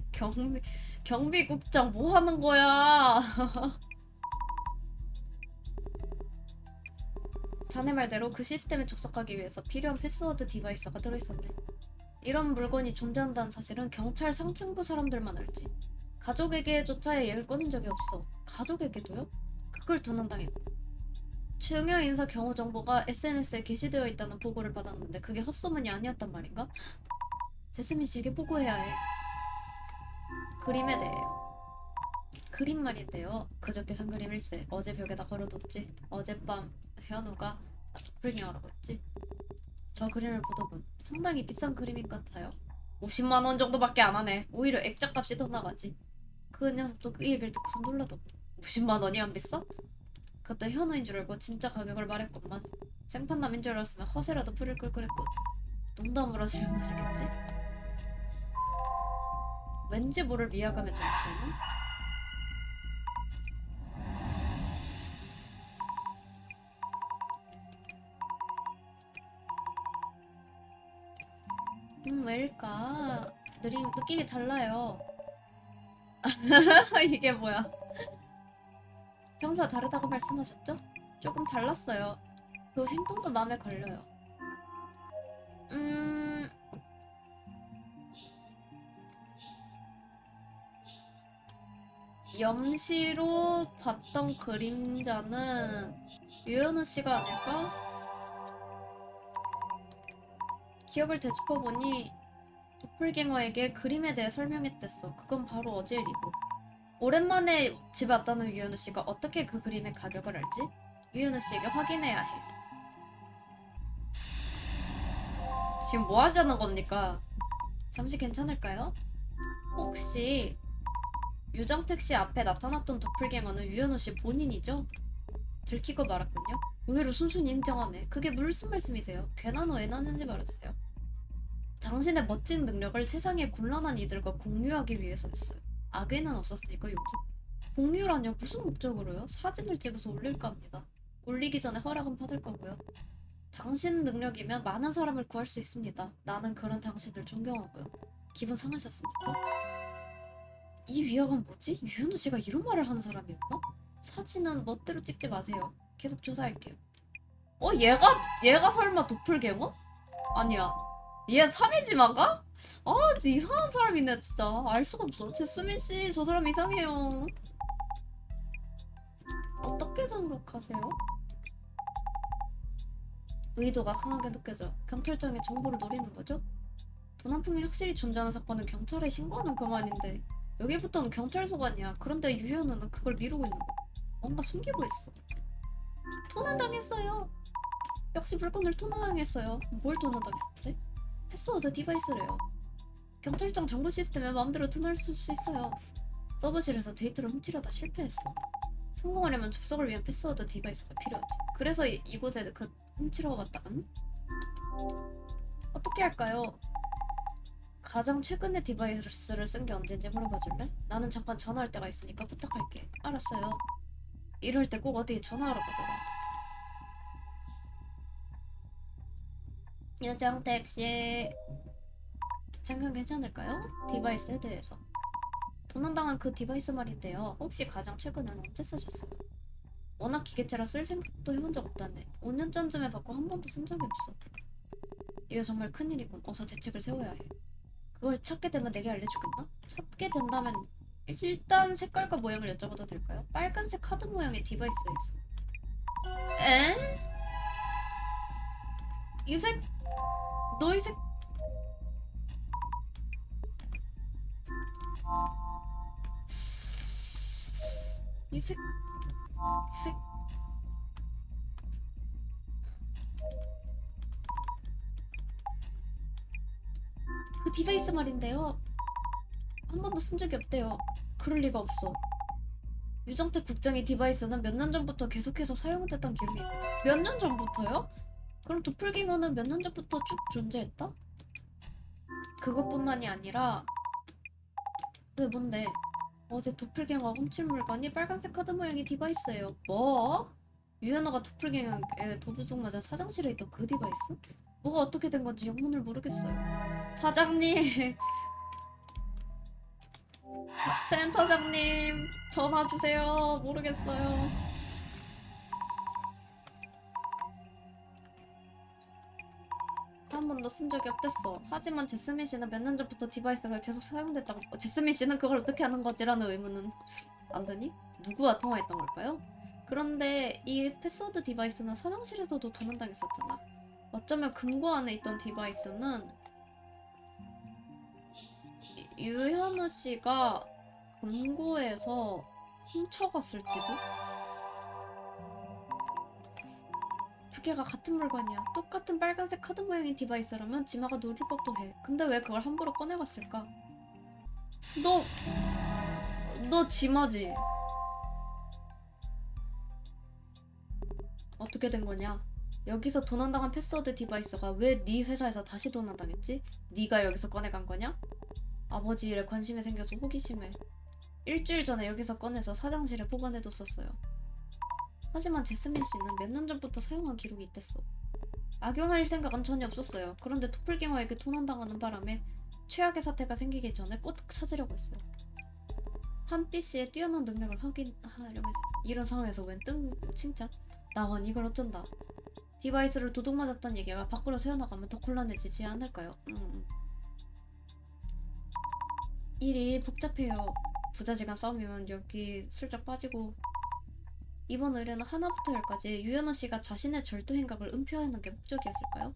S1: 경비국장 뭐 하는 거야? 자네 말대로 그 시스템에 접속하기 위해서 필요한 패스워드 디바이스가 들어있었네. 이런 물건이 존재한다는 사실은 경찰 상층부 사람들만 알지. 가족에게조차 얘기를 꺼낸 적이 없어. 가족에게도요? 그걸 도난당했고. 중요 인사 경호 정보가 SNS에 게시되어 있다는 보고를 받았는데 그게 헛소문이 아니었단 말인가? 제스민 씨에게 보고해야 해. 그림에 대해요. 그림 말인데요. 그저께 산 그림일세. 어제 벽에다 걸어뒀지. 어젯밤 현우가 도플갱어라고 했지. 저 그림을 보더군. 상당히 비싼 그림인 것 같아요. 50만 원 정도밖에 안 하네. 오히려 액자값이 더 나가지. 그 녀석도 그 얘기를 듣고서 놀라더군. 50만 원이 안 비싸? 그때 현우인 줄 알고 진짜 가격을 말했건만 생판남인 줄 알았으면 허세라도 부릴 걸 그랬군. 농담으로 하시려고 그랬겠지? 왠지 모를 위화감의 정체는? 왜일까? 느낌이 달라요. 이게 뭐야? 평소와 다르다고 말씀하셨죠? 조금 달랐어요. 그 행동도 마음에 걸려요. 염시로 봤던 그림자는 유현우 씨가 아닐까? 기억을 되짚어보니 도플갱어에게 그림에 대해 설명했댔어. 그건 바로 어제 일이고. 오랜만에 집에 왔다는 유현우 씨가 어떻게 그 그림의 가격을 알지? 유현우 씨에게 확인해야 해. 지금 뭐 하자는 겁니까? 잠시 괜찮을까요? 혹시 유정택 씨 앞에 나타났던 도플갱어는 유현우 씨 본인이죠? 들키고 말았군요. 의외로 순순히 인정하네. 그게 무슨 말씀이세요? 괜한 오해는 하는지 말아주세요. 당신의 멋진 능력을 세상의 곤란한 이들과 공유하기 위해서였어요. 악의는 없었으니까 용서. 공유라뇨? 무슨 목적으로요? 사진을 찍어서 올릴까 합니다. 올리기 전에 허락은 받을 거고요. 당신 능력이면 많은 사람을 구할 수 있습니다. 나는 그런 당신을 존경하고요. 기분 상하셨습니까? 이 위화감 뭐지? 유현우 씨가 이런 말을 하는 사람이었나? 사진은 멋대로 찍지 마세요. 계속 조사할게요. 얘가 설마 도플갱어? 아니야. 얘 삼이지마가? 아, 진짜 이상한 사람이네, 진짜. 알 수가 없어. 제수민 씨, 저 사람 이상해요. 어떻게 생각하세요? 의도가 강하게 느껴져. 경찰청의 정보를 노리는 거죠? 도난품이 확실히 존재하는 사건은 경찰에 신고하면 그만인데 여기부터는 경찰서가 아니야. 그런데 유현우는 그걸 미루고 있는 거. 뭔가 숨기고 있어. 도난당했어요. 역시 물건을 도난당했어요. 뭘 도난당했대? 패스워드 디바이스래요. 경찰청 정보 시스템에 마음대로 도난을 쓸 수 있어요. 서버실에서 데이터를 훔치려다 실패했어. 성공하려면 접속을 위한 패스워드 디바이스가 필요하지. 그래서 이곳에 훔치러 갔다간 어떻게 할까요? 가장 최근의 디바이스를 쓴 게 언제인지 물어봐줄래? 나는 잠깐 전화할 때가 있으니까 부탁할게. 알았어요. 이럴 때 꼭 어디에 전화하러 가더라. 유정택 씨, 잠깐 괜찮을까요? 디바이스에 대해서. 도난당한 그 디바이스 말인데요. 혹시 가장 최근에는 언제 쓰셨어요? 워낙 기계체라 쓸 생각도 해본 적 없다네. 5년 전쯤에 받고 한 번도 쓴 적이 없어. 이거 정말 큰일이군. 어서 대책을 세워야 해. 그걸 찾게 되면 내게 알려주겠나? 찾게 된다면 일단 색깔과 모양을 여쭤봐도 될까요? 빨간색 카드 모양의 디바이스일 수. 에? 이 색? 너 이 색? 이 색? 이 색? 그 디바이스 말인데요. 한 번도 쓴 적이 없대요. 그럴 리가 없어. 유정택 국장의 디바이스는 몇 년 전부터 계속해서 사용됐던 기록이 있고. 몇 년 전부터요? 그럼 도플갱어는 몇 년 전부터 쭉 존재했다? 그것뿐만이 아니라 왜 뭔데? 어제 도플갱어가 훔친 물건이 빨간색 카드 모양의 디바이스예요. 뭐? 유연아가 도플갱어의 도부족 맞아 사장실에 있던 그 디바이스? 뭐가 어떻게 된 건지 영문을 모르겠어요. 사장님, 센터장님, 전화 주세요. 모르겠어요. 한 번도 쓴 적이 없댔어. 하지만 제스민 씨는 몇 년 전부터 디바이스가 계속 사용됐다고. 제스민 씨는 그걸 어떻게 하는 거지라는 의문은 안 드니? 누구와 통화했던 걸까요? 그런데 이 패스워드 디바이스는 사장실에서도 도난당했었잖아. 어쩌면 금고 안에 있던 디바이스는 유현우 씨가 금고에서 훔쳐갔을지도? 두 개가 같은 물건이야. 똑같은 빨간색 카드 모양의 디바이스라면 지마가 노릴 법도 해. 근데 왜 그걸 함부로 꺼내갔을까? 너 지마지? 어떻게 된 거냐? 여기서 도난당한 패스워드 디바이스가 왜 네 회사에서 다시 도난당했지? 네가 여기서 꺼내간 거냐? 아버지 일에 관심이 생겨서 호기심에 일주일 전에 여기서 꺼내서 사장실에 보관해뒀었어요. 하지만 제스민 씨는 몇 년 전부터 사용한 기록이 있댔어. 악용할 생각은 전혀 없었어요. 그런데 도플갱어에게 도난당하는 바람에 최악의 사태가 생기기 전에 꼭 찾으려고 했어요. 한빛 씨의 뛰어난 능력을 확인하려고 했어요. 이런 상황에서 웬 칭찬? 나원 이걸 어쩐다. 디바이스를 도둑 맞았다는 얘기가 밖으로 새어나가면 더 곤란해지지 않을까요? 일이 복잡해요. 부자지간 싸움이면 여기 슬쩍 빠지고. 이번 의뢰는 하나부터 열까지 유연호 씨가 자신의 절도 행각을 은폐하는 게 목적이었을까요?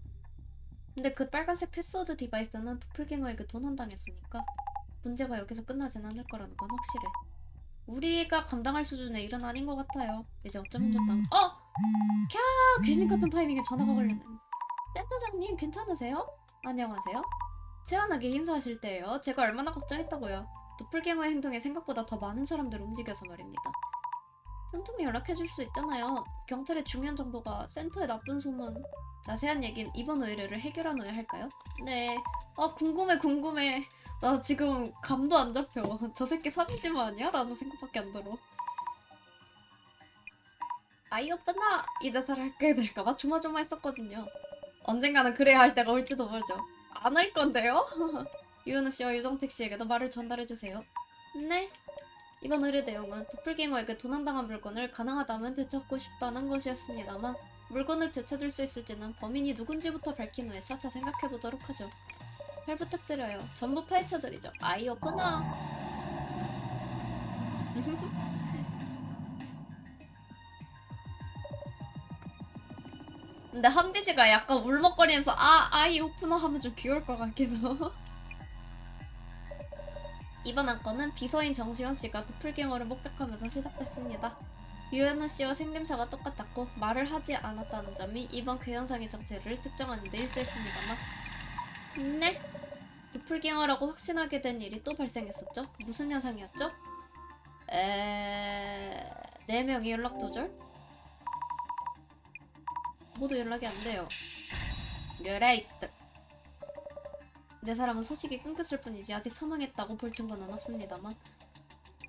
S1: 근데 그 빨간색 패스워드 디바이스는 도플갱어에게 도난당했으니까 문제가 여기서 끝나진 않을 거라는 건 확실해. 우리가 감당할 수준의 일은 아닌 것 같아요. 이제 어쩌면 좋다. 캬! 귀신 같은 타이밍에 전화가 걸렸네. 센터장님 괜찮으세요? 안녕하세요. 세안하게 인사하실 때예요. 제가 얼마나 걱정했다고요. 도플갱어의 행동에 생각보다 더 많은 사람들이 움직여서 말입니다. 틈틈이 연락해줄 수 있잖아요. 경찰의 중요한 정보가 센터의 나쁜 소문. 자세한 얘긴 이번 의뢰를 해결한 후에 할까요? 네. 궁금해. 나 지금 감도 안 잡혀. 저 새끼 사기지마 아니야? 라는 생각밖에 안 들어. 아이 오빠나 이 대사를 하게 될까봐 조마조마했었거든요. 언젠가는 그래야 할 때가 올지도 모르죠. 안 할 건데요? 유은우 씨와 유정택 씨에게도 말을 전달해주세요. 네. 이번 의뢰 내용은 도플갱어에게 도난당한 물건을 가능하다면 되찾고 싶다는 것이었습니다만 물건을 되찾을 수 있을지는 범인이 누군지부터 밝힌 후에 차차 생각해보도록 하죠. 잘 부탁드려요. 전부 파헤쳐드리죠. 아이였구나. 근데 한비씨가 약간 울먹거리면서 아이 오프너 하면 좀 귀여울 것 같기도. 이번 안건은 비서인 정시현 씨가 도플갱어를 목격하면서 시작됐습니다. 유현우 씨와 생김새가 똑같았고 말을 하지 않았다는 점이 이번 그 현상의 정체를 특정하는 데 일조했습니다만 네? 도플갱어라고 확신하게 된 일이 또 발생했었죠? 무슨 현상이었죠? 네, 4명이 연락 두절? 모두 연락이 안 돼요. 그레이트. 네 사람은 소식이 끊겼을 뿐이지 아직 사망했다고 볼 증거는 없습니다만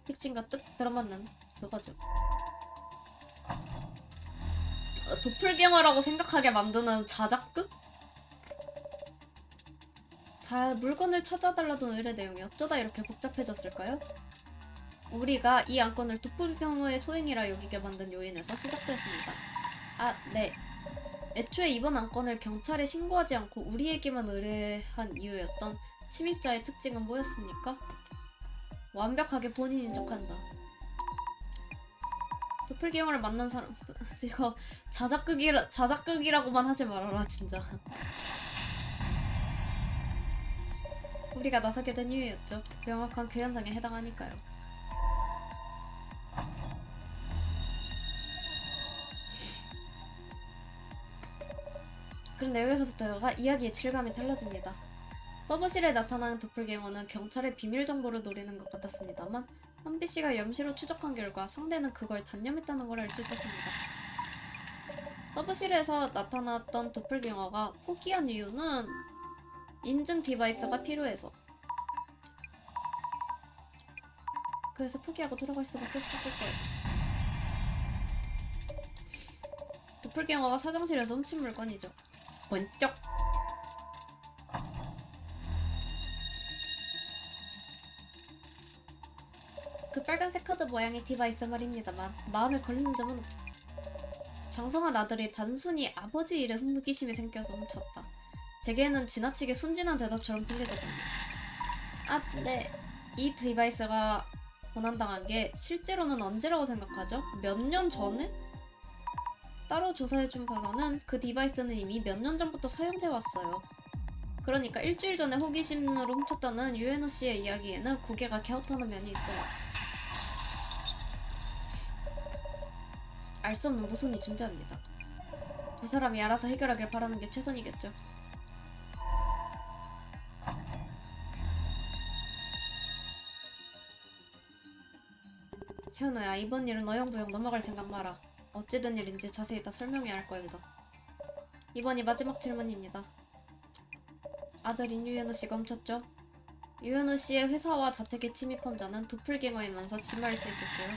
S1: 특징과 뜻 들어맞는 그거죠. 도플갱어라고 생각하게 만드는 자작극? 다 물건을 찾아달라던 의뢰 내용이 어쩌다 이렇게 복잡해졌을까요? 우리가 이 안건을 도플갱어의 소행이라 여기게 만든 요인에서 시작됐습니다. 아, 네. 애초에 이번 안건을 경찰에 신고하지 않고 우리에게만 의뢰한 이유였던 침입자의 특징은 뭐였습니까? 완벽하게 본인인 척한다. 도플갱어를 만난 사람 이거 자작극이라고만 하지 말아라 진짜. 우리가 나서게 된 이유였죠. 명확한 그 현상에 해당하니까요. 그런데 여기서부터가 이야기의 질감이 달라집니다. 서버실에 나타난 도플갱어는 경찰의 비밀 정보를 노리는 것 같았습니다만 한비씨가 염시로 추적한 결과 상대는 그걸 단념했다는 걸 알 수 있었습니다. 서버실에서 나타났던 도플갱어가 포기한 이유는 인증 디바이스가 필요해서. 그래서 포기하고 돌아갈 수밖에 없었을 거예요. 도플갱어가 사장실에서 훔친 물건이죠. 번쩍! 그 빨간색 카드 모양의 디바이스 말입니다만 마음에 걸리는 점은 없어. 장성한 아들이 단순히 아버지 일에 호기심이 생겨서 훔쳤다. 제게는 지나치게 순진한 대답처럼 들리거든요. 아, 네. 이 디바이스가 고난당한 게 실제로는 언제라고 생각하죠? 몇 년 전에? 따로 조사해준 바로는 그 디바이스는 이미 몇 년 전부터 사용돼 왔어요. 그러니까 일주일 전에 호기심으로 훔쳤다는 유에노 씨의 이야기에는 고개가 갸웃하는 면이 있어요. 알 수 없는 모순이 존재합니다. 두 사람이 알아서 해결하길 바라는 게 최선이겠죠. 현우야, 이번 일은 어영부영 넘어갈 생각 마라. 어찌된 일인지 자세히 다 설명해야 할 거입니다. 이번이 마지막 질문입니다. 아들인 유현우 씨가 훔쳤죠? 유현우 씨의 회사와 자택에 침입한 자는 도플갱어이면서 지마일 수 있겠어요?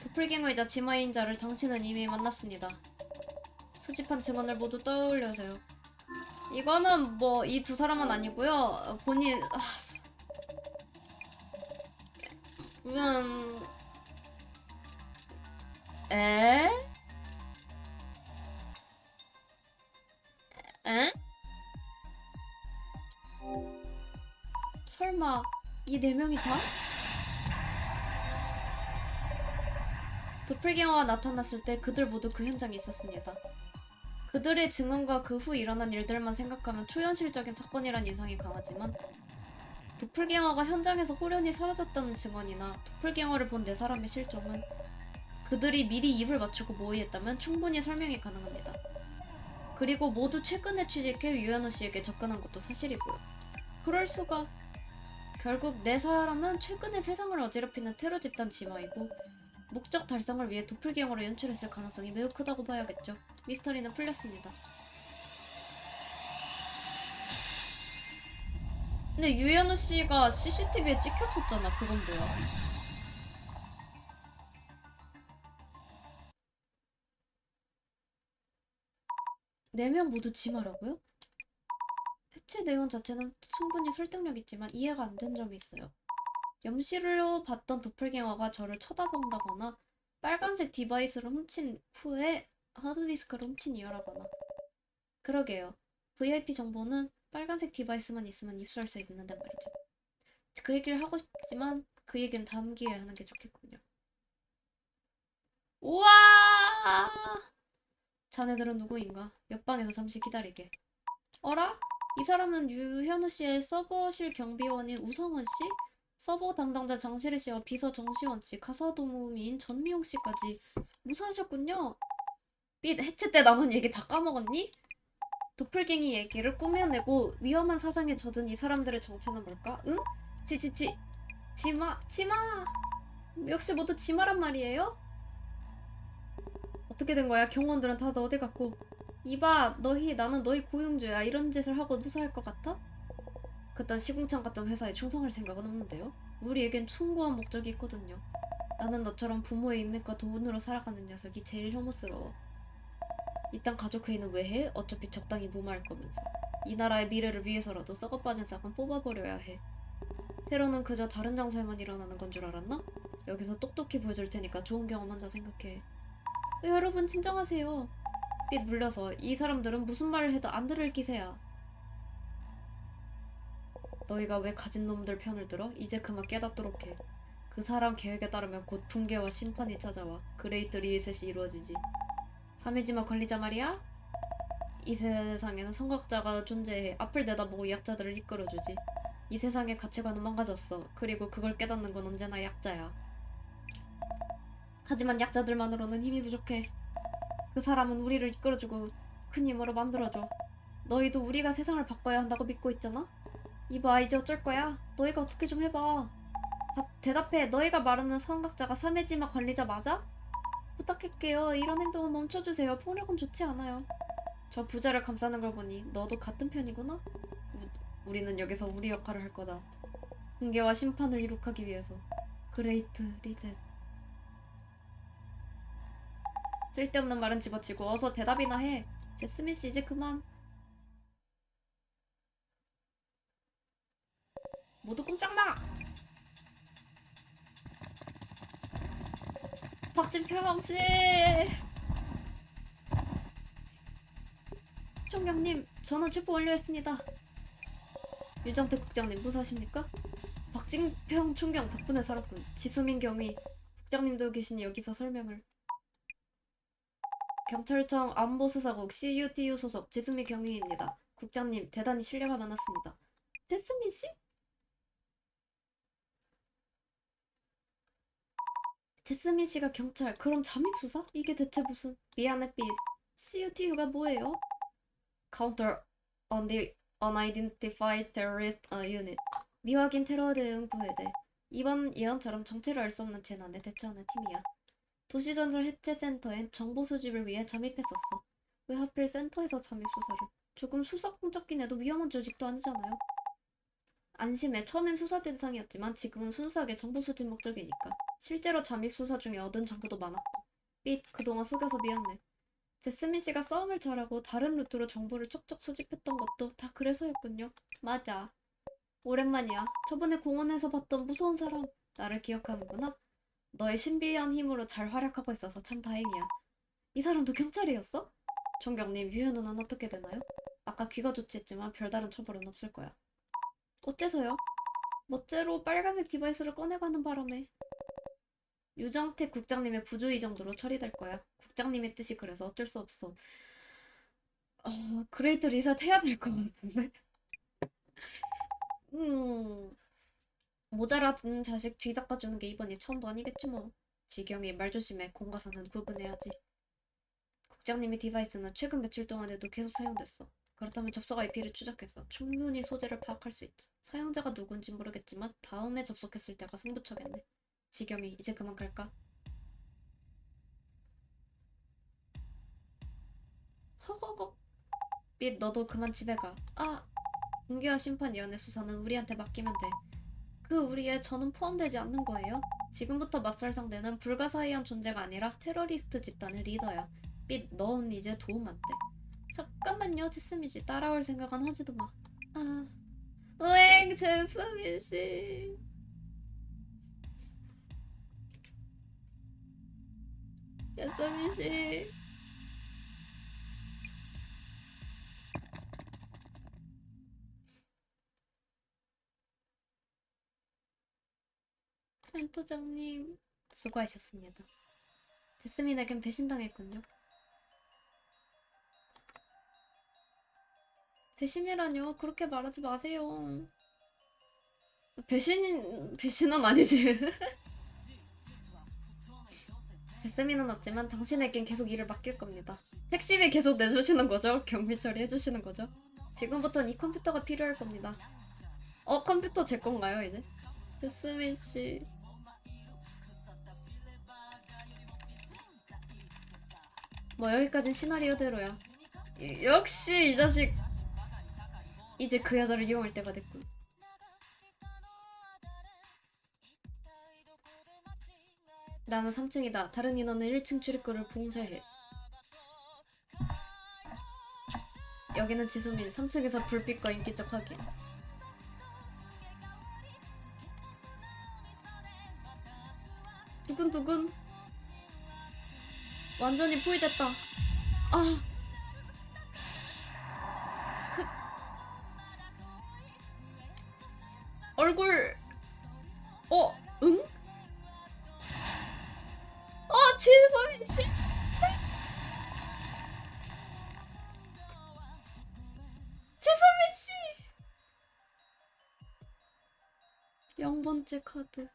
S1: 도플갱어이자 지마인 자를 당신은 이미 만났습니다. 수집한 증언을 모두 떠올려세요. 이거는 뭐 이 두 사람은 아니고요. 본인 에? 에? 설마 이 네 명이 다? 도플갱어가 나타났을 때 그들 모두 그 현장에 있었습니다. 그들의 증언과 그 후 일어난 일들만 생각하면 초현실적인 사건이란 인상이 강하지만 도플갱어가 현장에서 호련히 사라졌다는 증언이나 도플갱어를 본 네 사람의 실종은 그들이 미리 입을 맞추고 모의했다면 충분히 설명이 가능합니다. 그리고 모두 최근에 취직해 유현우 씨에게 접근한 것도 사실이고요. 그럴 수가. 결국 네 사람은 최근에 세상을 어지럽히는 테러 집단 지마이고 목적 달성을 위해 도플갱어를 연출했을 가능성이 매우 크다고 봐야겠죠. 미스터리는 풀렸습니다. 근데 유현우 씨가 CCTV에 찍혔었잖아. 그건 뭐야? 네 명 모두 지마라고요? 해체 내용 자체는 충분히 설득력 있지만 이해가 안 된 점이 있어요. 염시로 봤던 도플갱어가 저를 쳐다본다거나 빨간색 디바이스를 훔친 후에 하드디스크를 훔친 이유라거나. 그러게요. VIP 정보는 빨간색 디바이스만 있으면 입수할 수 있는데 말이죠. 그 얘기를 하고 싶지만 그 얘기는 다음 기회에 하는 게 좋겠군요. 우와! 자네들은 누구인가? 옆방에서 잠시 기다리게. 어라? 이 사람은 유현우 씨의 서버실 경비원인 우성원 씨? 서버 담당자 장시래 씨와 비서 정시원 씨, 가사도우미인 전미용 씨까지 무사하셨군요. 삐 해체 때 나눈 얘기 다 까먹었니? 도플갱이 얘기를 꾸며내고 위험한 사상에 젖은 이 사람들의 정체는 뭘까? 응? 지마. 역시 모두 지마란 말이에요? 어떻게 된 거야? 경호원들은 다 어디 갔고. 이봐, 나는 너희 고용주야. 이런 짓을 하고 무사할 것 같아? 그딴 시궁창 같은 회사에 충성할 생각은 없는데요? 우리에겐 숭고한 목적이 있거든요. 나는 너처럼 부모의 인맥과 돈으로 살아가는 녀석이 제일 혐오스러워. 이딴 가족 회의는 왜 해? 어차피 적당히 무마할 거면서. 이 나라의 미래를 위해서라도 썩어빠진 싹은 뽑아버려야 해. 테러는 그저 다른 장소에만 일어나는 건 줄 알았나? 여기서 똑똑히 보여줄 테니까 좋은 경험한다 생각해. 여러분 진정하세요. 삐 물려서 이 사람들은 무슨 말을 해도 안 들을 기세야. 너희가 왜 가진 놈들 편을 들어? 이제 그만 깨닫도록 해. 그 사람 계획에 따르면 곧 붕괴와 심판이 찾아와. 그레이트 리셋이 이루어지지. 사메지마 관리자 말이야? 이 세상에는 선각자가 존재해. 앞을 내다보고 약자들을 이끌어주지. 이 세상의 가치관은 망가졌어. 그리고 그걸 깨닫는 건 언제나 약자야. 하지만 약자들만으로는 힘이 부족해. 그 사람은 우리를 이끌어주고 큰 힘으로 만들어줘. 너희도 우리가 세상을 바꿔야 한다고 믿고 있잖아? 이봐, 이제 어쩔 거야? 너희가 어떻게 좀 해봐. 대답해. 너희가 말하는 선각자가 사메지마 관리자 맞아? 부탁할게요. 이런 행동은 멈춰주세요. 폭력은 좋지 않아요. 저 부자를 감싸는 걸 보니 너도 같은 편이구나? 우리는 여기서 우리 역할을 할 거다. 붕괴와 심판을 이룩하기 위해서. 그레이트 리셋. 쓸데없는 말은 집어치고 어서 대답이나 해. 제스미씨 이제 그만. 모두 꼼짝마! 박진평씨! 총장님, 전원 체포 완료했습니다. 유정태 국장님 무사하십니까? 박진평 총경 덕분에 살았군. 지수민 경위 국장님도 계시니 여기서 설명을. 경찰청 안보수사국 CUTU 소속 지수미 경위입니다. 국장님 대단히 신뢰가 많았습니다. 제스민 씨? 제스민 씨가 경찰, 그럼 잠입수사? 이게 대체 무슨... 미안해 삐. CUTU가 뭐예요? Counter on the Unidentified Terrorist Unit. 미확인 테러 대응 부대대. 이번 예언처럼 정체를 알 수 없는 재난에 대처하는 팀이야. 도시전설 해체 센터엔 정보 수집을 위해 잠입했었어. 왜 하필 센터에서 잠입 수사를? 조금 수사 공작긴 해도 위험한 조직도 아니잖아요. 안심해. 처음엔 수사 대상이었지만 지금은 순수하게 정보 수집 목적이니까. 실제로 잠입 수사 중에 얻은 정보도 많았고. 삐, 그동안 속여서 미안해. 제스민 씨가 싸움을 잘하고 다른 루트로 정보를 척척 수집했던 것도 다 그래서였군요. 맞아. 오랜만이야. 저번에 공원에서 봤던 무서운 사람. 나를 기억하는구나. 너의 신비한 힘으로 잘 활약하고 있어서 참 다행이야. 이 사람도 경찰이었어? 총경님, 유해 누나는 어떻게 되나요? 아까 귀가 조치했지만 별다른 처벌은 없을 거야. 어째서요? 멋대로 빨간색 디바이스를 꺼내가는 바람에. 유정택 국장님의 부주의 정도로 처리될 거야. 국장님의 뜻이 그래서 어쩔 수 없어. 그레이트 리셋 해야 될 것 같은데? 모자라든 자식 뒤 닦아주는 게 이번이 처음도 아니겠지 뭐. 지경이 말 조심해. 공과사는 구분해야지. 국장님의 디바이스는 최근 며칠 동안에도 계속 사용됐어. 그렇다면 접속 IP를 추적해서 충분히 소재를 파악할 수 있지. 사용자가 누군지 모르겠지만 다음에 접속했을 때가 승부처겠네. 지경이 이제 그만 갈까? 허허허. 삔, 너도 그만 집에 가. 아! 공개와 심판위원회 수사는 우리한테 맡기면 돼. 그 우리에 저는 포함되지 않는 거예요? 지금부터 맞설 상대는 불가사의한 존재가 아니라 테러리스트 집단의 리더야. 삔, 넌 이제 도움 안 돼. 잠깐만요, 제스미씨. 따라올 생각은 하지도 마. 아... 으엥, 제스미씨. 제스미씨. 센터장님 수고하셨습니다. 제스민에겐 배신당했군요. 배신이라뇨? 그렇게 말하지 마세요. 배신은 아니지. 제스민은 없지만 당신에겐 계속 일을 맡길 겁니다. 택시비 계속 내주시는 거죠? 경비 처리해주시는 거죠? 지금부터는 이 컴퓨터가 필요할 겁니다. 컴퓨터 제 건가요, 이제? 제스민 씨. 뭐 여기까진 시나리오대로야. 역시 이 자식 이제 그 여자를 이용할 때가 됐군. 나는 3층이다. 다른 인원은 1층 출입구를 봉쇄해. 여기는 지수민. 3층에서 불빛과 인기척 확인. 두근두근. 완전히 포위됐다. 아. 얼굴. 응? 지수민 씨. 지수민 씨. 0번째 카드.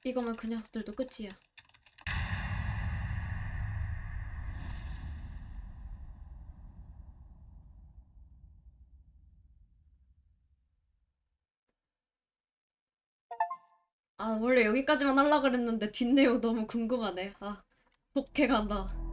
S1: 이거면 그 녀석들도 끝이야. 아, 원래 여기까지만 하려고 그랬는데 뒷내용 너무 궁금하네. 아, 독해간다.